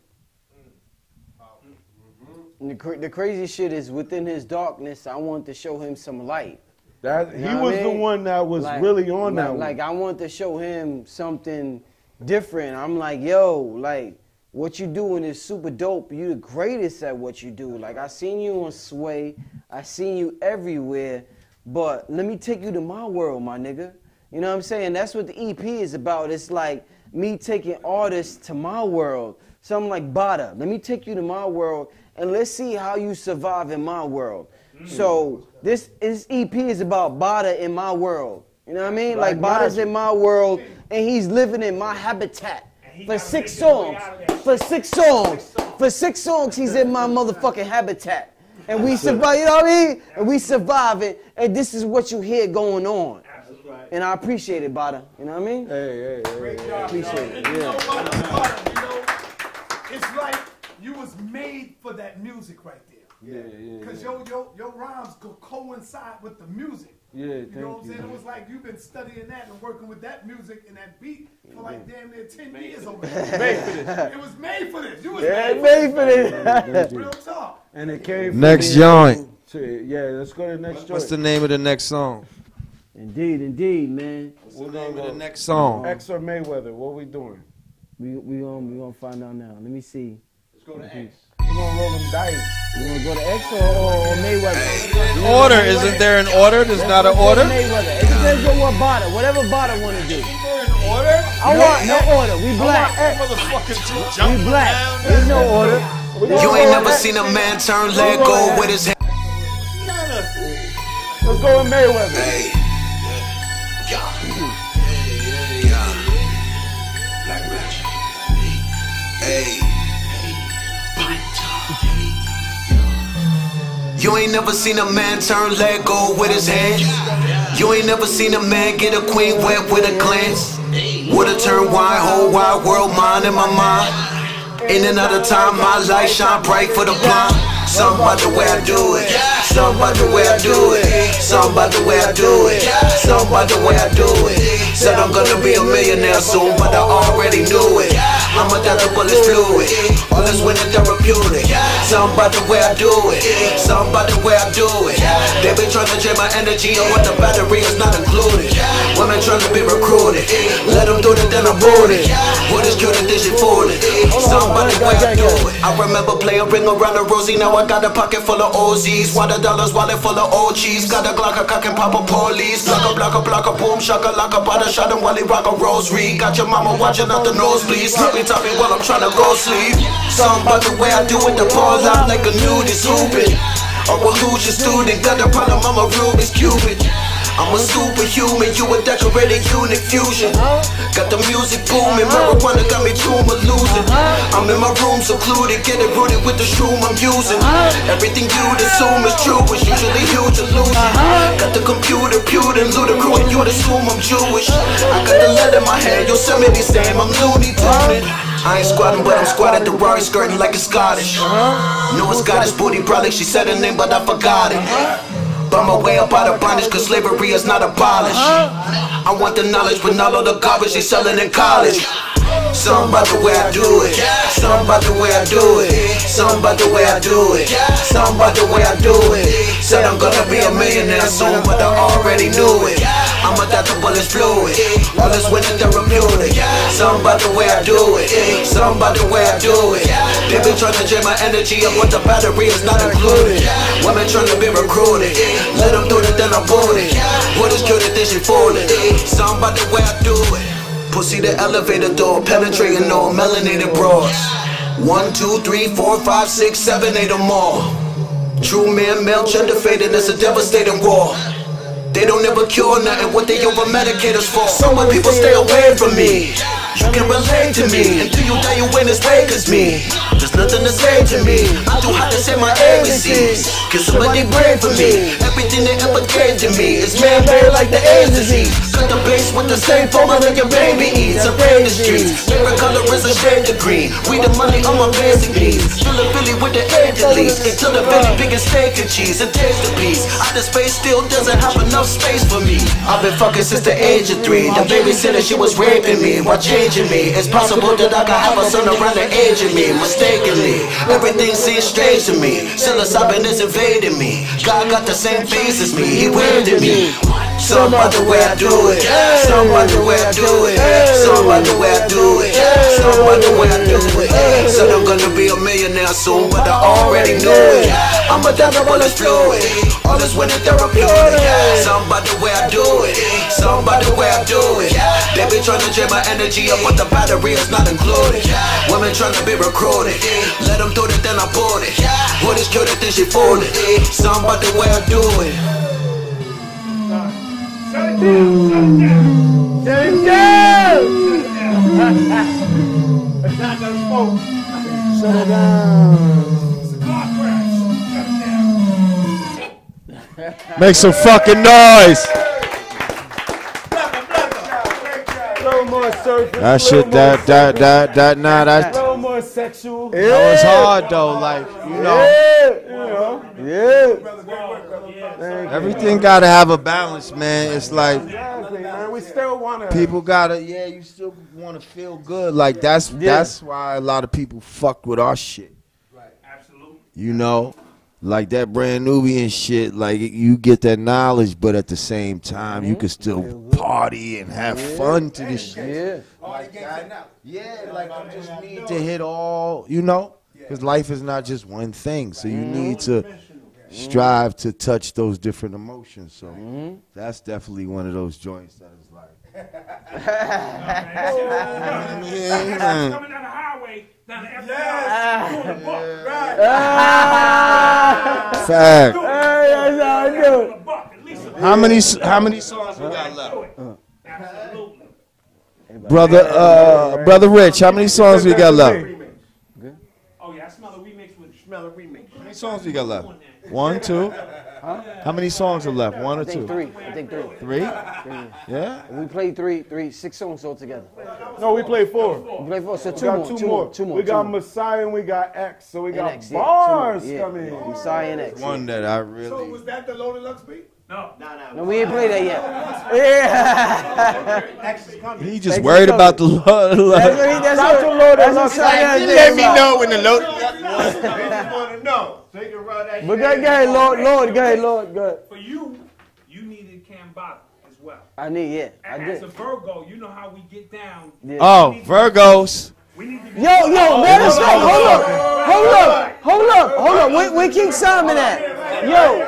And the crazy shit is within his darkness, I want to show him some light. That You he know was what I the mean? one that was really on that one. Like I want to show him something different. I'm like, yo, like what you doing is super dope. You the greatest at what you do. Like I seen you on Sway, I seen you everywhere, but let me take you to my world, my nigga. You know what I'm saying? That's what the EP is about. It's like me taking artists to my world. Something like Bada. Let me take you to my world and let's see how you survive in my world. So this EP is about Bada in my world. You know what I mean? Like Bada's in my world and he's living in my habitat. For 6 songs. For 6 songs. For 6 songs he's in my motherfucking habitat. And we survive, you know what I mean? And we survive it. And this is what you hear going on. And I appreciate it, Bada. You know what I mean? Hey. Appreciate it. You know, Yeah. it's like you was made for that music right there. Yeah. Because your rhymes coincide with the music. Yeah, You know what I'm saying? It was like you've been studying that and working with that music and that beat for like damn near 10 years over there. Made for this. It was made for this. You was made for this. Real talk. And it came Next from joint. Yeah, let's go to the next joint. What's the name of the next song? Indeed, man. What's the name of the next song? X or Mayweather? What we doing? We gonna find out now. Let me see. Let's go to X. We're gonna roll them dice. You wanna go to X or Mayweather? Order, isn't there an order? There's not an order? Mayweather. It depends on what Bada, whatever Bada wanna do. Order? I want no order. We black. We black. There's no order. You ain't never seen a man turn leg go with his hand. Let's go with Mayweather. Hey. Black Magic. Hey. You ain't never seen a man turn leg go with his hands. You ain't never seen a man get a queen wet with a glance. Would've turned wide, whole wide world mine in my mind. In another time, my light shine bright for the blind. Something about the way I do it. Something about the way I do it. Something about the way I do it. Something about the way I do it. Said I'm gonna be a millionaire soon, but I already knew it. I'm adaptable as fluid. All this winning therapeutic. Something about the way I do it. Something about the way I do it. They been trying to drain my energy, and what the battery is not included. Women trying to be recruited. Let them do it, then I'm booted. What is true that they should fool it. Something about the way I do it. I remember playing ring around the rosy. Now I got a pocket full of OZs. Water dollars, wallet full of OGs. Got a Glock, a cock and pop a police. Block a boom, shaka laka, bada shot him while he rock a rosary. Got your mama watching out the nosebleed. Sloppy toppy while I'm trying to go sleep. Something about the way I do it, the ball out like a nudist hooping. Or a Lucian student, got a problem, I'm a Rubik's Cupid. I'm a superhuman, you a decorated unique fusion. Got the music booming, marijuana got me tumor losing. I'm in my room secluded, getting rooted with the shroom I'm using. Everything you'd assume is true, is usually huge illusion. Got the computer pewed ludicrous, and you'd assume I'm Jewish. I got the lead in my hand, Yosemite Sam, I'm Looney Tuning. I ain't squatting, but I'm squatting the Rari skirting like it's Scottish. Know it's Scottish booty, probably she said her name, but I forgot it. Bum my way up out of bondage, cause slavery is not abolished. I want the knowledge, but not all the garbage they selling in college. Something about the way I do it. Something about the way I do it. Something about the way I do it. Something about the way I do it. Said I'm gonna be a millionaire soon, but I already knew it. I'm adaptable as fluid. All this winning therapeutic. Something about the way I do it. Something about the way I do it. They been trying to drain my energy, and what the battery is not included. Women trying to be recruited. Let them do it, then I'm booted. What is true that they should fool it. Something about the way I do it. Pussy the elevator door, penetrating all melanated bras. 1, 2, 3, 4, 5, 6, 7, 8 or more. True man, male, gender faded, it's a devastating war. They don't ever cure nothing, what they over medicate us for. So when people stay away from me, you can relate to me. Until you die, you win as fake as me. There's nothing to say to me. I do have to say my ABCs. Can somebody pray for me? Everything they ever gave to me is man-made like the AIDS disease. Cut the base with the same formula your baby eats. I pray the streets. Favorite color is a shade of green. We the money on my basic needs. Fill a Philly with the angel leaves. Until the Philly biggest steak and cheese. And taste the piece. Outer space still doesn't have enough space for me. I've been fucking since the age of 3. The babysitter, she was raping me while changing me. It's possible that I could have a son around the age of me. Mistakenly, everything seems strange to me. Psilocybin is invading me. God got the same face as me, he waited me. Some other way I do it, some other way I do it, some other way I do it, some other way I do it. Said I'm gonna be a millionaire soon, but I already knew it. I'm a devil, all this fluid, all this winning therapeutic. Some other way I do it, some other way I do it. They be trying to drain my energy up, but the battery is not included. Women trying to be recruited, let them do it, then I pulled it. What is cute, then she fooled it. Some other way I do it. Shut it down. Shut it down. It's not gonna smoke. Shut it down. It's a car crash. Shut it down. Make some fucking noise. No more surfing. That shit, that. No more sexual. That was hard though, like, you know. Everything gotta have a balance, man. It's like Exactly, man. We still want to. people gotta, you still wanna feel good. Like that's why a lot of people fuck with our shit. Right. Absolutely. You know? Like that brand Nubian shit, like you get that knowledge, but at the same time, you can still party and have fun to this shit. Yeah, like you just need to hit all, you know? Because life is not just one thing, so you need to strive to touch those different emotions. So that's definitely one of those joints that is like. Coming down the highway, down the FBI, doing the book. Fact. That's how I do it. How many songs we got left? Absolutely. Brother Rich, how many songs we got left? Oh yeah, I smell a remix with Smell a remix. How many songs we got left? 1, 2? How many songs are left? 1 or 2? I think three. 3? Yeah? We played 6 songs altogether. No, we played 4. We played 4, so We got two more. We got Messiah and we got X, so we got X, bars yeah, coming. Messiah and X. One that I So really. was that the Loaded Lux beat? No, we ain't played that yet. Yeah. X is coming. He just worried about the Lord. That's Let me know when the Lord. They want to know. So you can run that. But go ahead, Lord, go ahead. For you needed Cambatta as well. I did. As a Virgo, you know how we get down. Yeah. Oh, Virgos. We need to be Yo, man, that's right. Hold up. Where King Simon at? Yo,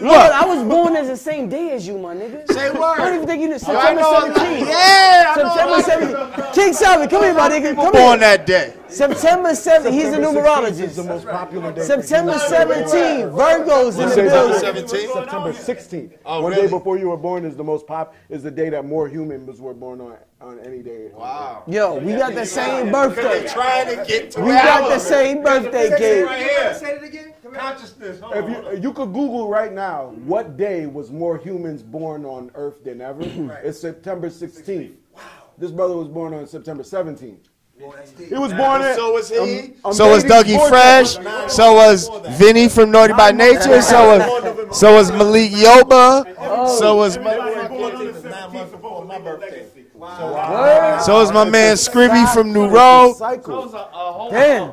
Lord, I was born as the same day as you, my nigga. Say word. I don't even think you know. September 17th. Yeah, September 17th. King Simon, come here, my nigga. Come Born here. that day. September 17th. He's a numerologist. The most popular day. September 17th. Virgos in the building. September 16th. Oh, One really? day before you were born is the most is the day that more humans were born on any day. Wow. Yo, we got the same birthday. Trying to get to We got the same birthday, kid. Say it again. Consciousness. If you could Google right now, what day was more humans born on Earth than ever? It's September 16th. Wow. This brother was born on September 17th. He was born in. So was he. a So was Mating Dougie Fresh. vortex. So was Vinny from Naughty by Nature. So was Malik Yoba. So was my man Scribby from New Road. Damn.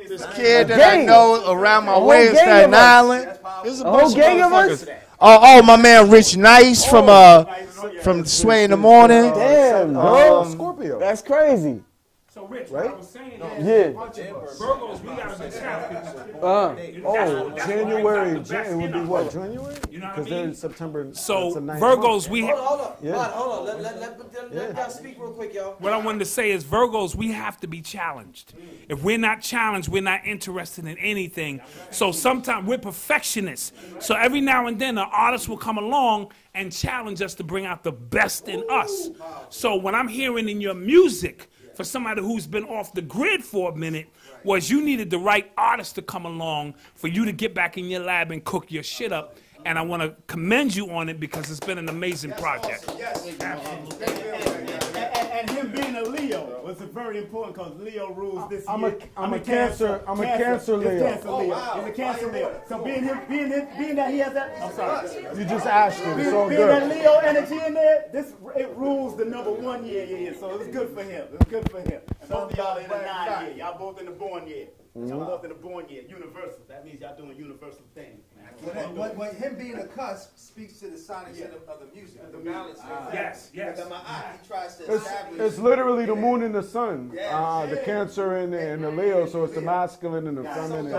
This kid that I know around my way in Staten Island. There's a bunch of gang of us? motherfuckers. Oh, my man Rich Nice from Sway in the Morning. Damn, bro. Scorpio. That's crazy. So, Rich, what I was saying is, Yeah. Virgos, we gotta be champions. January would be what? January? You know what I Because they're mean? in September. So, it's a ninth Virgos, we Hold on. Yeah. Let y'all speak real quick, y'all. what I wanted to say is Virgos, we have to be challenged. If we're not challenged, we're not interested in anything. So sometimes we're perfectionists. So every now and then an artist will come along and challenge us to bring out the best in us. So what I'm hearing in your music, for somebody who's been off the grid for a minute, was you needed the right artist to come along for you to get back in your lab and cook your shit up. And I want to commend you on it because it's been an amazing project. And him being a Leo was a very important because Leo rules this I'm year. a Cancer. I'm a Cancer Leo. He's Cancer Leo. He's a Cancer Leo. So being that he has that, I'm sorry. You just asked him. It's all Being that good. Leo energy in there, it rules the number 1 year. Yeah. So it's good for him. It's good for him. And both of y'all in the 9 year. Y'all both in the born year. Y'all both in the born year. Universal. That means y'all doing universal things. What him being a cuss speaks to the sonics of the music. The balance. Yes. He tries to establish. It's literally the moon and the sun, the Cancer and the Leo, so it's the masculine and the feminine.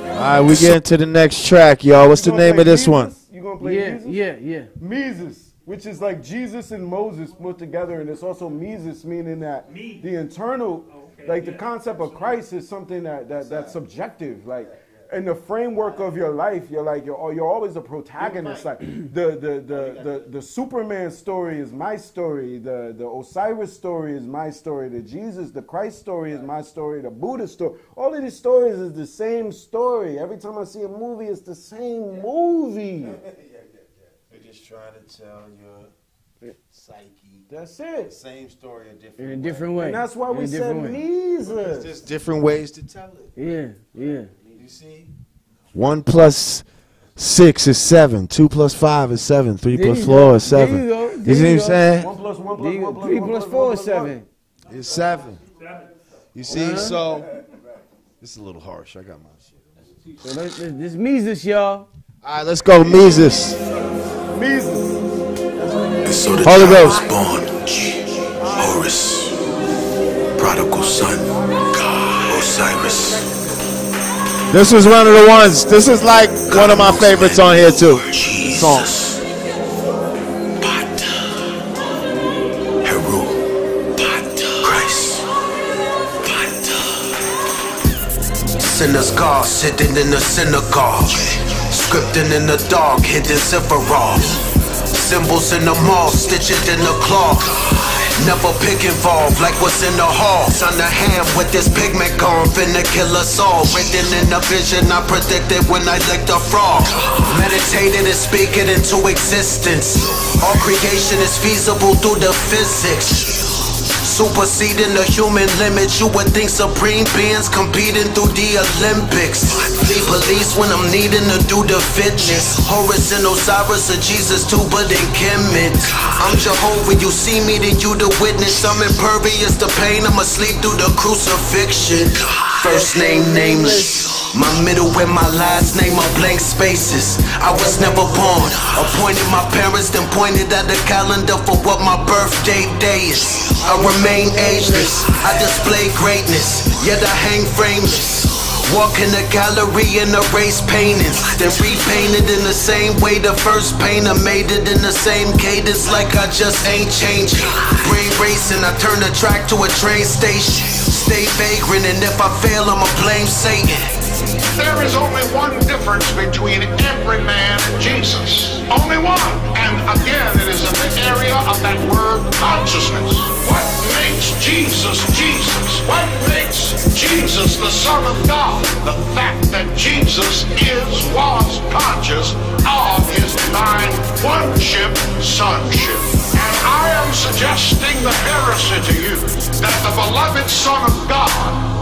All right, we get into the next track, y'all. What's the name of this one? You gonna play Mises? Yeah. Mises, which is like Jesus and Moses put together, and it's also Mises, meaning that the internal, like the concept of Christ is something that's subjective, like. In the framework of your life, you're always a protagonist. Like the Superman story is my story. The Osiris story is my story. The Christ story is my story. The Buddha story. All of these stories is the same story. Every time I see a movie, it's the same movie. They're just trying to tell your psyche. That's it. Same story, In a different way. And that's why we said Mises. There's just different ways to tell it. Yeah. You see? 1 + 6 is 7. 2 + 5 is 7. 3 + 4 is 7. There you go. You see what I'm saying? 1 + 1 + 1 + 3 1 + 4 is 7. It's 7. You see? So this is a little harsh. I got my shit. So this Mises, y'all. All right, let's go, Mises. And so the Holy child Ghost. was born, Horus, prodigal son, Osiris. This was one of the ones. This is like one of my favorites on here too. Song. Sinners God sitting in the synagogue, scripting in the dark, hidden Sephiroth. Symbols in the mall, stitched in the cloth. Never pig involved, like what's in the hall. Son of Ham with this pigment gone, finna kill us all. Written in the vision I predicted when I licked a frog. Meditated and speak it into existence. All creation is feasible through the physics. Superseding the human limit, you would think supreme beings competing through the Olympics. Leave police when I'm needing to do the fitness. Horus and Osiris are Jesus too, but in Kemet. I'm Jehovah, you see me, then you the witness. I'm impervious to pain, I'm asleep through the crucifixion. First name nameless, my middle and my last name are blank spaces. I was never born, appointed my parents, then pointed at the calendar for what my birthday day is. I remain ageless, I display greatness, yet I hang frameless. Walk in the gallery and erase paintings, then repainted in the same way the first painter made it, in the same cadence, like I just ain't changing. Brain racing, I turn the track to a train station. Stay vagrant, and if I fail, I'ma blame Satan. There is only one difference between every man and Jesus. Only one. And again, it is in the area of that word consciousness. What makes Jesus Jesus? What makes Jesus the Son of God? The fact that Jesus was conscious of his divine one-ship sonship. And I am suggesting the heresy to you that the beloved Son of God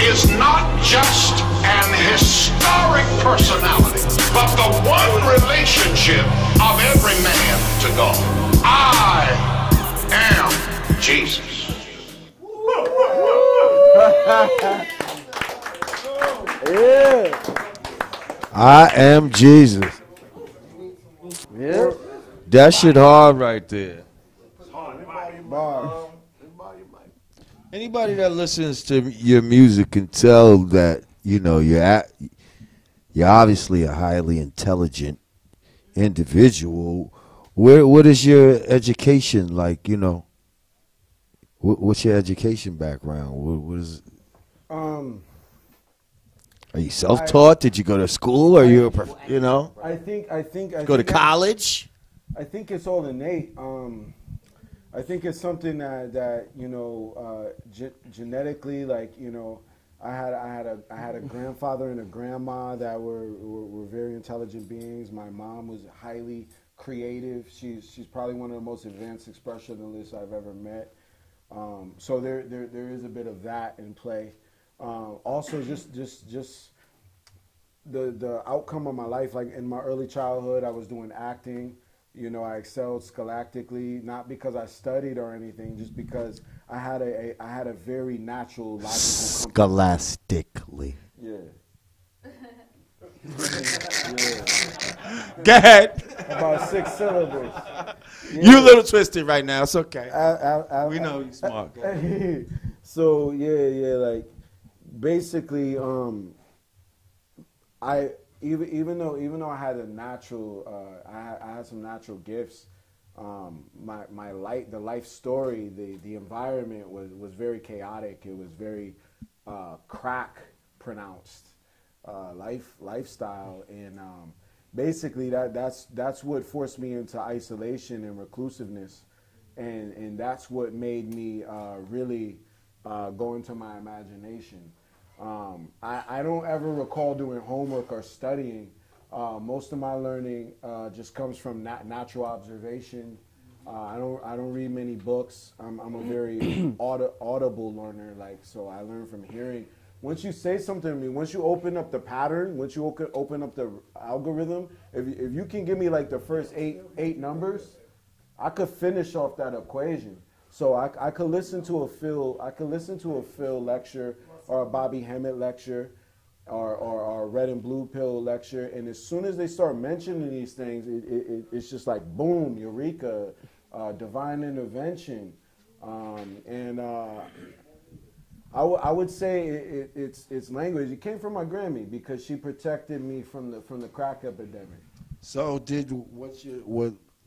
is not just an historic personality, but the one relationship of every man to God. I am Jesus. Yeah. I am Jesus. Yeah. That shit hard right there. Anybody that listens to your music can tell that, you know, you're obviously a highly intelligent individual. What is your education like? You know, what's your education background? What is? Are you self-taught? Did you go to school? Are you you know? I think go to college. I think it's all innate. I think it's something that you know, genetically, like, you know, I had a grandfather and a grandma that were very intelligent beings. My mom was highly creative. She's probably one of the most advanced expressionalists I've ever met. So there is a bit of that in play. Also, just the outcome of my life. Like in my early childhood, I was doing acting. You know, I excelled scholastically, not because I studied or anything, just because I had a very natural, logical. Scholastically. Yeah. Go ahead. About 6 syllables. You a little twisted right now. It's okay. We know you smart. So like basically, even though I had a natural, I had some natural gifts. The life story, the environment was very chaotic. It was very crack pronounced lifestyle, and basically that's what forced me into isolation and reclusiveness, and that's what made me really go into my imagination. I don't ever recall doing homework or studying. Most of my learning just comes from natural observation. I don't read many books. I'm a very audible learner, so I learn from hearing. Once you say something to me, once you open up the pattern, once you open up the algorithm, if you can give me like the first eight numbers, I could finish off that equation. So I could listen to a Phil lecture or a Bobby Hemmett lecture or a Red and Blue Pill lecture, and as soon as they start mentioning these things, it's just like boom, eureka, divine intervention, and I would say it's language. It came from my Grammy because she protected me from the crack epidemic. So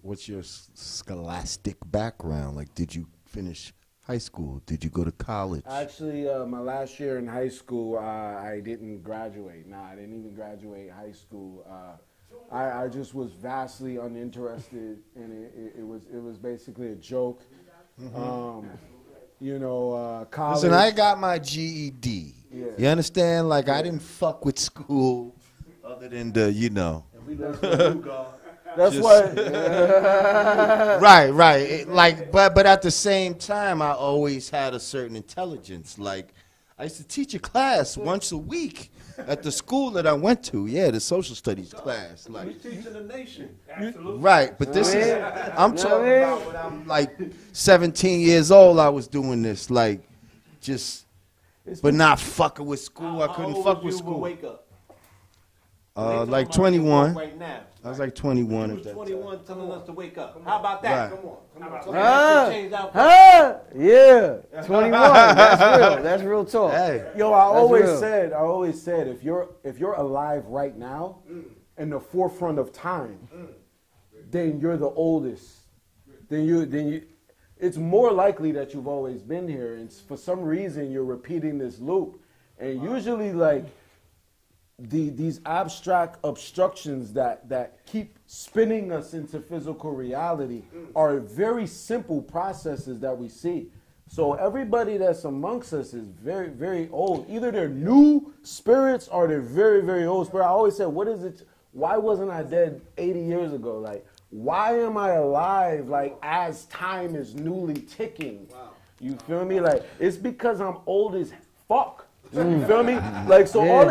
what's your scholastic background? Like, did you finish high school? Did you go to college? Actually, my last year in high school, I didn't graduate. I didn't even graduate high school. I just was vastly uninterested in it. It was basically a joke. College. Listen, I got my GED. Yeah. You understand? Like, I didn't fuck with school other than That's what. Right. But at the same time, I always had a certain intelligence. Like, I used to teach a class once a week at the school that I went to. Yeah, the social studies class. Like, We teaching the nation. right, but this is, I'm talking about when I'm like 17 years old, I was doing this, like, but not fucking with school. I couldn't fuck with school. Wake up. Like 21. Right now. I was like 21 You at that was time. 21 telling us to wake up. How about that? Right. Come on. Yeah, 21. That's real talk. Hey. Yo, I always said, if you're alive right now, in the forefront of time, then you're the oldest. Then you. It's more likely that you've always been here, and for some reason you're repeating this loop. And usually, like these abstract obstructions that keep spinning us into physical reality are very simple processes that we see. So everybody that's amongst us is very, very old. Either they're new spirits or they're very, very old spirits. I always said, what is it? Why wasn't I dead 80 years ago? Like, why am I alive, like, as time is newly ticking? Wow. You feel me? Like, it's because I'm old as fuck. You feel me? Like, so all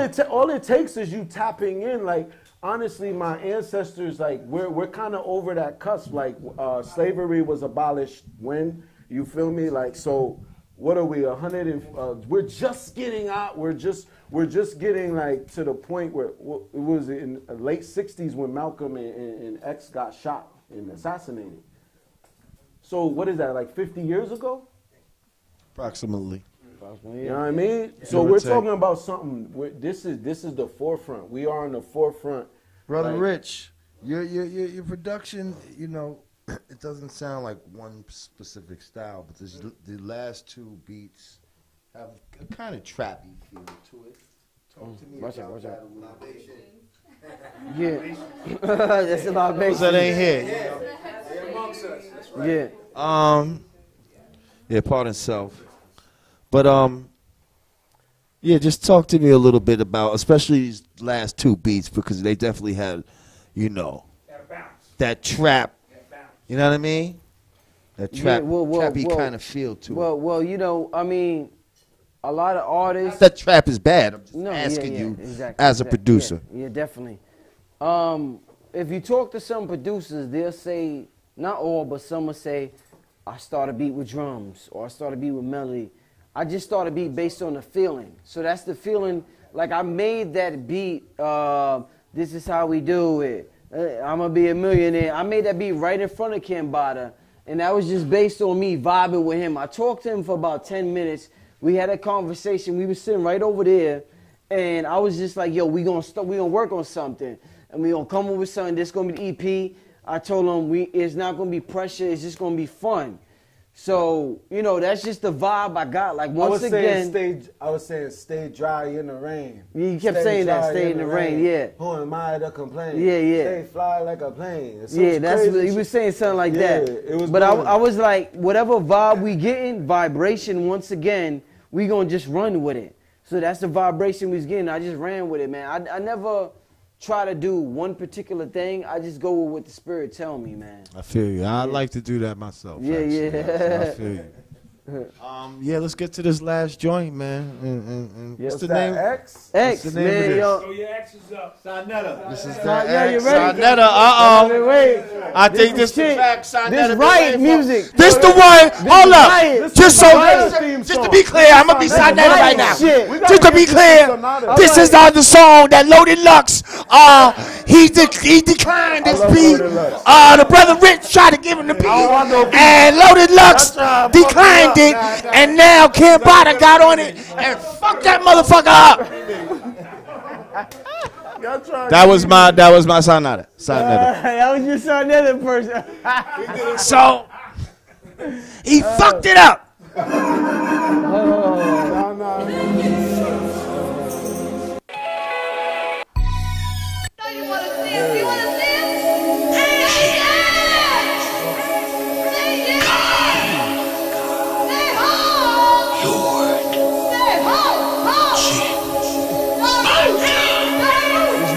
it takes is you tapping in. Like, honestly, my ancestors, like, we're kind of over that cusp. Like, slavery was abolished when, you feel me? Like, so what are we? We're just getting out. We're just getting like to the point where it was in the late '60s when Malcolm and X got shot and assassinated. So what is that? Like 50 years ago? Approximately. You know what I mean? So we're talking about something. This is the forefront. We are on the forefront. Brother Rich, your production, you know, it doesn't sound like one specific style, but the last two beats have a kind of trappy feel to it. Talk to me about that a little bit. Yeah, that's a lot of bass. That ain't here. They're amongst us. That's right. Yeah, pardon self. But yeah, just talk to me a little bit about, especially these last two beats, because they definitely had, you know. that trap. You know what I mean? That trap, trappy kind of feel to it. Well, you know, I mean, a lot of artists. That trap is bad. I'm just asking you as a producer. Yeah, definitely. If you talk to some producers, they'll say, not all, but some will say, I start a beat with drums, or I start a beat with melody. I just start a beat based on the feeling. So that's the feeling, like I made that beat, this is how we do it. I'm gonna be a millionaire. I made that beat right in front of Cambatta, and that was just based on me vibing with him. I talked to him for about 10 minutes. We had a conversation. We were sitting right over there, and I was just like, yo, we gonna work on something, and we gonna come up with something. This gonna be the EP. I told him it's not gonna be pressure. It's just gonna be fun. So, you know, that's just the vibe I got. Like, once again... I was saying, stay dry in the rain. You kept saying that, stay in the rain, yeah. Who am I to complain? Yeah, yeah. Stay fly like a plane. Yeah, that's what he was saying, something like that. It was but I was like, whatever vibe we getting, vibration, once again, we gonna just run with it. So that's the vibration we was getting. I just ran with it, man. I never try to do one particular thing. I just go with what the spirit tell me, man. I feel you. I like to do that myself. Yeah, actually. yeah. I feel you. Yeah, let's get to this last joint, man. And what's the name? X? X, what's the name man, of this? yo. So your X is up. Sarnetta. This is Yo, the you X. ready? Sarnetta, Wait. I think this the track Sarnetta. This riot music. This the one. Hold up. riot. Just to be clear, I'm gonna be Sarnetta right now. Just to be clear, this is the song that Loaded Lux. He declined this beat. The brother Rich tried to give him the beat, and Loaded Lux declined it, and now Cambatta got on it and fucked that motherfucker up. That was my Sarnetta. That was your Sarnetta person. So he fucked it up.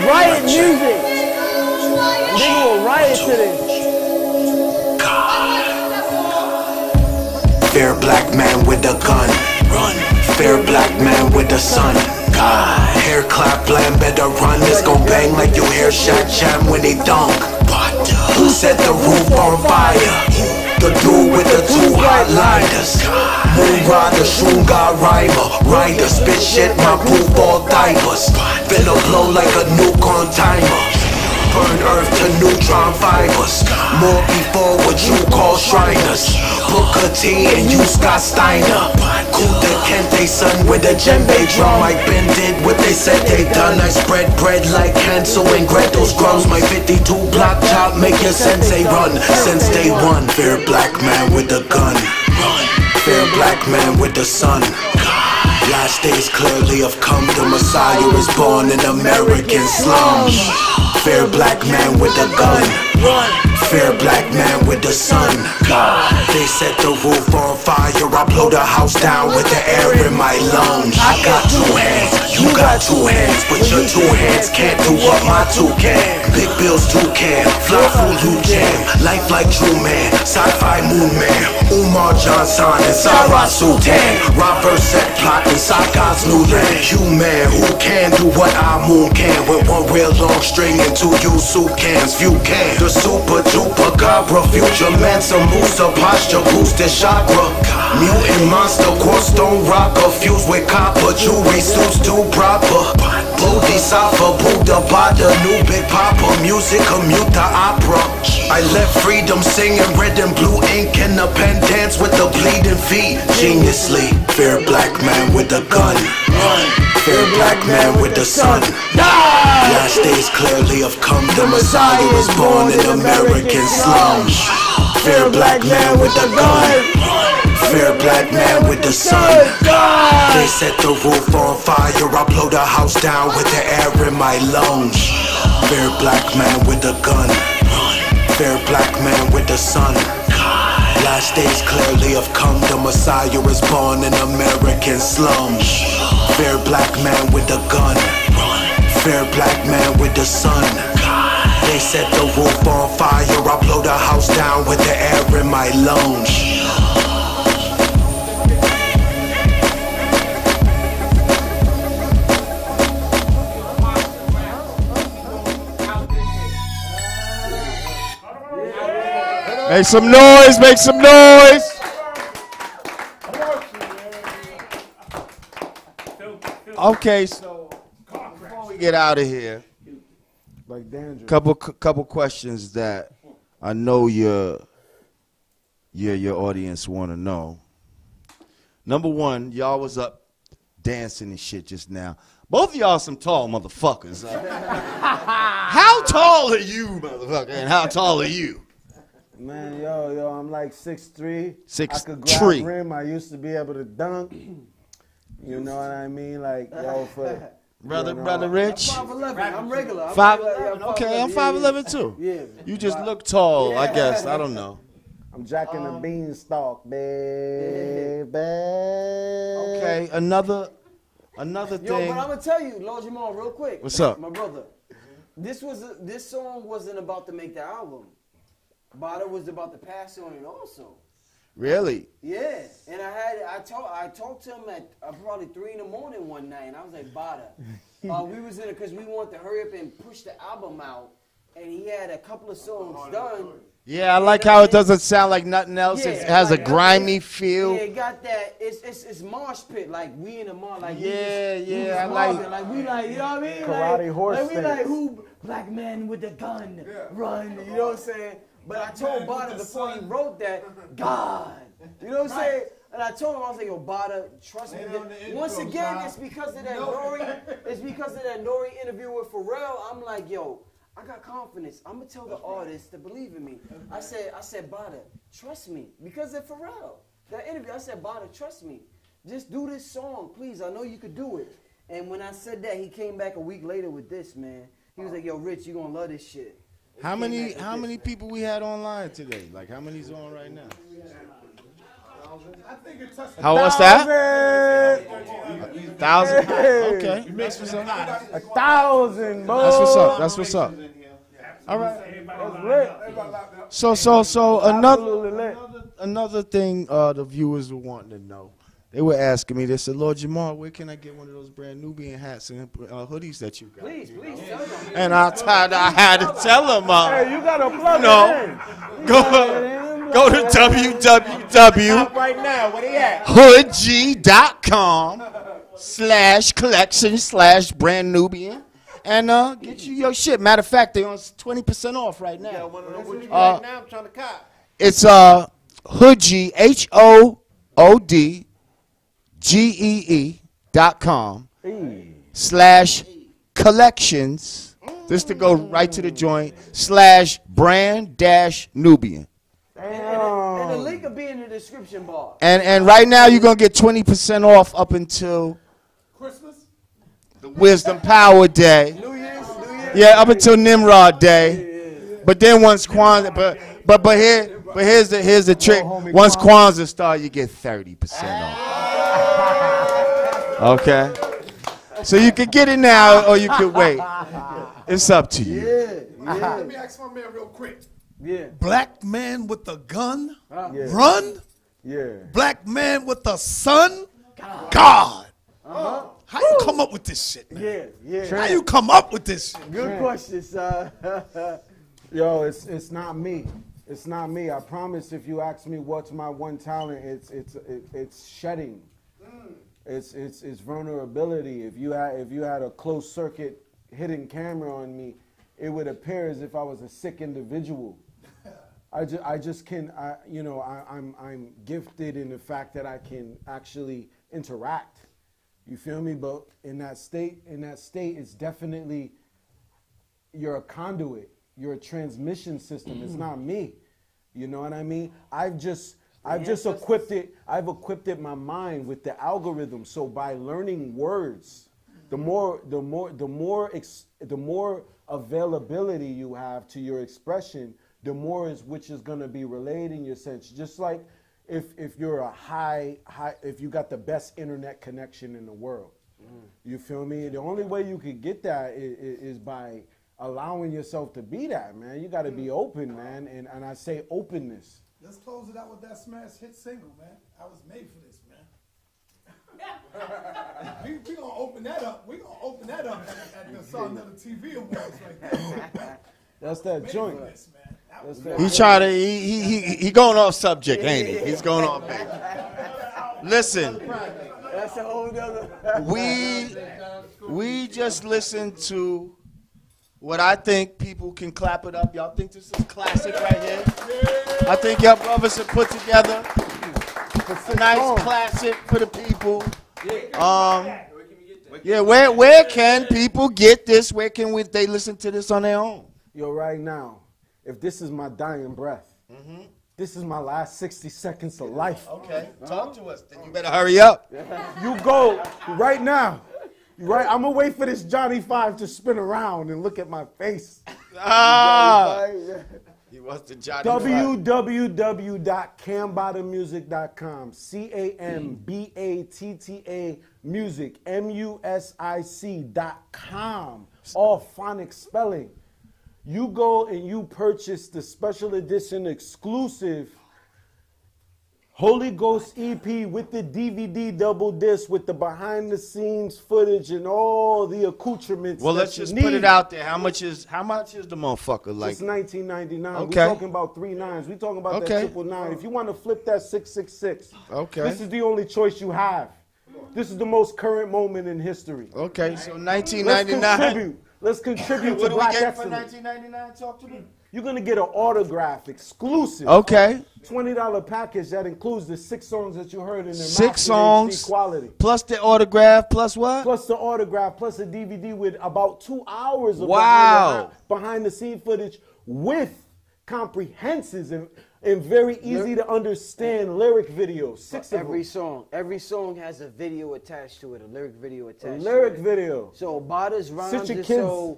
Riot music. Nigga will riot to this. Fair black man with a gun. Run. Fair black man with the sun. God. Hair clap, blam, better run. It's gon' bang like you hear Shaq Jam when he dunk. Who set the roof on fire? The dude with the two highlighters. Moon rider, Shunga rhymer. Rider, spit shit, my proof all diapers. Finna blow like a nuke on timer. Burn earth to neutron fibers. More before what you call Shriners. Booker T and you Scott Steiner. Kuta Kente son with a djembe drum. I been did what they said they done. I spread bread like Hansel and Gretel's crumbs. My 52 block chop make your sensei run. Since day one, fair black man with a gun. Fair black man with the sun. Last days clearly have come. The Messiah is born in American slums. Fair black man with a gun. Fair black man with the sun. They set the roof on fire. I blow the house down with the air in my lungs. I got two hands, you got two hands, but your two hands can't do what my two can. Big bills two can, fly full you jam. Life like True Man, sci-fi moon man. Umar Johnson and Sarah Sultan. Robert set plot inside God's new land. Human who can do what our moon can. With one real long string and two used soup cans. Few can. The super duper Gabra. Future man, some booster posture, boosted chakra. Mutant monster, quartz stone rocker. Fused with copper, jewelry suits too proper. Bodhisattva, Buddha, Bada, new big papa. Music, commute to opera. I left freedom singing red and blue ink in the pen dance with the bleeding feet. Geniusly, fair black man with a gun. Fair black man with the sun. Last days clearly have come. The Messiah was born in American slums. Fair black man with a gun. Fair black man with the sun. They set the roof on fire. I blow the house down with the air in my lungs. Fair black man with a gun. Fair black man with the sun. Last days clearly have come. The Messiah is born in American slums. Fair black man with a gun. Fair black man with the sun. they set the roof on fire, I blow the house down with the air in my lungs. Make some noise, make some noise. Okay, so before we get out of here, like dandruff. couple questions that I know your audience want to know. Number one, y'all was up dancing and shit just now. Both of y'all some tall motherfuckers. How tall are you, motherfucker? And how tall are you? Man, yo, I'm like 6'3". 6'3". I could grab rim. I used to be able to dunk. You know what I mean? Like, yo, for brother Rich. I'm 5'11". I'm regular. 5'11". Okay, I'm 5'11" too. Yeah. You just look tall, I guess. I don't know. I'm jacking the beanstalk, baby. Okay, another thing. Yo, but I'm gonna tell you, Lord Jamar, real quick. What's up? My brother. This song wasn't about to make the album. Bada was about to pass on it also. Really? Yeah, and I talked to him at probably 3 in the morning one night, and I was like, Bada, we was in it because we wanted to hurry up and push the album out, and he had a couple of songs done. Yeah, I like how it doesn't sound like nothing else. Yeah, It has like, a grimy feel. Yeah, it got that. It's marsh pit, like we in the marsh, like Yeah, we yeah, was I mobbing, like we like, you know what I mean? Karate horse like we like stance. who black man with the gun run, you know what I'm saying? But I told Bada before he wrote that, God, you know what I'm saying? And I told him, I was like, yo, Bada, trust me. Once again, it's because of that Nori interview with Pharrell. I'm like, yo, I got confidence. I'm gonna tell the artist to believe in me. I said, Bada, trust me. Because of Pharrell. That interview, I said, Bada, trust me. Just do this song, please. I know you could do it. And when I said that, he came back a week later with this, man. He was like, yo, Rich, you gonna love this shit. How many people we had online today? Like, how many's on right now? How what's that? 1,000. Okay, that's what's up. 1,000, boy. That's what's up. That's what's up. All right. So another thing the viewers were wanting to know. They were asking me, they said, Lord Jamar, where can I get one of those brand Nubian hats and hoodies that you got? Please tell them. And I had to tell them, Hey, you gotta plug go to www.hoodg.com/collection/brand Nubian and get you your shit. Matter of fact, they on 20% off right now. I'm trying to cop. It's Hoodg, HOODGEE.com/collections. This to go right to the joint /brand-Nubian. And the link will be in the description bar. And right now you're gonna get 20% off up until Christmas? the Wisdom Power Day. New Year's. Yeah, up until Nimrod Day. But then once Kwanzaa, but here's the trick. Once Kwanzaa starts, you get 30% off. Okay. So you can get it now or you can wait. It's up to you. Let me ask my man real quick. Yeah. Black man with a gun, Yeah. run. Yeah. Black man with a son, God. How you come up with this shit, man? Yeah. How you come up with this shit? Good question, son. Yo, it's not me. It's not me. I promise. If you ask me what's my one talent, it's shedding. It's vulnerability. If you had a closed circuit hidden camera on me, it would appear as if I was a sick individual. I'm gifted in the fact that I can actually interact. You feel me? But in that state, it's definitely, you're a conduit. You're a transmission system. It's not me. You know what I mean? I've just equipped it. I've equipped my mind with the algorithm. So by learning words, the more availability you have to your expression, the more which is going to be relayed in your sense. Just like if you're if you got the best internet connection in the world, you feel me? The only way you could get that is by allowing yourself to be that, man. You got to be open, man. And I say openness. Let's close it out with that smash hit single, man. I was made for this, man. we gonna open that up. We gonna open that up at the Sun of the TV Awards right there. That's that joint. This, man. He try to he going off subject, ain't he? He's going off. Listen, That's a whole nother. we just listened to what I think people can clap it up. Y'all think this is classic right here? I think y'all brothers have put together a nice classic for the people. Yeah, where can people get this? Where can they listen to this on their own? Yo, right now, if this is my dying breath, this is my last 60 seconds of life. Okay, talk to us. Then you better hurry up. You go right now. Right, I'm gonna wait for this Johnny 5 to spin around and look at my face. He wants the Johnny www.cambattamusic.com. CAMBATTA music. MUSIC.com. All phonic spelling. You go and you purchase the special edition exclusive Holy Ghost EP with the DVD double disc with the behind the scenes footage and all the accoutrements. Well, let's just put it out there. How much is the motherfucker? Like it's $19.99. Okay. We're talking about 3 9s. We're talking about that 999. If you want to flip that 666, this is the only choice you have. This is the most current moment in history. Okay, so $19.99. Let's contribute What to do we Black get for excellence. $19.99? Talk to me. You're gonna get an autograph exclusive. Okay. $20 package that includes the 6 songs that you heard in the 6 songs HD quality. plus the autograph plus what? Plus the autograph plus a DVD with about 2 hours of behind the scene footage with comprehensives and very easy to understand lyric videos. 6 of Every them. song has a video attached to it, a lyric video attached. Lyric to it. video. So Bada's rhymes your is kids.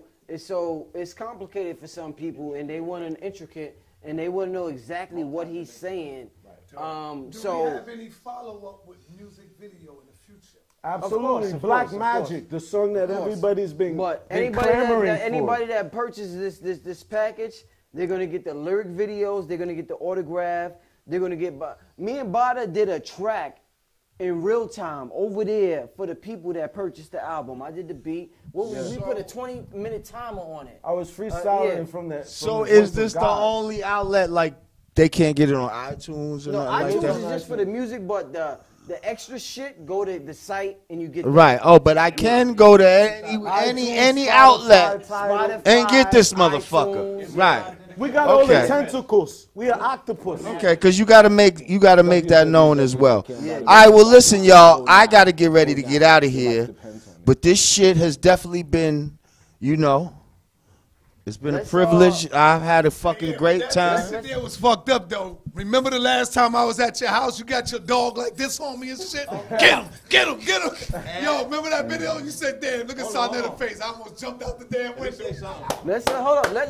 it's complicated for some people, and they want an intricate, and they want to know exactly what he's saying. Do we have any follow-up with music video in the future? Absolutely. Of Black course. Magic, the song that everybody's been Anybody clamoring that purchases this package, they're gonna get the lyric videos, they're gonna get the autograph, they're gonna get. Me and Bada did a track in real time over there for the people that purchased the album. I did the beat. We put a 20-minute timer on it. I was freestyling from that. So is this the only outlet like they can't get it on iTunes or No, nothing iTunes like is that? just for the music, but the extra shit, go to the site and you get Right. Oh, but I can go to any outlet and get this motherfucker. Right. We got all the tentacles. We are octopus. Okay, because you gotta make that known as well. All right, well listen, y'all. I gotta get ready to get out of here, but this shit has definitely been, it's been a privilege. I've had a fucking great time. That shit was fucked up though. Remember the last time I was at your house? You got your dog like this on me and shit. Get him. Yo, remember that video? You said, "Damn, look at Sonetta face." I almost jumped out the damn window. Let's hold up. I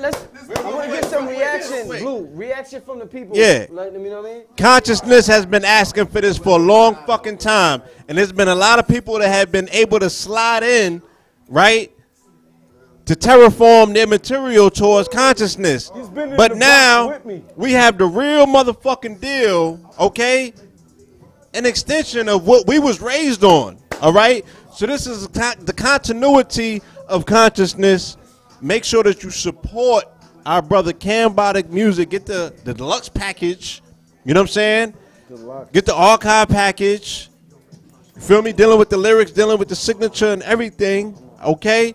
want to get some reaction, Blue. Reaction from the people. Yeah. You know what I mean? Consciousness has been asking for this for a long fucking time, and there's been a lot of people that have been able to slide in, right, to terraform their material towards consciousness. But now we have the real motherfucking deal, okay? An extension of what we was raised on, all right? So this is the continuity of consciousness. Make sure that you support our brother Cambatta Music. Get the deluxe package, you know what I'm saying? Get the archive package. You feel me? Dealing with the lyrics, dealing with the signature and everything, okay?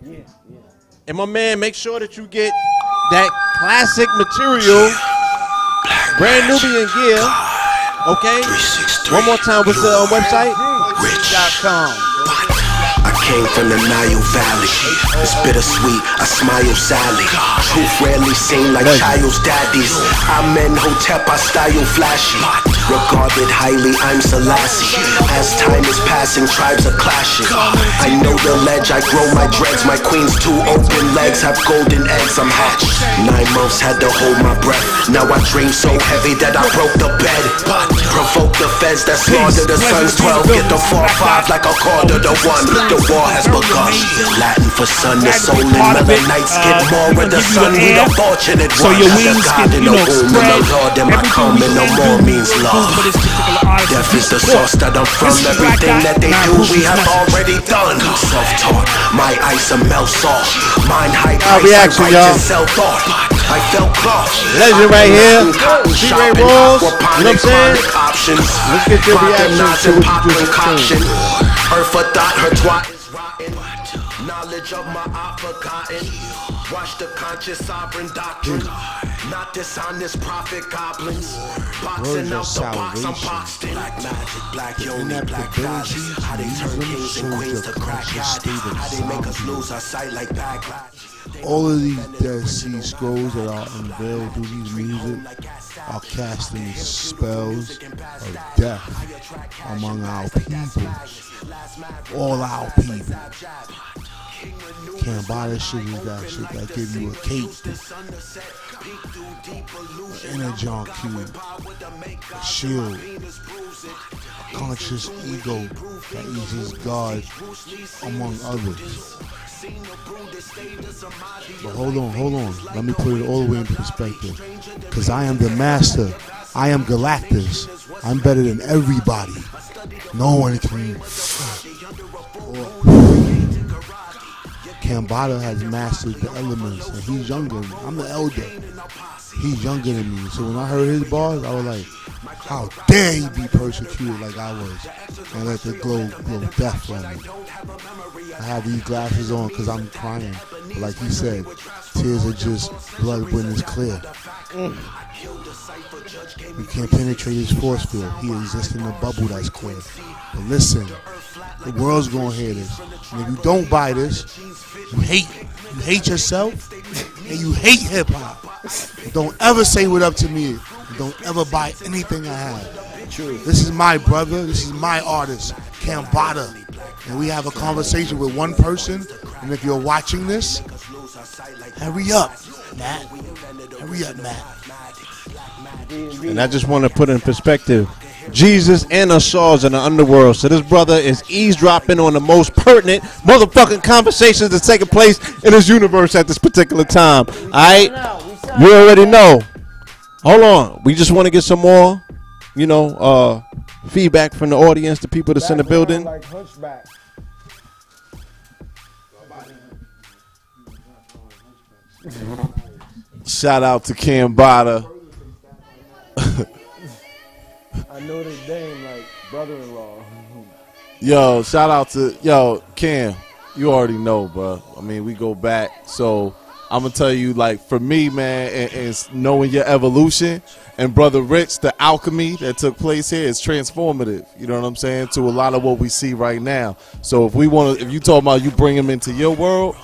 And my man, make sure that you get that classic material, brand Nubian gear, okay? One more time, what's the website? Rich.com. I came from the Nile Valley. It's bittersweet, I smile sadly. Truth rarely seen like child's daddies. I'm in Hotep, I style flashy. Regarded highly, I'm Selassie. As time is passing, tribes are clashing. I know the ledge, I grow my dreads. My queen's two open legs have golden eggs. I'm hatched. 9 months had to hold my breath. Now I dream so heavy that I broke the bed. But provoke the feds that slaughter the sons. 12 get the 4-5 like a quarter to 1. The war has begun. Latin for sun, the soul and Melanites get more with the sun. We the fortunate ones. So your wings God can, in the womb and the Lord in my come and no more means love. Death is the source that I'm from. Everything that they do we have already done. Self-taught, my ice and melt salt. Mind high price, I write to self-thought. I felt cloth. Legend right here. C-Ray Walls. You know what I'm saying? Let's get your reaction to what you just said. Her for thought, her twat is rotten. Knowledge of my art forgotten. Watch the conscious sovereign doctrine. Not dishonest prophet goblins. Boxing out the box, I'm boxed in. Black magic, black yoni, black goddess. How they turn kings and queens to crack goddess. How they make us lose our sight like bad glasses. All of these Dead Sea Scrolls that are unveiled through these music are casting spells of death among our people. All our people. Cambatta shit is that shit that give you a cape, an energon cube, a shield, a conscious ego that uses God among others. But hold on. Let me put it all the way into perspective. Because I am the master. I am Galactus. I'm better than everybody. No one can. Cambatta has mastered the elements, and he's younger. I'm the elder. He's younger than me. So when I heard his bars, I was like, how dare he be persecuted like I was, and let the glow death from me. I have these glasses on because I'm crying. But like he said, tears are just blood when it's clear. You can't penetrate his force field. He exists in a bubble that's clear. But listen, the world's gonna hear this. And if you don't buy this, you hate yourself, and you hate hip hop. Don't ever say what up to me. Don't ever buy anything I have. This is my brother. This is my artist, Cambatta. And we have a conversation with one person. And if you're watching this, hurry up, Matt. Hurry up, Matt. And I just want to put in perspective, Jesus and us souls in the underworld. So this brother is eavesdropping on the most pertinent motherfucking conversations that's taking place in this universe at this particular time. All right? You already know. Hold on. We just want to get some more, feedback from the audience, the people that's in the building. Like Hunchback. Shout out to Cambatta. I know the name like brother-in-law. Yo, shout out to Cam. You already know, bro. I mean, we go back. So I'm gonna tell you, like, for me, man, and knowing your evolution, and Brother Rich, the alchemy that took place here is transformative. You know what I'm saying? To a lot of what we see right now. So if you talk about you bring them into your world,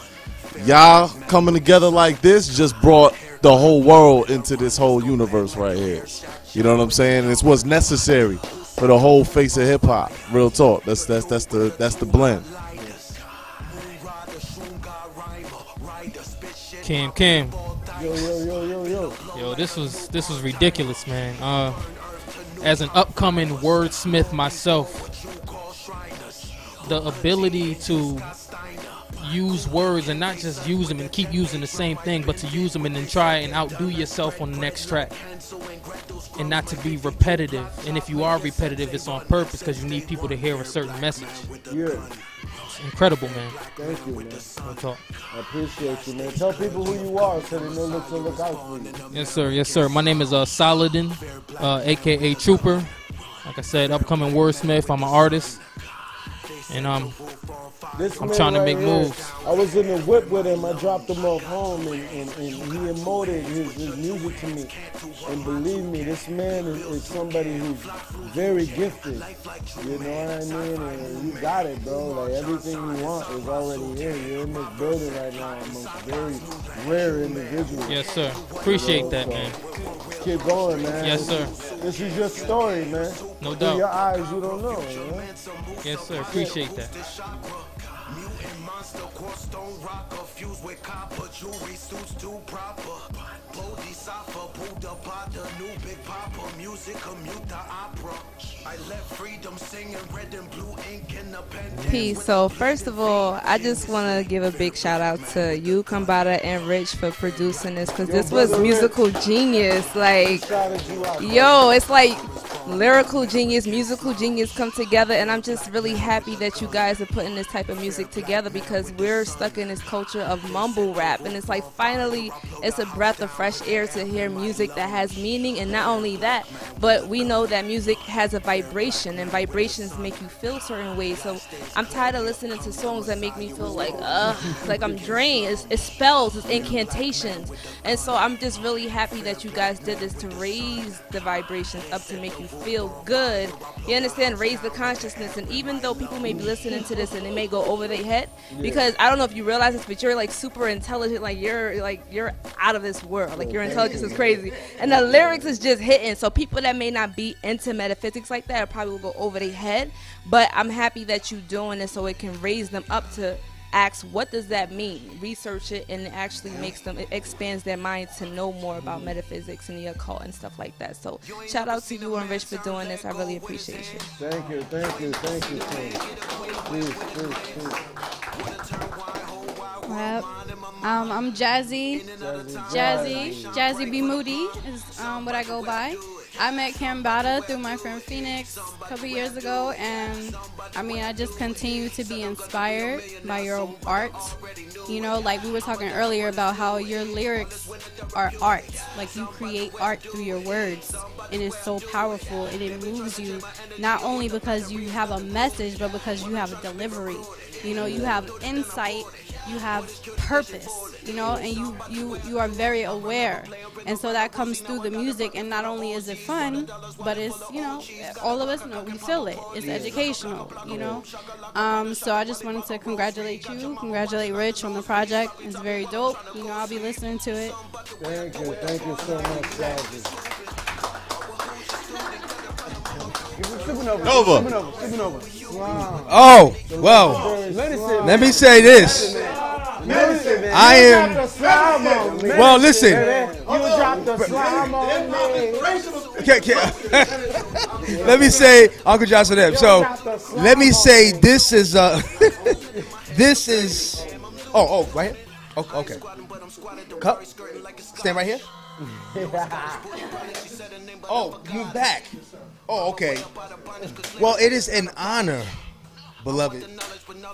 y'all coming together like this just brought the whole world into this whole universe right here. You know what I'm saying? And it's what's necessary for the whole face of hip hop. Real talk. That's the blend. Cam. Yo, this was ridiculous, man. As an upcoming wordsmith myself, the ability to use words and not just use them and keep using the same thing, but to use them and then try and outdo yourself on the next track, and not to be repetitive. And if you are repetitive, it's on purpose because you need people to hear a certain message. Yeah. It's incredible, man. Thank you, man. We'll talk. I appreciate you, man. Tell people who you are so they know to look out for you. Yes, sir. My name is Saladin, a.k.a. Trooper. Like I said, upcoming wordsmith. I'm an artist. And This I'm man trying to right make here, moves. I was in the whip with him. I dropped him off home, and he emoted his music to me. And believe me, this man is somebody who's very gifted. You know what I mean? And you got it, bro. Like, everything you want is already here. You're in this building right now amongst very rare individuals. Yes, sir. Appreciate You know, that, so man. Keep going, man. Yes, sir. This is your story, man. No Through doubt. your eyes, you don't know, you know? Yes, sir. Appreciate that. Peace. So first of all, I just want to give a big shout out to you, Cambatta, and Rich for producing this, because this was musical genius. Like, yo, it's like lyrical genius, musical genius come together, and I'm just really happy that you guys are putting this type of music together, because we're stuck in this culture of mumble rap, and it's like finally it's a breath of fresh air to hear music that has meaning. And not only that, but we know that music has a vibration, and vibrations make you feel certain ways. So I'm tired of listening to songs that make me feel like I'm drained. It's spells, it's incantations. And so I'm just really happy that you guys did this to raise the vibrations up, to make you feel good. You understand? Raise the consciousness. And even though people may be listening to this and it may go over their head, because I don't know if you realize this, but you're like super intelligent. Like you're out of this world. Like your intelligence is crazy. And the lyrics is just hitting. So people that may not be into metaphysics like that probably will go over their head. But I'm happy that you're doing it so it can raise them up to ask, what does that mean? Research it, and it actually makes them, it expands their mind to know more about metaphysics and the occult and stuff like that. So shout out to you and Rich for doing this. I really appreciate you. Thank you. Yep. I'm Jazzy B Moody is what I go by. I met Cambatta through my friend Phoenix a couple years ago, and I mean, I just continue to be inspired by your art. You know, like we were talking earlier about how your lyrics are art. Like you create art through your words. It is so powerful, and it moves you not only because you have a message, but because you have a delivery. You know, you have insight, you have purpose, you know, and you are very aware. And so that comes through the music, and not only is it fun, but it's, you know, all of us know, we feel it. It's educational, you know. So I just wanted to congratulate congratulate Rich on the project. It's very dope. You know, I'll be listening to it. Thank you so much, Jazzy. Nova. Wow. Oh, well, let me say this. I am. Well, listen. You dropped the slime on me. Let me say, Uncle Johnson. So, let me say this is this is. Oh, right here. Oh, okay. Cup. Stand right here. Oh, move back. Oh, okay. Well, it is an honor, beloved,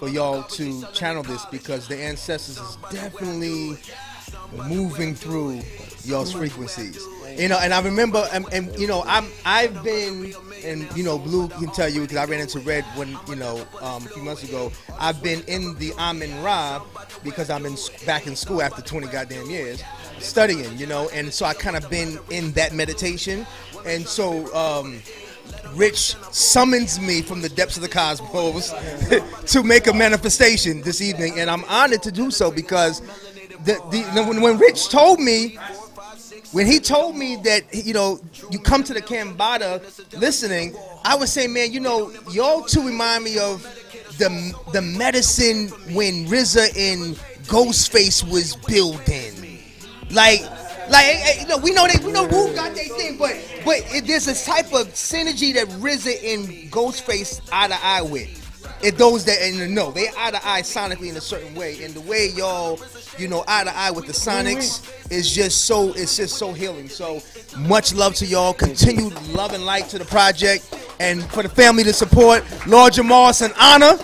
for y'all to channel this, because the ancestors is definitely moving through y'all's frequencies. You know, and I remember, and you know, I've been, and you know, Blue can tell you, because I ran into Red when, you know, a few months ago. I've been in the Amen Ra because I'm back in school after 20 goddamn years studying, you know, and so I kind of been in that meditation. And so Rich summons me from the depths of the cosmos to make a manifestation this evening, and I'm honored to do so, because when Rich told me, when he told me that, you know, you come to the Cambatta listening, I was saying, man, you know, y'all two remind me of the medicine when RZA and Ghostface was building. Like, you know, we know Wu got their thing, but there's a type of synergy that RZA and Ghostface eye to eye with. It those that know they eye to eye sonically in a certain way, and the way y'all, you know, eye to eye with the sonics is just so healing. So much love to y'all. Continued love and light to the project, and for the family to support. Lord Jamar, it's an honor.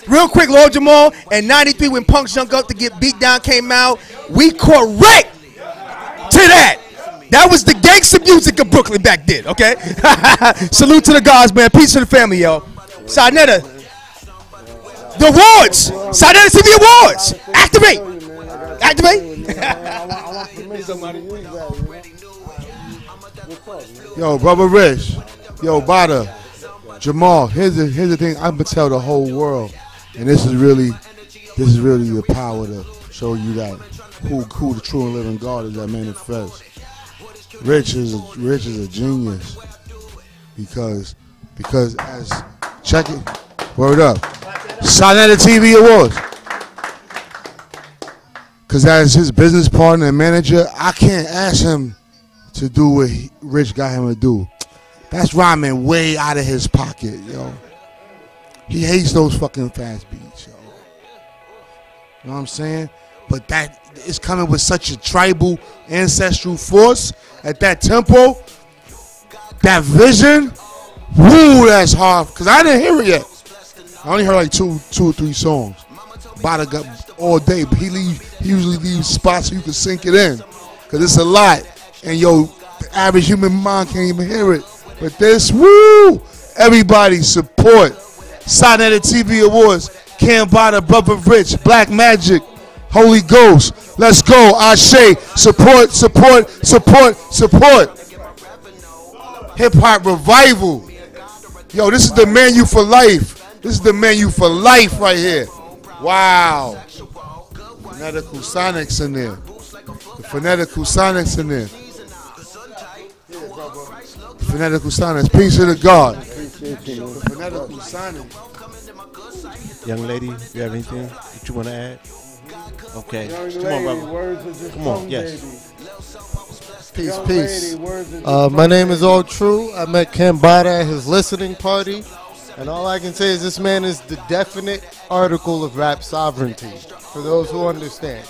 Real quick, Lord Jamal, and 93 when Punk's Junk Up to Get Beat Down came out, we correct to that. That was the gangster music of Brooklyn back then, okay? Salute to the gods, man. Peace to the family, yo. Sarnetta. The awards. Saturday TV Awards. Activate. Activate. Yo, brother Rich. Yo, Bada. Jamal. Here's the thing. I'm gonna tell the whole world, and this is really the power to show you that who the true and living God is that manifests. Rich is a genius because as check it, word up, Saturday TV Awards. Because as his business partner and manager, I can't ask him to do what Rich got him to do. That's rhyming way out of his pocket, yo. He hates those fucking fast beats, yo. You know what I'm saying? But that is coming with such a tribal, ancestral force at that tempo, that vision. Woo, that's hard. Because I didn't hear it yet. I only heard like two or three songs. Bada got all day, but he usually leaves spots so you can sink it in. Because it's a lot. And yo, the average human mind can't even hear it. But this, woo! Everybody support. Saturday TV Awards. Cambatta, Brother Rich, Black Magic, Holy Ghost. Let's go. Ashe. Support, support, support, support. Hip Hop Revival. Yo, this is the menu for life. This is the menu for life right here. Wow. Phonetical Sonics in there. The Phonetical Sonics in there. Phonetical Sonics. Peace to the God. The Phonetical Sonics. Young lady, you have anything that you want to add? Okay. Come on, brother. Come on, yes. Peace. My name is All True. I met Cambatta at his listening party. And all I can say is this man is the definite article of rap sovereignty, for those who understand.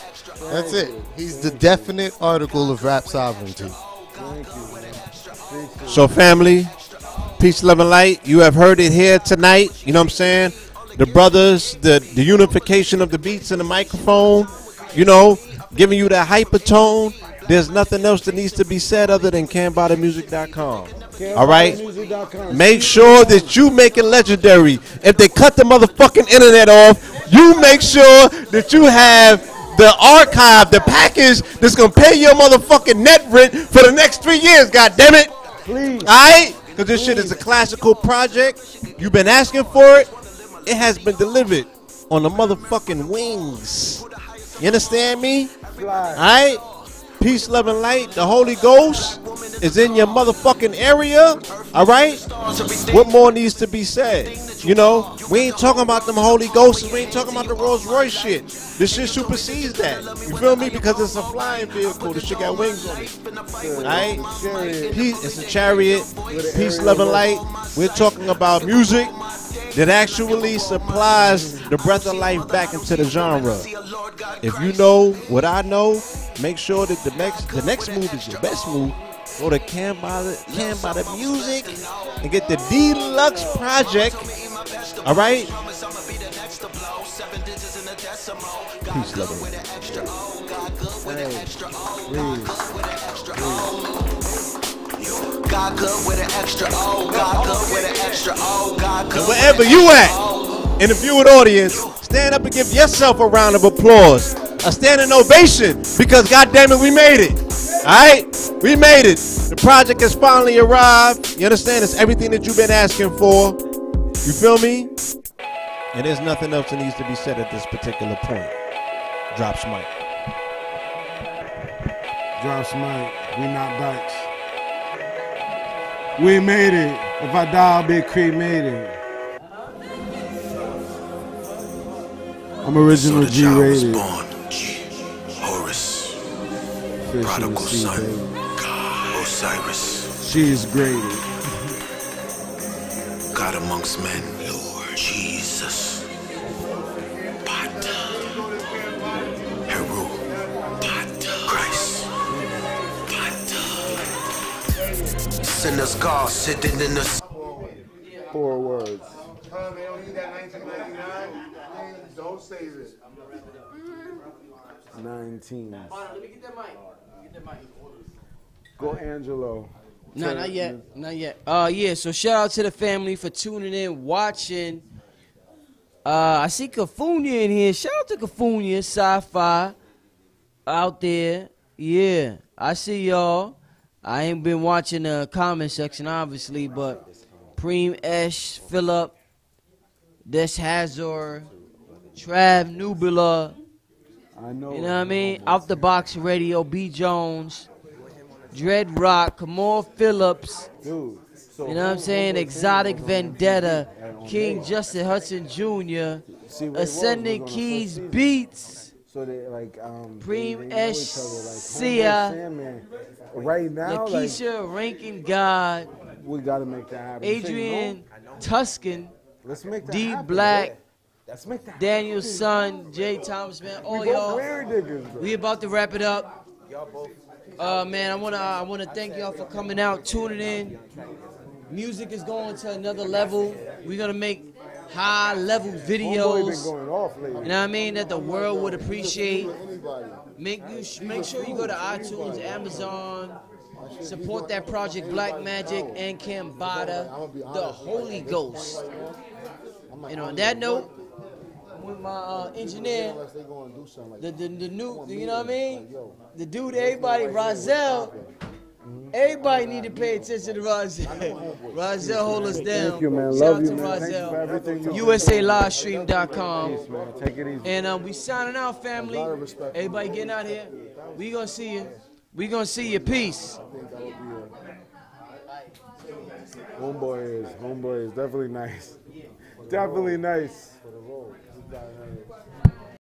That's it. He's the definite article of rap sovereignty. So family, peace, love, and light. You have heard it here tonight. You know what I'm saying? The brothers, the unification of the beats and the microphone, you know, giving you that hypertone. There's nothing else that needs to be said other than CambattaMusic.com. All right? Make sure that you make it legendary. If they cut the motherfucking internet off, you make sure that you have the archive, the package that's going to pay your motherfucking net rent for the next 3 years, goddammit. Please. All right? Because this shit is a classical project. You've been asking for it. It has been delivered on the motherfucking wings. You understand me? All right? Peace, love, and light. The Holy Ghost is in your motherfucking area. All right? What more needs to be said? You know, we ain't talking about them Holy Ghosts. We ain't talking about the Rolls Royce shit. This shit supersedes that. You feel me? Because it's a flying vehicle. This shit got wings on it. All right? Peace. It's a chariot. Peace, love, and light. We're talking about music that actually supplies the breath of life back into the genre. If you know what I know, make sure that the next move is your best move. Go to Cambatta Music and get the deluxe project. All right? Peace, love, God good with an extra O, God good with an extra O, God good. Wherever you at, in the viewing audience, stand up and give yourself a round of applause. A standing ovation, because goddammit, we made it. Alright? We made it. The project has finally arrived. You understand? It's everything that you've been asking for. You feel me? And there's nothing else that needs to be said at this particular point. Drops mic. Drops mic. We not dykes. We made it. If I die, I'll be cremated. I'm original So the G child was rated. born. Horus, prodigal son, Osiris. She is graded. God amongst men, Lord Jesus. Pata. Heru. Pata. Christ. Pata. Sinners God sitting in the 4 words. Don't save it. 19. Let me get that mic. Go Angelo. No, not yet. Not yet. Yeah, so shout out to the family for tuning in, watching. I see Cafunia in here. Shout out to Cafunia, Sci-Fi, out there. Yeah, I see y'all. I ain't been watching the comment section, obviously, but Preem, Esh, Phillip, Des Hazor, Trav, Nubula. I know. You know what I mean? Out the Box Radio, B. Jones, Dread Rock, Kamal Phillips. Dude. So You know what I'm saying? Exotic Vendetta, King Justin Hudson Jr., Ascending Keys Beats, So they like Preem they know Esh each other, like, Sia, Homeboy Sandman. Right now, like, Lakeisha Rankin God, we gotta make that happen. Adrian Tuscan, Let's make that D happen, Black, man. Let's make that Daniel's son, Jay Thomas, man. All both y'all. rare niggas, bro. We about to wrap it up. Man, I wanna thank y'all for coming out, tuning in. Music is going to another level. We're gonna make high level Homeboy videos. been going off lately. You know what I mean? That the world would appreciate. Make sure you go to iTunes, Amazon, support that project Black Magic and Cambatta, the Holy Ghost. And on that note, with my engineer, the new, you know what I mean? The dude, everybody, Rozelle. Everybody need to pay attention to Rozelle. Rozelle hold us down. Thank you, man. Shout Love out you, to man. Thank you for everything you do. USALivestream.com. Peace, man. Take it easy. And we signing out, family. Everybody getting out here. We gonna see you. We gonna see you. Peace. Homeboy is definitely nice. Definitely nice.